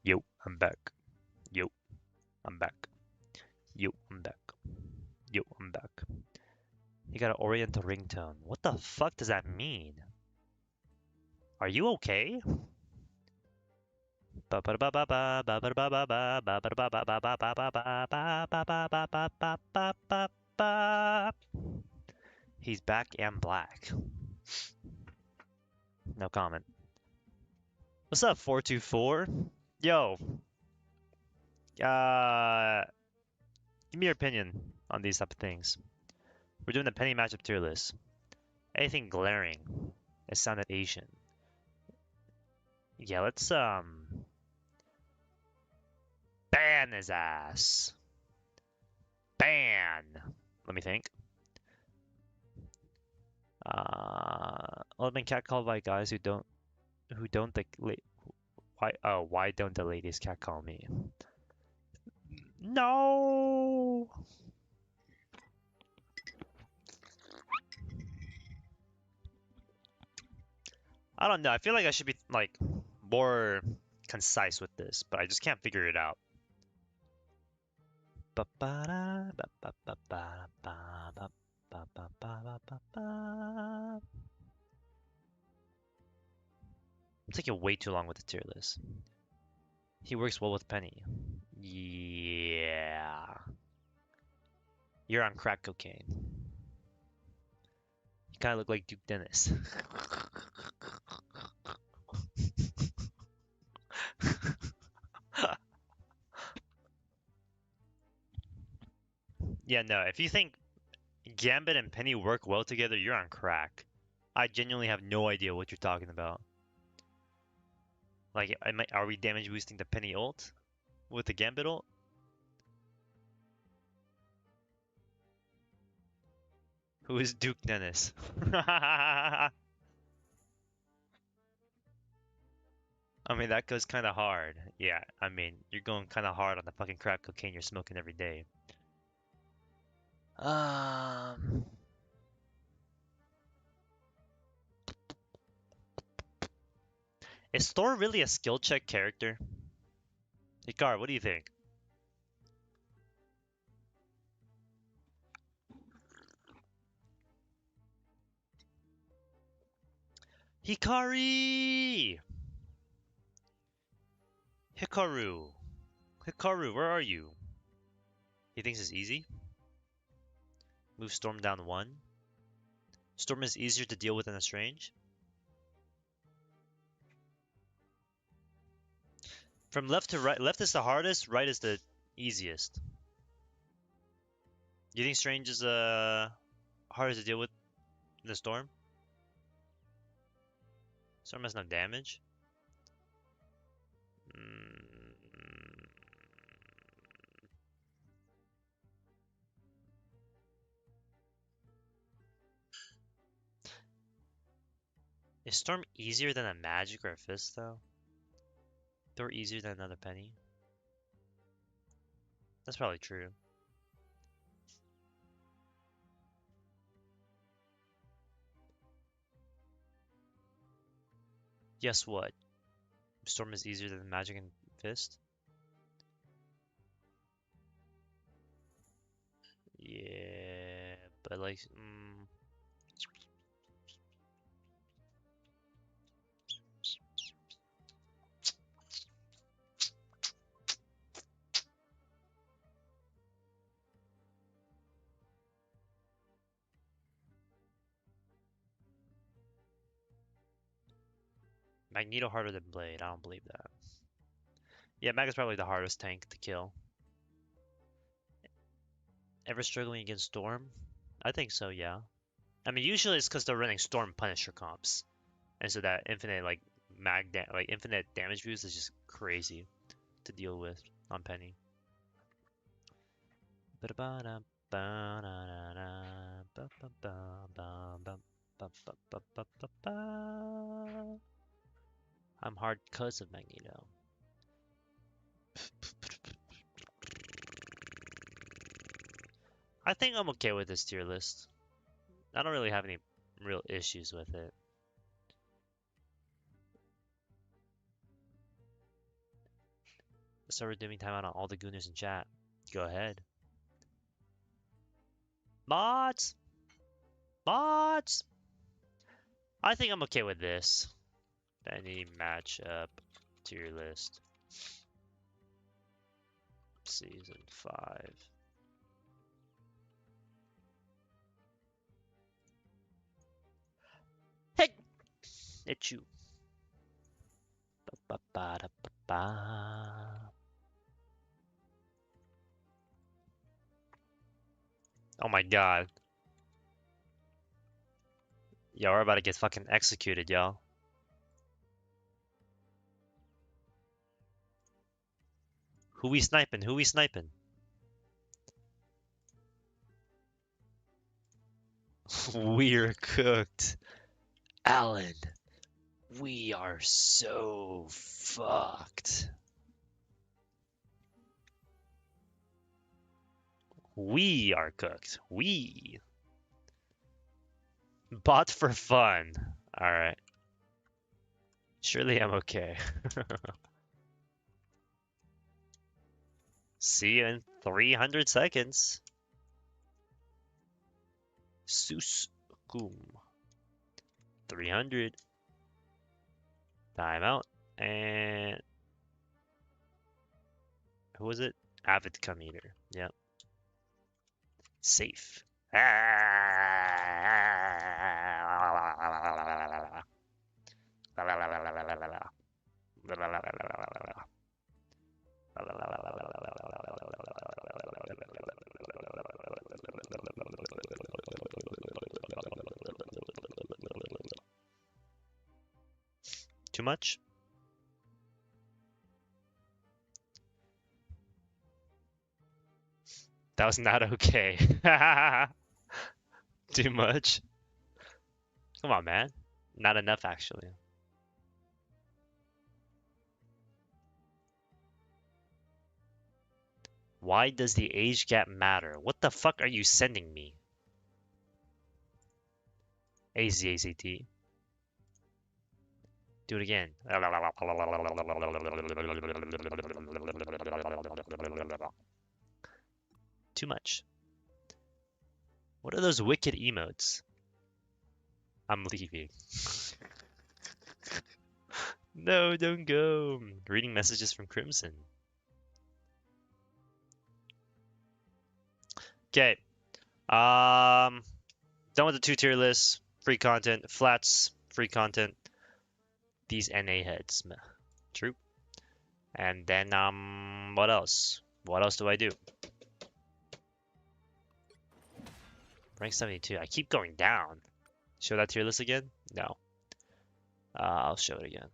Yo, I'm back. Yo, I'm back. Yo, I'm back. Yo, I'm back. You got an Oriental ringtone. What the fuck does that mean? Are you okay? He's back and black. No comment. What's up, 424? Yo. Give me your opinion on these type of things. We're doing a Penny matchup tier list. Anything glaring? It sounded Asian. Yeah, let's ban his ass. Ban. Let me think. I've been catcalled by guys who don't why don't the ladies catcall me? No. I don't know. I feel like I should be like more concise with this, but I just can't figure it out. I'm taking way too long with the tier list. He works well with Penny. Yeah. You're on crack cocaine. You kind of look like Duke Dennis. Yeah, no. If you think Gambit and Penny work well together, you're on crack. I genuinely have no idea what you're talking about. Like, are we damage boosting the Penny ult with the Gambit ult? Who is Duke Dennis? I mean, that goes kind of hard. Yeah, I mean, you're going kind of hard on the fucking crack cocaine you're smoking every day. Is Thor really a skill check character? Hikar, what do you think? Hikari! Hikaru! Hikaru, where are you? He thinks it's easy? Move Storm down 1. Storm is easier to deal with than a Strange. From left to right, left is the hardest, right is the easiest. You think Strange is harder to deal with than the Storm? Storm has no damage. Is Storm easier than a Magic or a Fist, though? Thor easier than another Penny? That's probably true. Guess what? Storm is easier than Magic and Fist? Yeah, but like, Magneto harder than Blade. I don't believe that. Yeah, Mag is probably the hardest tank to kill. Ever struggling against Storm? I think so, yeah. I mean, usually it's because they're running Storm Punisher comps, and so that infinite like infinite damage boost is just crazy to deal with on Penny. I'm hard because of Magneto. I think I'm okay with this tier list. I don't really have any real issues with it. So we're doing timeout on all the gooners in chat. Go ahead. Mods! Mods! I think I'm okay with this. Any matchup tier list. Season 5. Hey! It's you. Ba -ba -da -ba -ba. Oh my god. Yo, we're about to get fucking executed, y'all. Who we sniping? Who we sniping? We're cooked. Alan, we are so fucked. We are cooked. We. Bought for fun. Alright. Surely I'm okay. See you in 300 seconds. Sus Kum. 300. Timeout. And who was it? Avid Come Eater. Yep. Safe. Too much? That was not okay. Too much? Come on, man. Not enough, actually. Why does the age gap matter? What the fuck are you sending me? AZAZT. Do it again. Too much. What are those wicked emotes? I'm leaving. No, don't go. Reading messages from Crimson. Okay. Done with the 2-tier list. Free content. Flats. Free content. These NA heads. True. And then, what else? What else do I do? Rank 72. I keep going down. Show that tier list again? No. I'll show it again.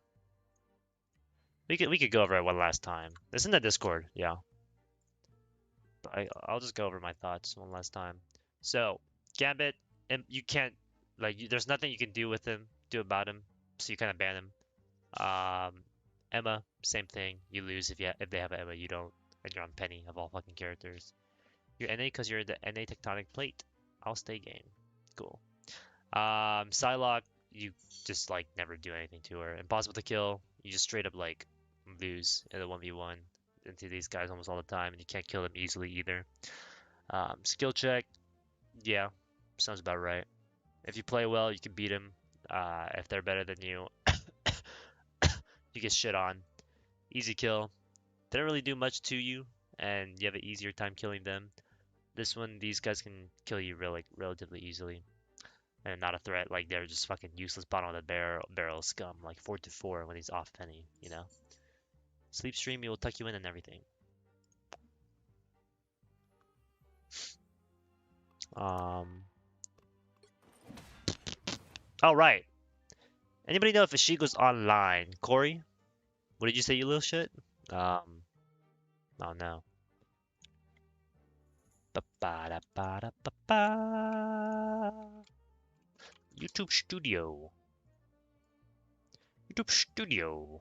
We could go over it one last time. It's in the Discord, yeah. But I'll just go over my thoughts one last time. So, Gambit, you can't, like, there's nothing you can do with him, do about him, so you kind of ban him. Emma, same thing. You lose if they have Emma, you don't, and you're on Penny of all fucking characters. You're NA because you're the NA Tectonic Plate. I'll stay game. Cool. Psylocke, you just like never do anything to her. Impossible to kill. You just straight up like lose in the 1v1 into these guys almost all the time, and you can't kill them easily either. Skill check, yeah, sounds about right. If you play well, you can beat them. If they're better than you, you get shit on. Easy kill. They don't really do much to you, and you have an easier time killing them. This one, these guys can kill you relatively easily, and not a threat. Like they're just fucking useless bottom of the barrel scum, like 4-4 when he's off Penny, you know. Sleep stream, he will tuck you in and everything. Oh right. Anybody know if Ishigo's online? Corey, what did you say, you little shit? Oh no. YouTube Studio. YouTube Studio.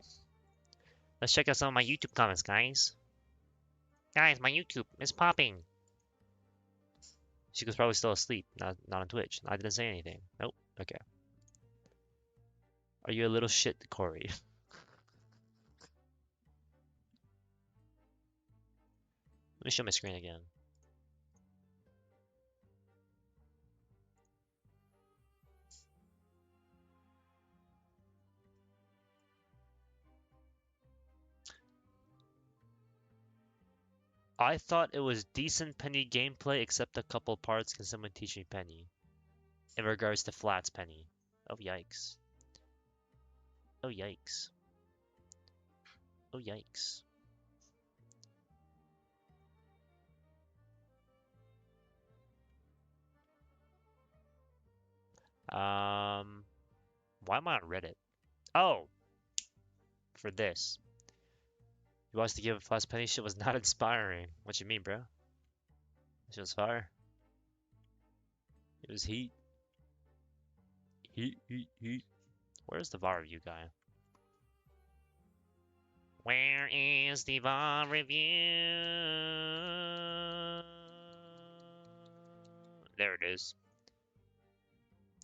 Let's check out some of my YouTube comments, guys. Guys, my YouTube is popping. She was probably still asleep, not on Twitch. I didn't say anything. Nope. Okay. Are you a little shit, Corey? me show my screen again. I thought it was decent Penny gameplay, except a couple parts. Can someone teach me Penny? In regards to flats, Penny. Oh, yikes. Oh, yikes. Oh, yikes. Why am I on Reddit? Oh, for this. You watched the game of Flash Penny shit was not inspiring. What you mean, bro? Shit was fire. It was heat. Heat, heat, heat. Where's the VAR review guy? Where is the VAR review? There it is.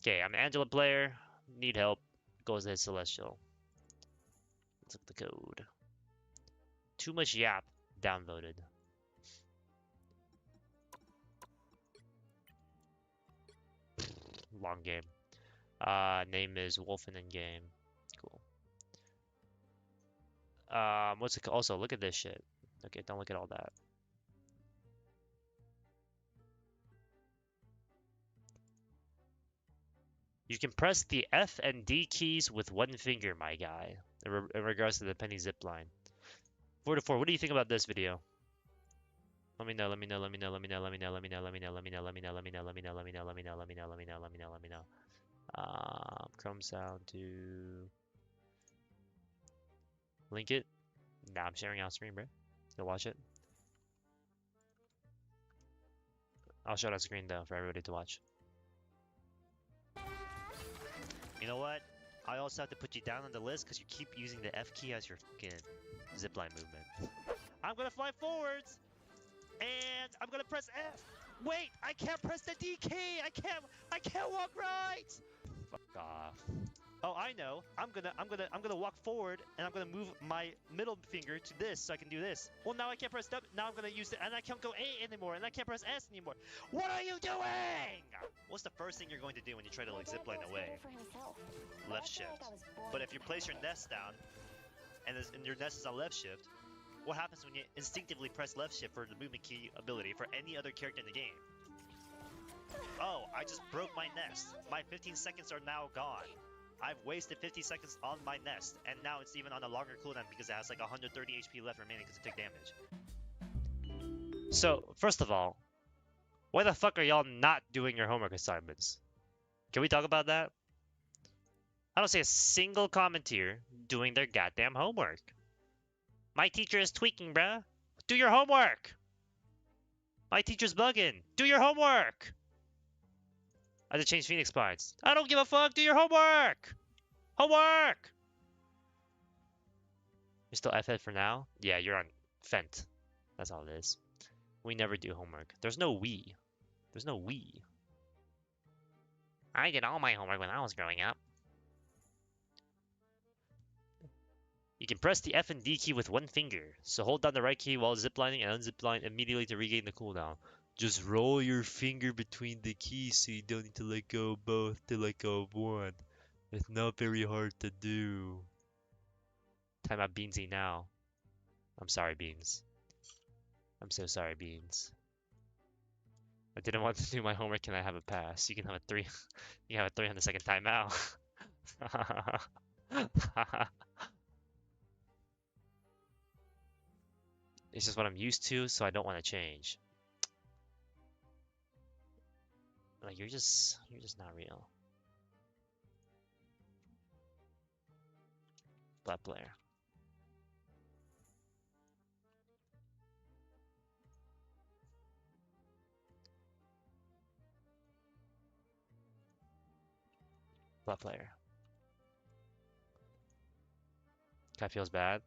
Okay, I'm an Angela player. Need help. Goes to his Celestial. Let's look at the code. Too much yap. Downvoted. Long game. Name is Wolfen in game. Cool. What's it called? Also, look at this shit. Okay, don't look at all that. You can press the F and D keys with one finger, my guy. In regards to the Penny zipline. 4 to 4. What do you think about this video? Let me know. Let me know. Let me know. Let me know. Let me know. Let me know. Let me know. Let me know. Let me know. Let me know. Let me know. Let me know. Let me know. Let me know. Let me know. Let me know. Let me know. Chrome sound to link it. Nah, I'm sharing out screen, bro. Go watch it. I'll show that screen though for everybody to watch. You know what? I also have to put you down on the list because you keep using the F key as your fucking zipline movement. I'm gonna fly forwards, and I'm gonna press F. Wait, I can't press the D key. I can't walk right. Fuck off. Oh, I know. I'm gonna walk forward, and I'm gonna move my middle finger to this so I can do this. Well, now I can't press W. Now I'm gonna use it, and I can't go A anymore, and I can't press S anymore. What are you doing? What's the first thing you're going to do when you try to like zipline away? Left shift. But if you place your nest down, and your nest is on left shift, what happens when you instinctively press left shift for the movement key ability for any other character in the game? Oh, I just broke my nest. My 15 seconds are now gone. I've wasted 50 seconds on my nest, and now it's even on a longer cooldown because it has like 130 HP left remaining because it took damage. So, first of all, why the fuck are y'all not doing your homework assignments? Can we talk about that? I don't see a single commentator doing their goddamn homework. My teacher is tweaking, bruh. Do your homework! My teacher's bugging. Do your homework! I had to change Phoenix Pines. I don't give a fuck. Do your homework! Homework! You're still FF for now? Yeah, you're on Fent. That's all it is. We never do homework. There's no we. There's no we. I did all my homework when I was growing up. You can press the F and D key with one finger. So hold down the right key while ziplining and unzipline immediately to regain the cooldown. Just roll your finger between the keys so you don't need to let go of both to let go of one. It's not very hard to do. Time out Beansy now. I'm sorry, Beans. I'm so sorry, Beans. I didn't want to do my homework. Can I have a pass? You can have a 300-second timeout. It's just what I'm used to, so I don't want to change. Like you're just not real. Black player. Black player. Guy feels bad.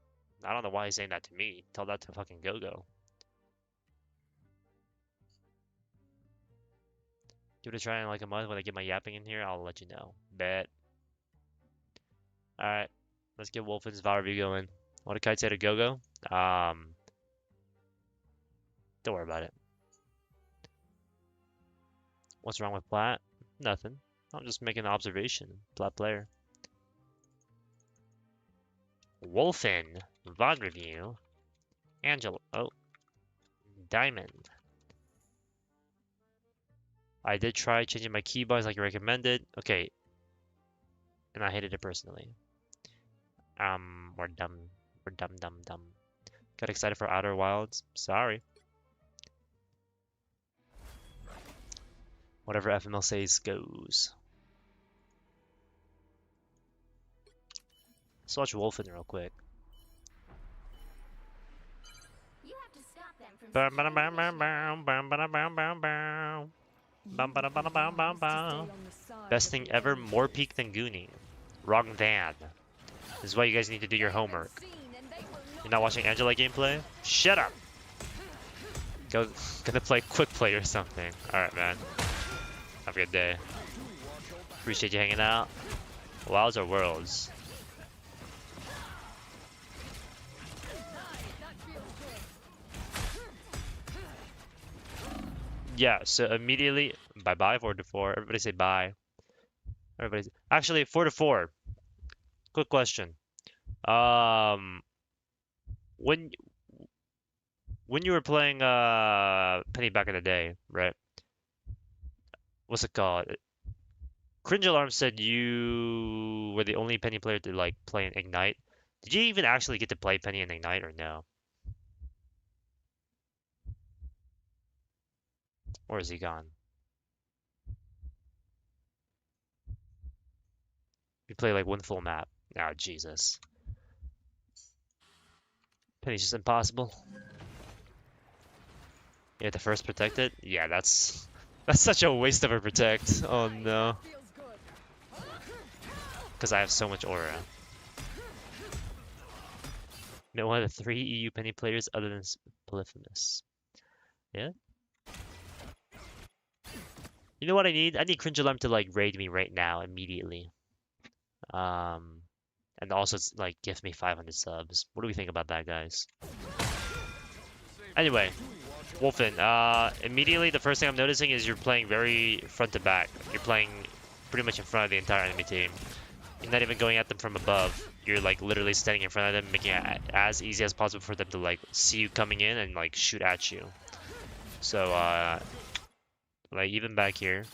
I don't know why he's saying that to me. Tell that to fucking Go-Go. Give it a try in like a month when I get my yapping in here. I'll let you know. Bet. Alright. Let's get Wolfen's VAR review going. What did Kite say to Go-Go? Don't worry about it. What's wrong with Plat? Nothing. I'm just making an observation. Plat player. Wolfen. VOD review. Angela. Oh. Diamond. I did try changing my keybinds like you recommended. Okay. And I hated it personally. We're dumb. We're dumb. Got excited for Outer Wilds. Sorry. Whatever FML says goes. Let's watch Wolfen real quick. Best thing ever, more peak than Goonie. Wrong Van. This is why you guys need to do your homework. You're not watching Angela gameplay? Shut up! Gonna play quick play or something. Alright, man. Have a good day. Appreciate you hanging out. Wilds or Worlds? Yeah, so immediately, bye-bye, 4-4. Everybody say bye. Actually, 4-4. Quick question. When you were playing Peni back in the day, right? What's it called? Cringe Alarm said you were the only Peni player to like play in Ignite. Did you even actually get to play Peni in Ignite or no? Or is he gone? You play like one full map. Oh, Jesus. Peni's just impossible. Yeah, the first protected? Yeah, that's such a waste of a protect. Oh no. Because I have so much aura. Met one of the 3 EU Peni players other than Polyphemus. Yeah? You know what I need? I need Cringe Alarm to like raid me right now, immediately. And also like give me 500 subs. What do we think about that, guys? Anyway, Wolfen, immediately the first thing I'm noticing is you're playing very front to back. You're playing pretty much in front of the entire enemy team. You're not even going at them from above. You're like literally standing in front of them, making it as easy as possible for them to like see you coming in and like shoot at you. So like even back here,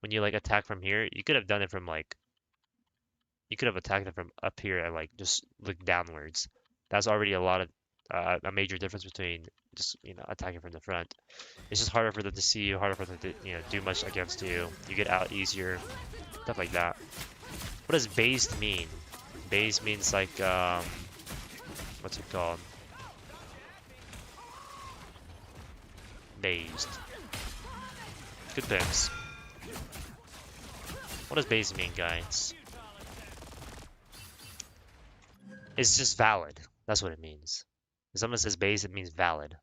when you like attack from here, you could have done it from like, you could have attacked them from up here and like just look downwards. That's already a lot of a major difference between just, you know, attacking from the front. It's just harder for them to see you, harder for them to, you know, do much against you. You get out easier, stuff like that. What does based mean? Based means like what's it called? Based. Good picks. What does base mean, guys? It's just valid. That's what it means. If someone says base, it means valid.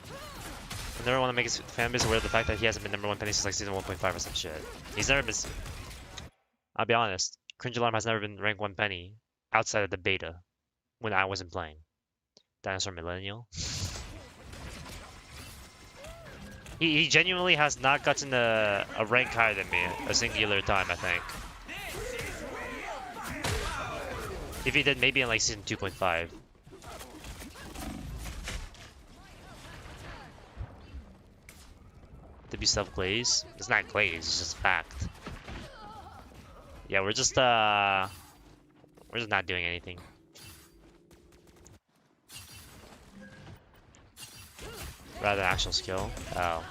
I never want to make his fanbase aware of the fact that he hasn't been #1 Peni since like season 1.5 or some shit. He's never been. I'll be honest. Cringe Alarm has never been rank 1 Peni outside of the beta when I wasn't playing. Dinosaur Millennial. He genuinely has not gotten a rank higher than me a singular time, I think. If he did, maybe in like season 2.5. To be self-glaze? It's not glaze, it's just fact. Yeah, we're just not doing anything. Rather than actual skill. Oh.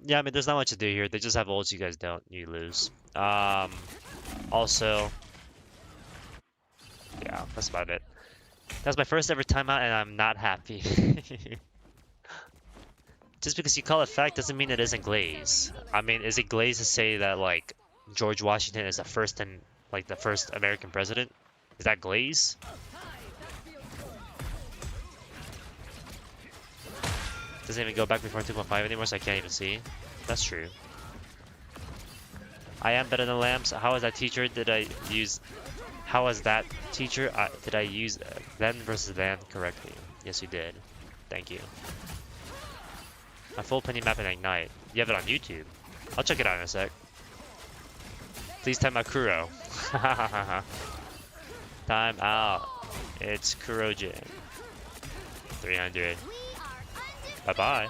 Yeah, I mean, there's not much to do here. They just have ults, you guys don't. You lose. Also, yeah, that's about it. That's my first ever timeout, and I'm not happy. Just because you call it fact doesn't mean it isn't glaze. I mean, is it glaze to say that like George Washington is the first and like the first American president? Is that glaze? Doesn't even go back before 2.5 anymore, so I can't even see. That's true. I am better than Lamps. How is that teacher? Did I use... How was that teacher? Did I use then versus then correctly? Yes, you did. Thank you. My full Peni map in Ignite. You have it on YouTube. I'll check it out in a sec. Please time out Kuro. Time out. It's Kurojin. 300. Bye-bye.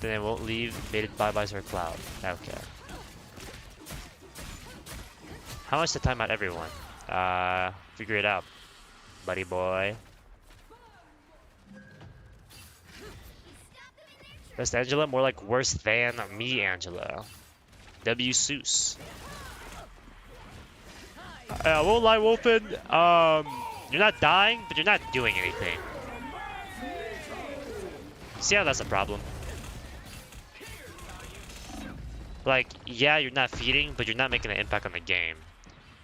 Then it won't leave. Baited bye-byes or cloud. Okay. How much to time out everyone? Figure it out, buddy boy. Best Angela? More like worse than me, Angela. W. Seuss. I won't lie, Wolfen. You're not dying, but you're not doing anything. See how that's a problem? Like, yeah, you're not feeding, but you're not making an impact on the game.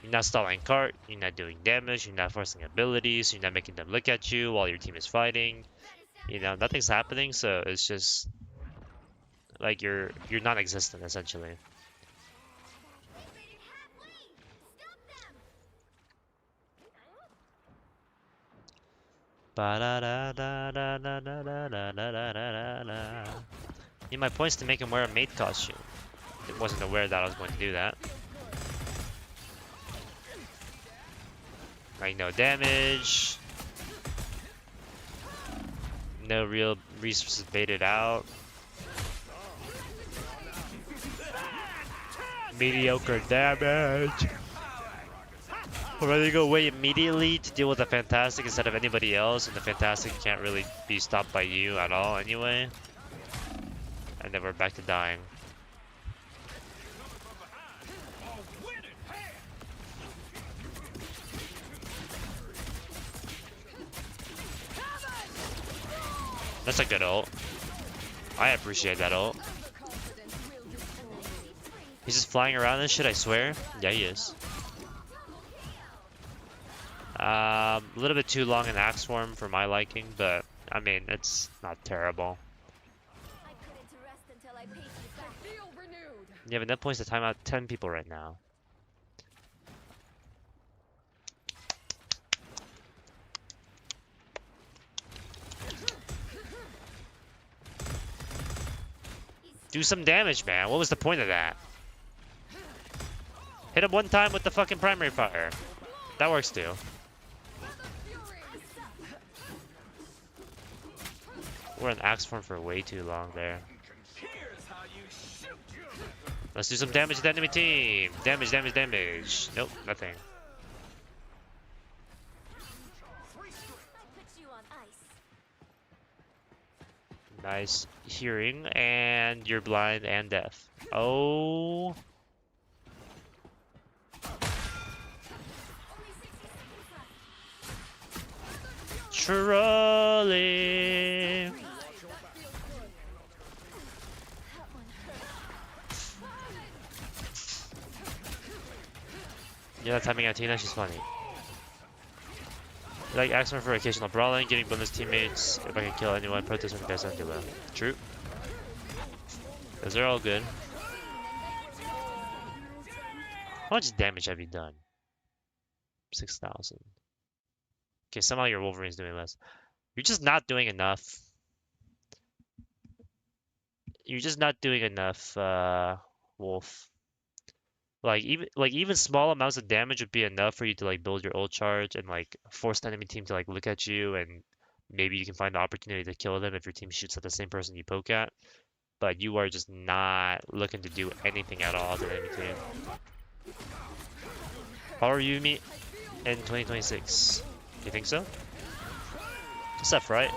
You're not stalling cart, you're not doing damage, you're not forcing abilities, you're not making them look at you while your team is fighting. You know, nothing's happening, so it's just like you're non-existent essentially. Need my points to make him wear a maid costume. I wasn't aware that I was going to do that. Like no damage. No real resources baited out. Mediocre damage. We're ready to go away immediately to deal with the Fantastic instead of anybody else, and the Fantastic can't really be stopped by you at all anyway. And then we're back to dying. That's a good ult. I appreciate that ult. He's just flying around and shit, I swear. Yeah, he is. A little bit too long in Axe Form for my liking, but I mean, it's not terrible. You have enough points to time out 10 people right now. Do some damage, man. What was the point of that? Hit him one time with the fucking primary fire. That works too. We're in Axe Form for way too long there. Let's do some damage to the enemy team. Damage, damage, damage. Nope, nothing. Nice hearing, and you're blind and deaf. Oh. Trolley. Yeah, timing out Tina, she's funny. Like Axeman for occasional brawling, getting bonus teammates. If I can kill anyone, protest from best Angela. True. Those are all good. How much damage have you done? 6,000. Okay, somehow your Wolverine's doing less. You're just not doing enough. You're just not doing enough, Wolf. Like even small amounts of damage would be enough for you to like build your ult charge and like force the enemy team to like look at you, and maybe you can find the opportunity to kill them if your team shoots at the same person you poke at. But you are just not looking to do anything at all to the enemy team. How are you, me, in 2026? You think so? Seth, right?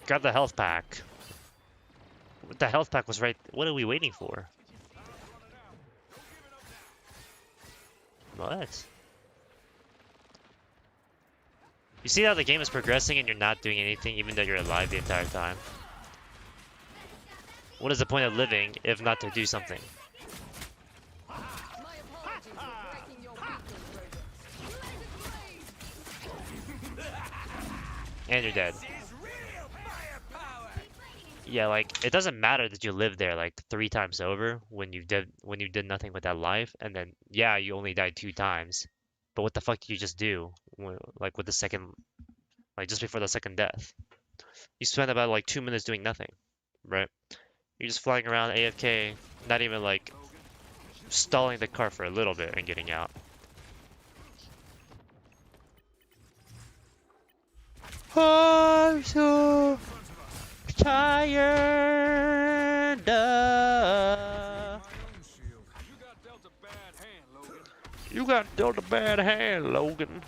Grab the health pack. The health pack was right. What are we waiting for? What? You see how the game is progressing and you're not doing anything even though you're alive the entire time? What is the point of living if not to do something? And you're dead. Yeah, like it doesn't matter that you live there like 3 times over when you did nothing with that life, and then yeah, you only died 2 times. But what the fuck did you just do? Like with the second, like just before the second death, you spent about like 2 minutes doing nothing, right? You're just flying around AFK, not even like stalling the car for a little bit and getting out. I'm so tired. You got dealt a bad hand, Logan.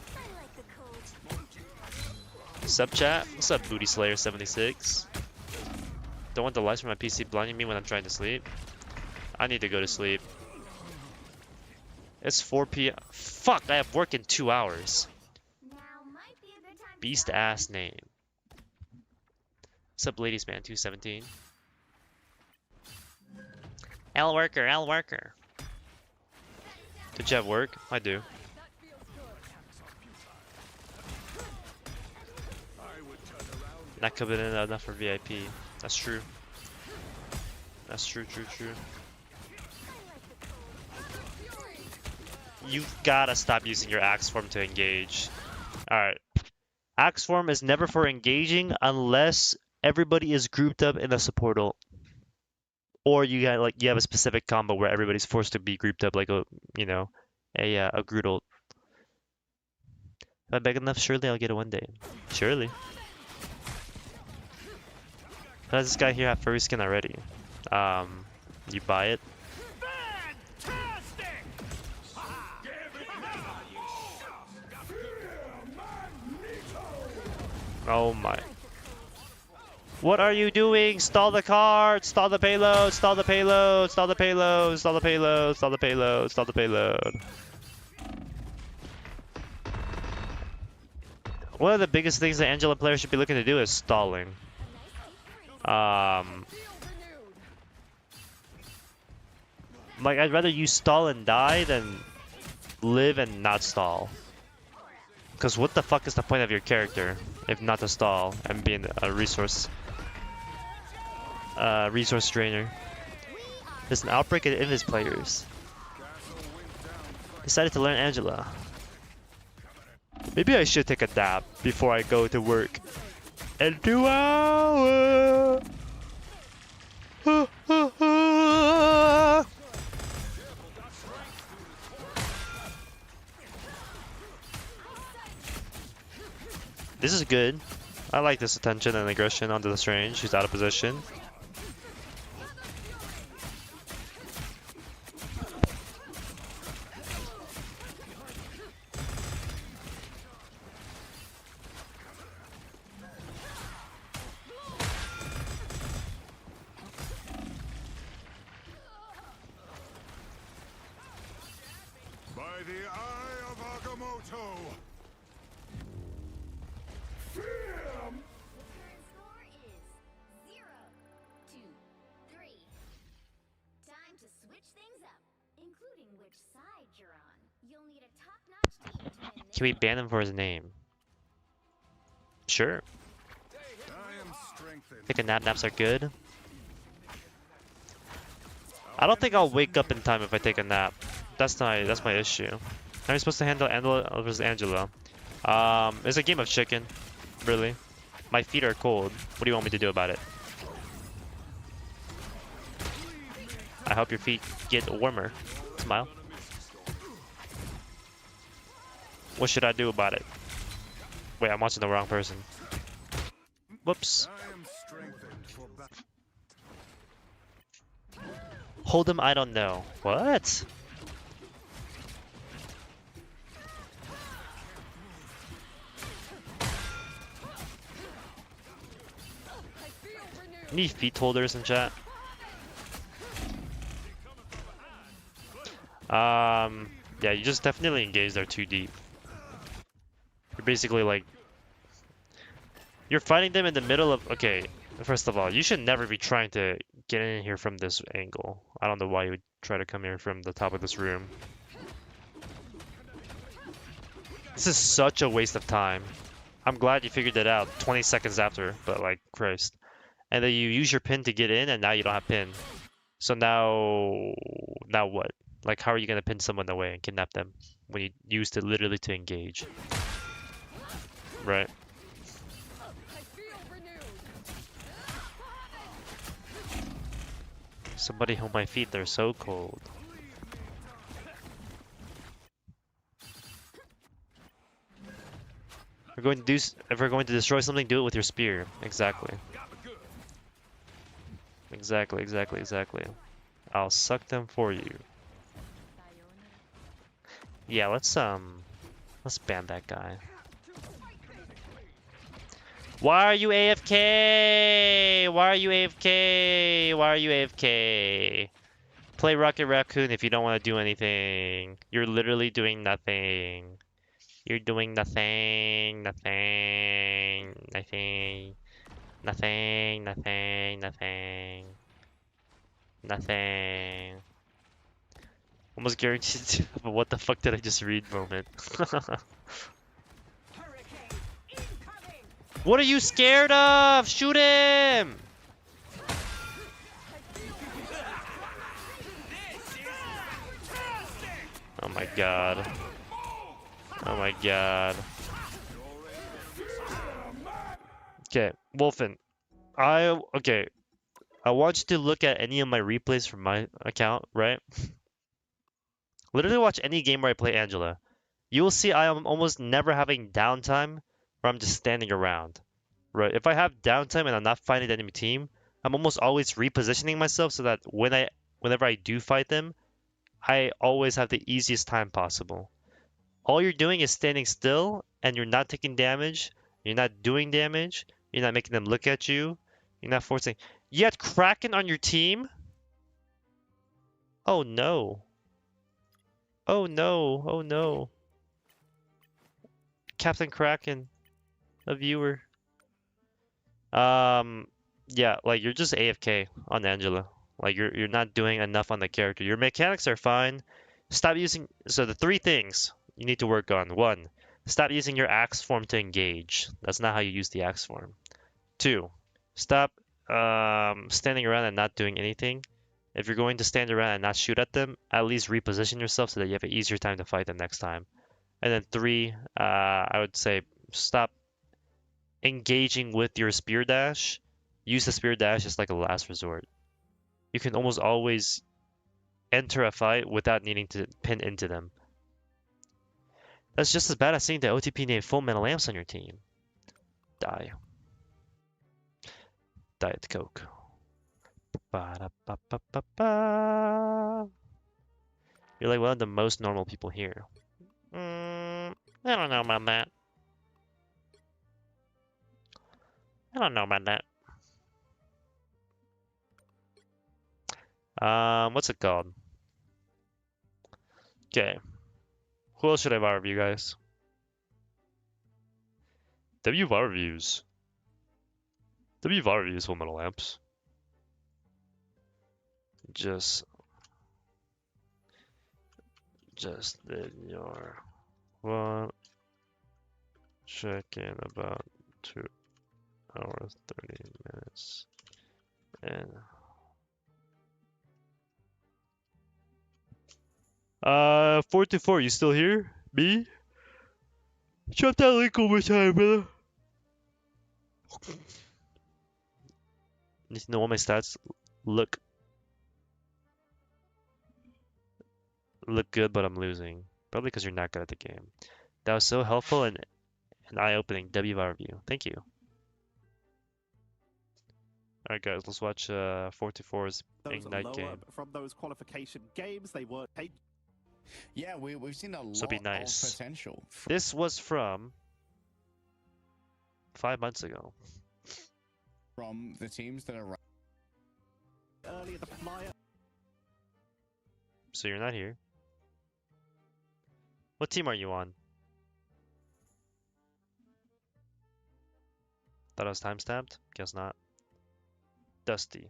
What's up, chat? What's up, Booty Slayer 76? Don't want the lights from my PC blinding me when I'm trying to sleep. I need to go to sleep. It's 4 p.m. Fuck, I have work in 2 hours. Beast ass name. What's up, ladies man 217? L worker, L worker. Did you have work? I do. Not coming in enough for VIP. That's true. That's true. You gotta stop using your axe form to engage. Alright. Axe form is never for engaging unless everybody is grouped up in a support ult. Or you have a specific combo where everybody's forced to be grouped up like a Groot ult. If I'm big enough, surely I'll get it one day. Surely. Does this guy here have furry skin already? You buy it. Oh my. What are you doing? Stall the cart! Stall the payload! Stall the payload! Stall the payload! Stall the payload! Stall the payload! Stall the payload! One of the biggest things that Angela players should be looking to do is stalling. Like, I'd rather you stall and die than live and not stall. Because what the fuck is the point of your character if not to stall and being a resource drainer? There's an outbreak in his players. Decided to learn Angela. Maybe I should take a nap before I go to work. And 2 hours. This is good. I like this attention and aggression onto this range. He's out of position. By the eye of Agamotto. Can we ban him for his name? Sure. Think a naps are good. I don't think I'll wake up in time if I take a nap. That's my issue. How are you supposed to handle Angela versus Angela? It's a game of chicken, really. My feet are cold. What do you want me to do about it? I hope your feet get warmer. Smile. What should I do about it? Wait, I'm watching the wrong person. Whoops. Hold him, I don't know. What? Any feet holders in chat? Yeah, you just definitely engage there too deep. You're basically like, you're fighting them in the middle of, okay, first of all, you should never be trying to get in here from this angle. I don't know why you would try to come here from the top of this room. This is such a waste of time. I'm glad you figured it out 20 seconds after, but like, Christ. And then you use your pin to get in, and now you don't have pin. So now what? Like, how are you gonna pin someone away and kidnap them when you used it literally to engage? Right? Somebody hold my feet, they're so cold. If we're going to destroy something, do it with your spear. Exactly. Exactly. I'll suck them for you. Yeah, let's ban that guy. Why are you AFK? Why are you AFK? Why are you AFK? Play Rocket Raccoon if you don't want to do anything. You're literally doing nothing. You're doing nothing. Almost guaranteed to have a what the fuck did I just read moment. What are you scared of? Shoot him! Oh my god. Oh my god. Okay, Wolfen. Okay. I want you to look at any of my replays from my account, right? Literally watch any game where I play Angela. You will see I am almost never having downtime where I'm just standing around. Right? If I have downtime and I'm not fighting the enemy team, I'm almost always repositioning myself so that whenever I do fight them, I always have the easiest time possible. All you're doing is standing still and you're not taking damage, you're not doing damage, you're not making them look at you, you're not forcing. You had Kraken on your team? Oh no. Oh no. Oh no. Captain Kraken, a viewer. Yeah, like you're just AFK on Angela. Like you're not doing enough on the character. Your mechanics are fine. Stop using. So the three things you need to work on: one, stop using your axe form to engage. That's not how you use the axe form. Two, stop standing around and not doing anything. If you're going to stand around and not shoot at them, at least reposition yourself so that you have an easier time to fight them next time. And then three, I would say stop engaging with your spear dash. Use the spear dash as like a last resort. You can almost always enter a fight without needing to pin into them. That's just as bad as seeing the OTP name Fullmetallamps on your team. Die. Diet Coke. Ba-da-ba-ba-ba-ba. You're like one of the most normal people here. I don't know about that. I don't know about that. What's it called? Okay. Who else should I VAR review, guys? VAR reviews. VAR reviews Fullmetallamps. Just did your one check in about 2 hours 30 minutes and 424, you still here? Me? Drop that link one more time, brother. Need to know what my stats look good, but I'm losing. Probably because you're not good at the game. That was so helpful and eye-opening. WVAR review. Thank you. Alright guys, let's watch 424's Ignite game. From those qualification games, they were... Yeah, we've seen a lot So be nice. of potential. This was from 5 months ago. From the teams that are early at the flyer. So you're not here. What team are you on? Thought I was timestamped? Guess not. Dusty.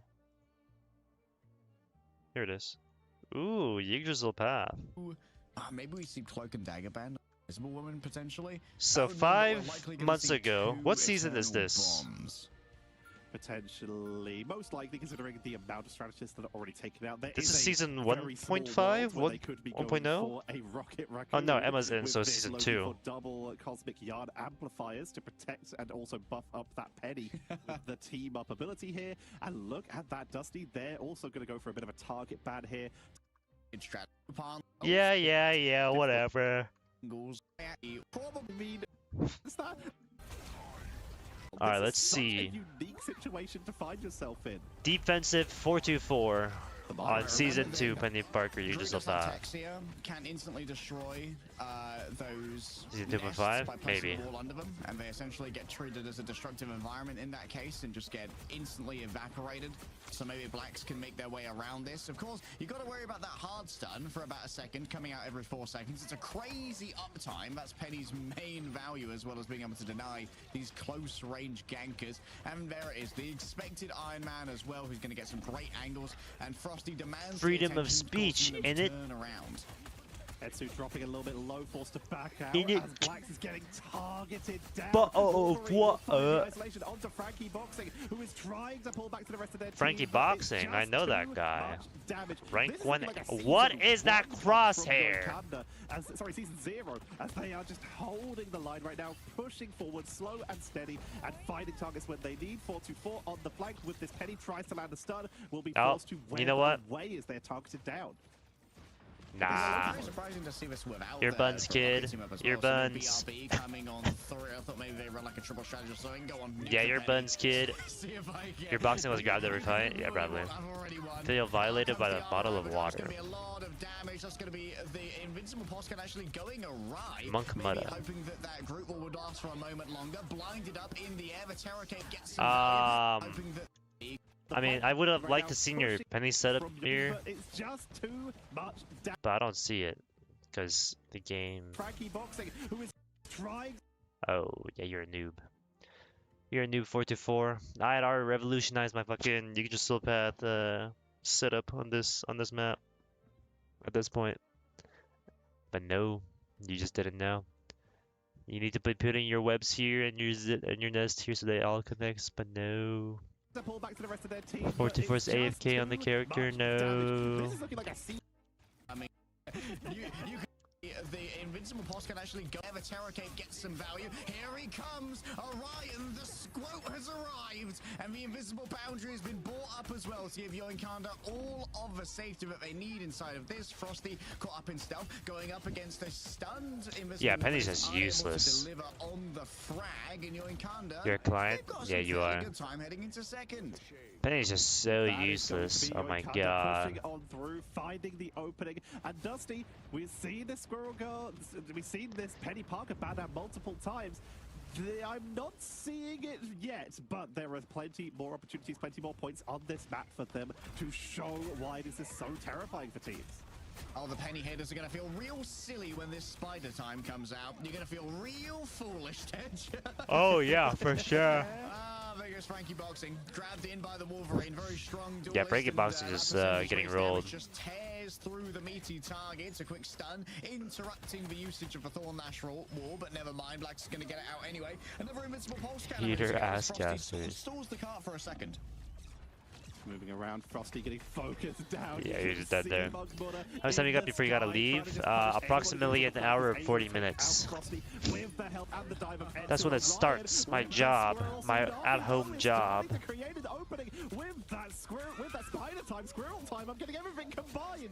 Here it is. Ooh, Yggdrasil Path. Maybe we see Cloak and Dagger Band, Invisible Woman potentially. So 5 months ago, what season is this? Bombs. Potentially, most likely considering the amount of strategists that are already taken out. There This is a season very small 1.5? world where they could be going 1.0? for a rocket Oh raccoon no, Emma's in, with so it's this season loading 2. for double cosmic yard amplifiers to protect and also buff up that Penny with the team up ability here. And look at that Dusty. They're also going to go for a bit of a target ban here. Yeah, whatever. Alright, let's see. A unique situation to find yourself in. Defensive 4-2-4 on season 2, Penny Parker, Yggdrasil Path. Can instantly destroy those Season nests 2.5? by placing Maybe. a wall under them, and they essentially get treated as a destructive environment in that case and just get instantly evaporated. So maybe blacks can make their way around this. Of course, you got to worry about that hard stun for about a second, coming out every 4 seconds. It's a crazy uptime. That's Penny's main value, as well as being able to deny these close range gankers. And there it is, the expected Iron Man as well, who's going to get some great angles. And Frosty demands Freedom of speech in it. Around. Etsu dropping a little bit low, forced to back out In it. as Blacks is getting targeted down. But Wolverine what? finding the isolation onto Frankie Boxing, who is trying to pull back to the rest of their Frankie team, but it's Boxing, I just know that too guy. much damage. Rank This is 1. like a season What is that 1 crosshair? from Wakanda, sorry, season 0, as they are just holding the line right now, pushing forward, slow and steady, and finding targets when they need. 4-2-4 on the flank with this Penny tries to land a stun, will be Oh, forced to you know wear what? away as they're targeted down. Nah. Very surprising to see this without Your the buns, kid. team up as Your well. So buns. BRB coming on 3. I thought maybe they run like a triple strategy or something. Go on. Yeah, your buns, kid. See if I can- Your boxing was grabbed every fight? Yeah, probably. I've already won. Feel violated by the Comes bottle Iron of Man, water. That's going to be a lot of damage. That's going to be the invincible postcard actually going awry. Monk Maybe Mudda. hoping that that group would last for a moment longer. Blinded up in the air. The Terror Cake gets some value, hoping that I mean, I would have liked to see your Penny setup here, But it's just too much damage. but I don't see it. Because the game... Frankie Boxing, who is trying. Oh, yeah, you're a noob. You're a noob 4-4. I had already revolutionized my fucking Yggdrasil Path setup on this map at this point. But no, you just didn't know. You need to be putting your webs here and your nest here so they all connect, but no. To pull back to the rest of their team, 4-4's AFK on the character, no. This is looking like a scene. you can the invincible post can actually go. The Terror Cake gets some value. Here he comes, Orion. The Squote has arrived, and the invisible boundary has been brought up as well to give Yoinkanda all of the safety that they need inside of this. Frosty caught up in stealth, going up against a stunned invisible. Yeah, Penny's Wolf, just unable to useless. deliver on the frag, and Yoinkanda, You're a client? they've got Yeah, some you fairly are. Good time heading into second. Penny's just so That is going to useless. be Oh my Yoinkanda god. Pushing on through, finding the opening, and Dusty, we've seen this Squirrel Girl, we've seen this Penny Parker ban out multiple times. I'm not seeing it yet, but there are plenty more opportunities, plenty more points on this map for them to show why this is so terrifying for teams. Oh, the Penny haters are going to feel real silly when this spider time comes out. You're going to feel real foolish, Tej. Oh yeah, for sure. There goes Frankie Boxing, grabbed in by the Wolverine, very strong duelist. Yeah, Frankie and, Boxing that just percentage getting damage rolled. Just tears through the meaty targets, a quick stun, interrupting the usage of the Thorn Natural Wall, but never mind, Black's going to get it out anyway. Another invincible pulse cannon. Heater as ass Frosty casters. stalls the cart for a second. Moving around, Frosty getting focused down. Yeah, You you're can just dead see there. Mugs Border How much time you in got the before you gotta sky, leave? trying to just push Approximately anyone an hour who's and 40 able to take minutes. out Frosty with the help and the dive of That's when Etsu it and starts, Ryan. my With that job, squirrel my squirrel, at-home it's job. trying to create an opening with that squirrel, with that spider time, squirrel time. I'm getting everything combined.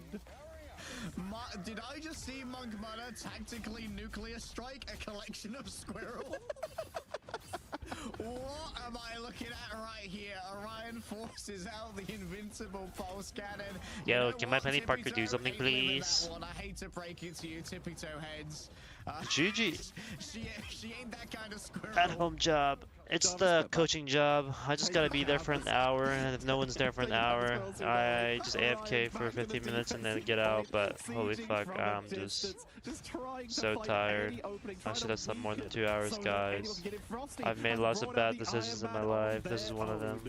Did I just see Monk Mudda tactically nuclear strike a collection of squirrel? What am I looking at right here? Orion forces out the invincible pulse cannon. Yo, You know can my what, Penny Parker Tippy do Toe? something, Ain't living that please? one. I hate to break it to you, Tippy Toe heads. GG. She ain't that kind of squirrel. At home job. It's the coaching job. I just gotta be there for an hour, and if no one's there for an hour, I just AFK for 15 minutes and then get out. But holy fuck, I'm just so tired. I should have slept more than 2 hours, guys. I've made lots of bad decisions in my life. This is one of them.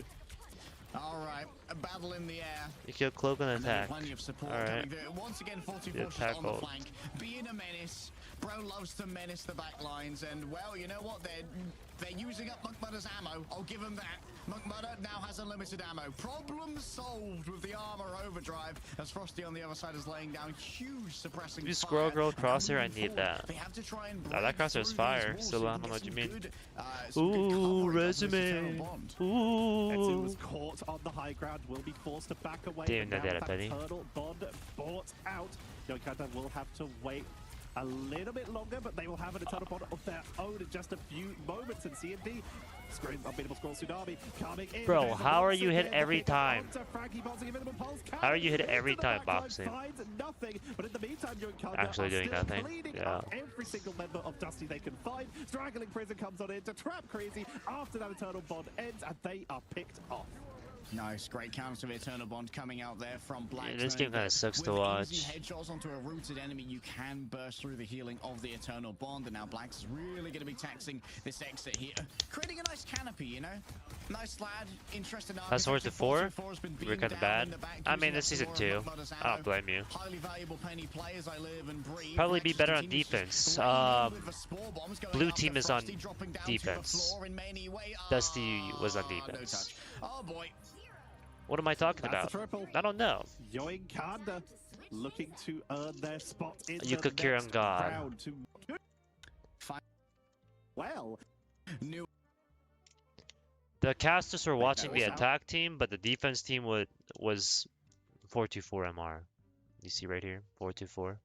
Alright, a battle in the air. You kill Cloak and attack. Plenty of support Alright. Once again, 44 The just attack on the ult. flank. Being a menace. Bro loves to menace the back lines, and well, you know what? They're using up Muckmudder's ammo. I'll give them that. Muckmudder now has unlimited ammo. Problem solved with the armor overdrive, as Frosty on the other side is laying down huge suppressing You fire. Squirrel Girl crosshair, I need that. They have to try and Oh, that break crosshair's through fire. these walls Still, so I you don't know can what you get mean. some good Ooh, coverage of this resume. eternal bond. Etsu Ooh. was caught on the high ground, will be forced to back away. Didn't but know now that, with Peni. Eternal Bond bought out. Yoikata will have to wait a little bit longer, but they will have an Eternal Bond of their own in just a few moments. And CMD, screen unbeatable scroll tsunami coming in. Bro, There's a how are box you hit again, every picking up time? onto Frankie, bouncing Invincible Pulse, How are you hit into every the time backline, boxing? finds nothing, but in the meantime, Yoikata Actually are doing still nothing? cleaning Yeah. up every single member of Dusty they can find. Straggling Prison comes on in to trap Crazy after that Eternal Bond ends, and they are picked off. Nice, great counter to the Eternal Bond coming out there from Black. Yeah, this game kinda sucks to With watch. easy headshots onto a rooted enemy, you can burst through the healing of the Eternal Bond, and now Black's is really going to be taxing this exit here, creating a nice canopy, you know. Nice lad, interesting. Fast forward to 4. We're kinda bad. I mean, it's season 2. I don't blame you. Highly valuable Peni players, I live and breathe. Probably be Nexus better on continues defense. laying in with the spore bombs going Blue after team is on Frosty, dropping down to the defense. floor in many ways. Dusty was on No defense. touch. Oh boy. What am I talking That's a about? triple. I don't know. Yoikanda looking to earn their spot in You the could cure next on God. round to... Well, New The casters were watching the was out. attack team, but the defense team was 424 MR. You see right here, 424.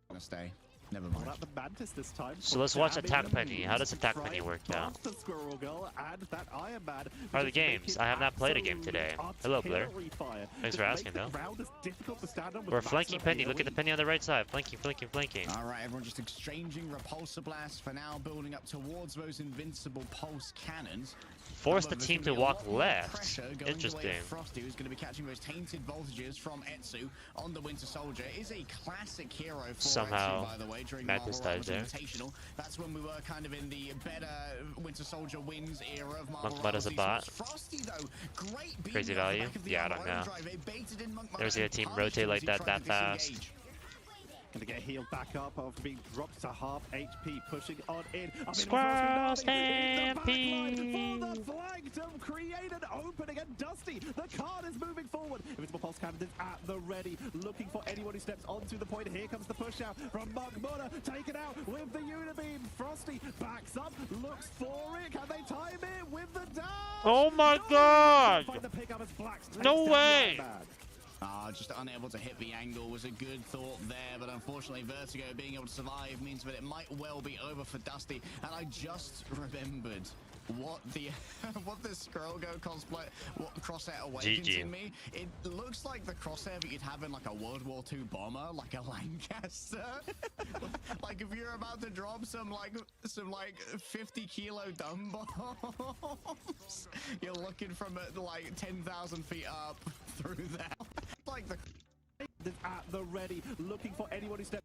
gonna stay. Never what mind. about the Mantis this time? So let's watch Attack Penny. How does Attack Penny work out? The Squirrel Girl and that Iron Man, How are the which is games? making I have not played a game today. absolute Hello, Blair. artillery fire. Thanks Just for asking, make the though. ground as difficult to stand on with We're flanking maximum Penny. Look at the AoE. Penny on the right side. Flanking, flanking, flanking. All right, everyone just exchanging repulsor blasts for now, building up towards those invincible pulse cannons. Force the However, there's team gonna to be a walk lot more left. pressure going the way of Interesting. Frosty, who's going to be catching those tainted voltages from Etsu on the Winter Soldier. Is a classic hero for Somehow, Etsu, by the way, during Madness Marvel dies there. Rivals Invitational. That's when we were kind of in the better Winter Soldier wins era of Marvel Monk Mud as a Rivals. bot. Frosty, though, great beam Crazy off the value? back of the Yeah, I armor don't know. overdrive. It baited in Monk Mud Never seen a and team punished rotate him like as he that tried that to fast. disengage. Gonna get healed back up after being dropped to half HP, pushing on in. Squirrel Stampede! Stampede! For the flank to create an opening, and Dusty, the card is moving forward. Invincible Pulse Cannon is at the ready, looking for anyone who steps onto the point. Here comes the push out from Muckmudder, taken out with the Unibeam. Frosty backs up, looks for it. Can they time it with the dash? Oh my No! god! Find the pickup as Blacks takes No down the way! Iron Man. Just unable to hit the angle was a good thought there, but unfortunately Vertigo being able to survive means that it might well be over for Dusty. And I just remembered what the what the Squirrel Girl cosplay, what Crosshair awakens GG. in me. It looks like the Crosshair that you'd have in like a World War II bomber, like a Lancaster. Like if you're about to drop some like 50-kilo dumbbells, you're looking from like 10,000 feet up through that. Like the Is at the ready, looking for anyone who steps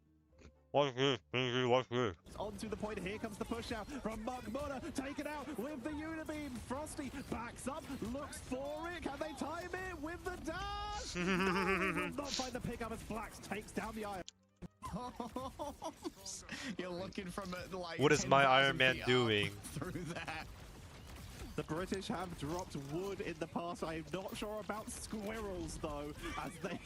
Watch this, Benji, watch this. onto the point. Here comes the push out from Muckmudder, taken out with the Unibeam. Frosty backs up, looks for it. Can they time it with the dash? No, will not find the pickup as Blacks takes down the Iron. you're looking from like What is my 10,000 Iron Man feet up doing? through that? The British have dropped wood in the past. I'm not sure about squirrels though, as they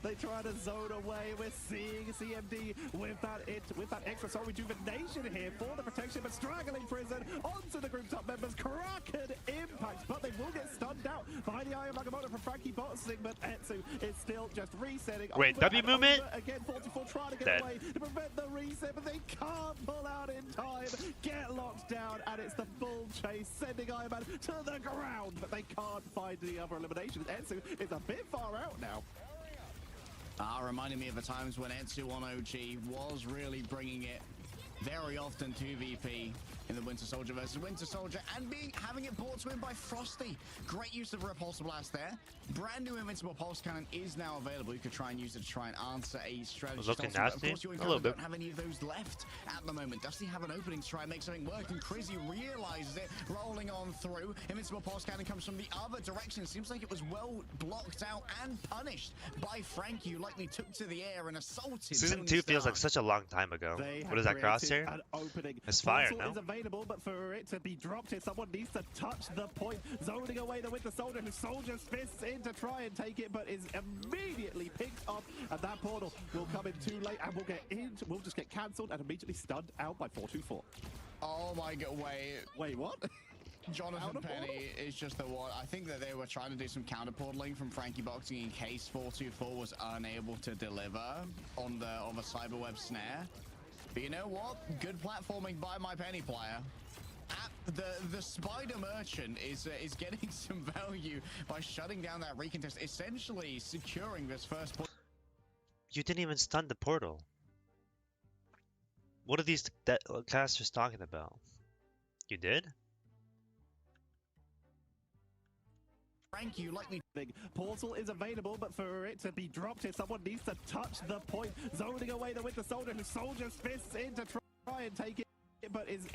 they try to zone away. We're seeing CMD with that extra soul rejuvenation here for the protection, but straggling Prison onto the group top members. Kraken impact, but they will get stunned out by the Iron Magamoto from Frankie Boxing, but Etsu is still just resetting. Wait, over W and movement? over again. 44 trying to get Dead. away to prevent the reset, but they can't pull out in time. Get locked down, and it's the bull chase, sending Iron Man to the ground, but they can't find any other eliminations. Etsu is a bit far out now. Reminding me of the times when Etsu on OG was really bringing it very often 2vP in the Winter Soldier versus Winter Soldier and having it brought to him by Frosty. Great use of Repulsor Blast there. Brand new Invincible Pulse Cannon is now available. You could try and use it to try and answer a strategy. Looking Of nasty. course, you and Karen don't have any of those left at the moment. Does he have an opening to try and make something work? And Crizzy realizes it, rolling on through. Invincible Pulse Cannon comes from the other direction. Seems like it was well blocked out and punished by Frankie, who likely took to the air and assaulted. Season Tony 2 feels Stark. like such a long time ago. They What is that, created Crosshair? an opening. It's fire, Portal no? is available, but for it to be dropped here, someone needs to touch the point. Zoning away the Winter Soldier, who soldiers fists in to try and take it, but is immediately picked up. And that portal will come in too late, and we'll just get cancelled and immediately stunned out by 424. Oh my god, Wait, what? Jonathan Peni is just the one. I think that they were trying to do some counter portaling from Frankie Boxing in case 424 was unable to deliver on a cyberweb snare. But you know what? Good platforming by my Peni player. The Spider Merchant is getting some value by shutting down that recontest, essentially securing this first point. You didn't even stun the portal. What are these casters talking about? You did? Frankie, you likely Portal is available, but for it to be dropped here, someone needs to touch the point. Zoning away the Winter Soldier, who soldiers fists in to try and take it, but is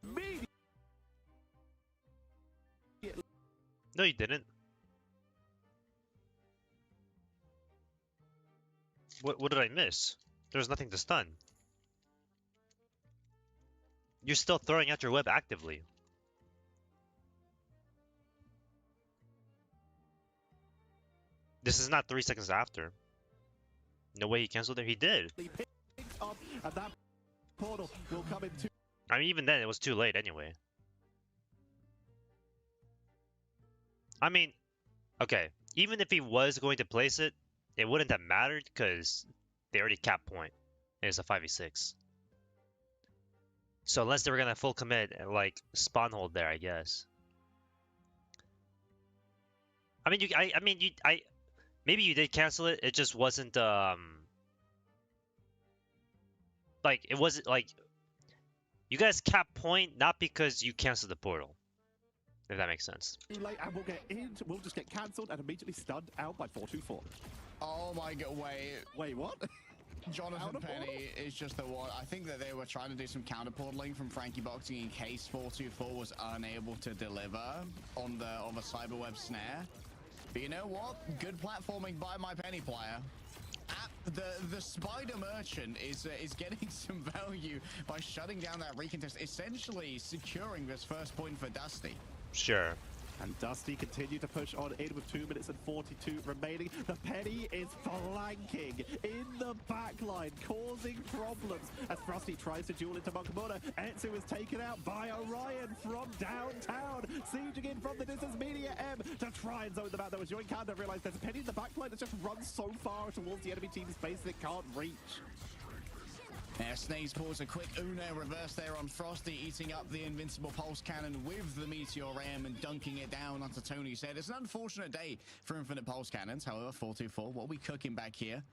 immediately. No, you didn't. What did I miss? There was nothing to stun. You're still throwing out your web actively. This is not 3 seconds after. No way he canceled it. He did. Up, and that portal will come in too. I mean, even then, it was too late anyway. I mean, okay. Even if he was going to place it, it wouldn't have mattered because they already capped point. It's a 5v6. So unless they were gonna full commit and like spawn hold there, I guess. I mean, maybe you did cancel it. It just wasn't like it wasn't like you guys capped point not because you canceled the portal. If that makes sense. Too late, and we'll just get cancelled and immediately stunned out by 424. Oh my god, wait, what? Jonathan Peni is just the one. I think that they were trying to do some counter portaling from Frankie Boxing in case 424 was unable to deliver on a cyberweb snare. But you know what? Good platforming by my Peni player. The Spider Merchant is getting some value by shutting down that recontest, essentially securing this first point for Dusty. Sure. And Dusty continued to push on in with 2 minutes and 42 remaining. The Peni is flanking in the backline, causing problems as Frosty tries to duel into Monkmuna. Etsu is taken out by Orion from downtown, sieging in from the distance. Media M to try and zone them out. Though as Yoink Kanda realized there's a Peni in the backline that just runs so far towards the enemy team's base that it can't reach. Snaze pulls a quick Uno reverse there on Frosty, eating up the Invincible Pulse Cannon with the Meteor M and dunking it down onto Tony's head. It's an unfortunate day for Infinite Pulse Cannons. However, 424, what are we cooking back here?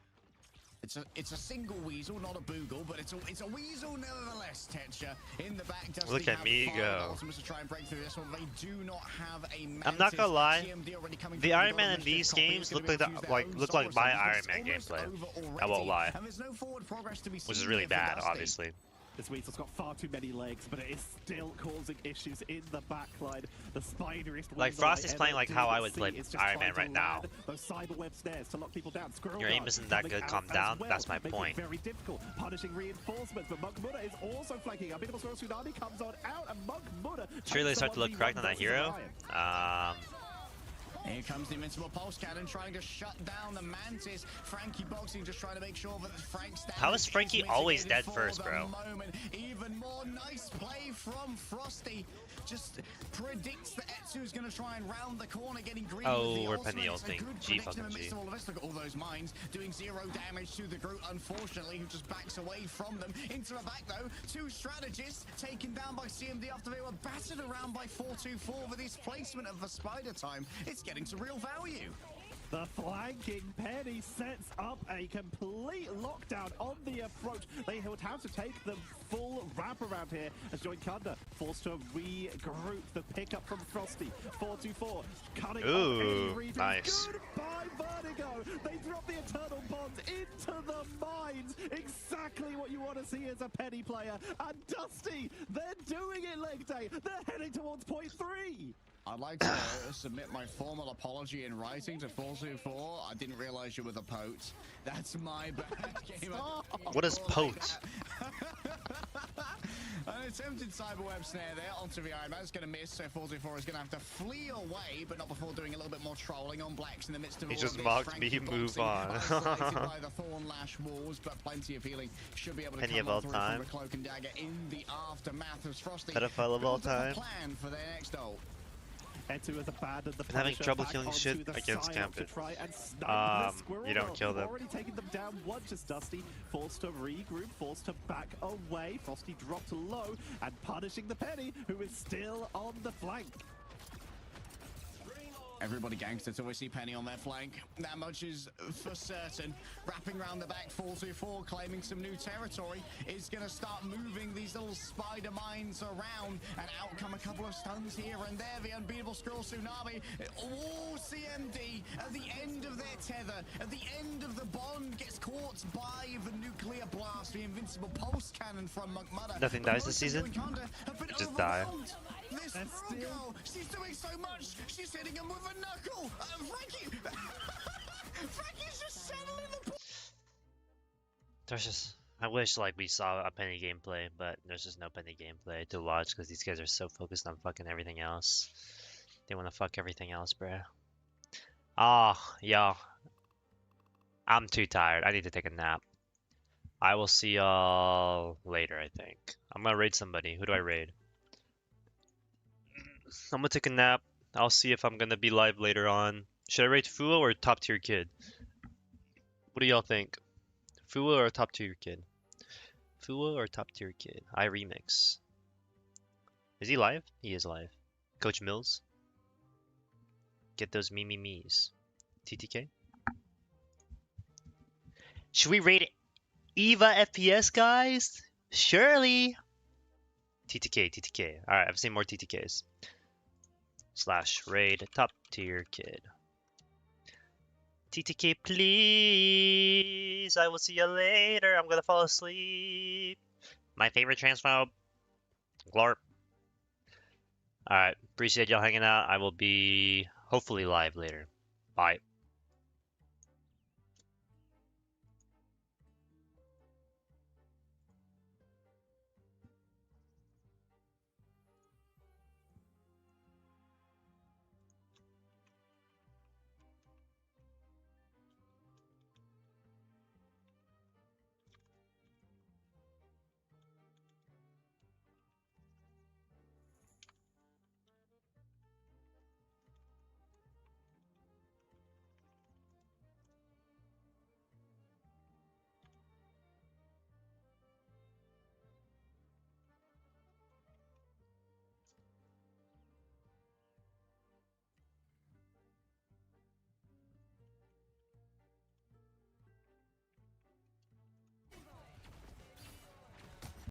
It's a single weasel, not a boogle, but it's a weasel nevertheless. Tetcher in the back. Look at me go. To try and break through this one. They do not have a Mantis. I'm not gonna lie. The Iron Man in these games look like my Iron Man gameplay. I won't lie. And there's no forward progress to be seen. Which is really bad, obviously. This weasel's got far too many legs, but it is still causing issues in the backline. The spideriest like Frosty's playing like how I would play Iron Man right now. Those cyberweb snares to lock people down. Your aim isn't that good, calm down. That's my point. Very difficult. Punishing reinforcements, but Monkmuna is also flanking. A beautiful tsunami comes on out, and Monkmuna. Should really start to look correct on that hero. Here comes the Invincible Pulse Cannon trying to shut down the Mantis. Frankie Boxing just trying to make sure that Frank's down. How is Frankie always dead first, bro? Even more nice play from Frosty. Just predicts that Etsu's going to try and round the corner, getting green. Oh, we're Peni ulting. G fucking G. Look at all those mines doing 0 damage to the Groot, unfortunately, who just backs away from them. Into the back, though, 2 strategists taken down by CMD after they were battered around by 424 with this placement of the Spider Time. It's getting some real value. The flanking Peni sets up a complete lockdown on the approach. They would have to take the full wraparound here as Joinkunda forced to regroup. The pickup from Frosty. 4-2-4. Cutting off any regions. Nice. Goodbye, Vertigo. They drop the Eternal Bonds into the mines. Exactly what you want to see as a Peni player. And Dusty, they're doing it, leg day. They're heading towards point 3. I'd like to submit my formal apology in writing to 424. I didn't realize you were the Pote. That's my bad game. What is Pote? An attempted cyberweb snare there onto VI. That's going to miss, so 424 is going to have to flee away, but not before doing a little bit more trolling on Blacks in the midst of He all just of this. mocked me, Frankie move boxing, on. isolated by the Thorn Lash walls, but plenty of healing should be able to Penny come of all on through time. from the Cloak and Dagger in the aftermath as Frosty Pedophile of all builds up a time. plan for their next ult. Etu has abandoned the Been having Punisher trouble back killing onto shit the against Psyop to Gambit. try and snipe the Squirrel You don't Girl. kill them. Already taken them down one, just Dusty forced to regroup, forced to back away. Frosty dropped low and punishing the Peni, who is still on the flank. Everybody gangster till we see Peni on their flank. That much is for certain. Wrapping around the back, 424 claiming some new territory is going to start moving these little spider mines around, and out come a couple of stuns here and there. The unbeatable Scroll Tsunami. Oh, CMD at the end of their tether, at the end of the bond, gets caught by the nuclear blast, the invincible pulse cannon from McMudder. Nothing dies this season. Just die. This girl, she's doing so much. She's hitting him with a knuckle. Frankie, Frankie's just settling the. There's just, I wish like we saw a Penny gameplay, but there's just no Penny gameplay to watch because these guys are so focused on fucking everything else. They want to fuck everything else, bruh. Yeah. I'm too tired. I need to take a nap. I will see y'all later, I think. I'm gonna raid somebody. Who do I raid? I'm gonna take a nap. I'll see if I'm gonna be live later on. Should I raid Fuo or top tier kid? What do y'all think? Fuo or top tier kid? Fuo or top tier kid? I remix. Is he live? He is live. Coach Mills. Get those me's. TTK. Should we raid Eva FPS, guys? Surely. TTK. Alright, I've seen more TTKs. / raid top tier kid. TTK, please. I will see you later. I'm gonna fall asleep. My favorite transphobe. Glorp. Alright, appreciate y'all hanging out. I will be hopefully live later. Bye.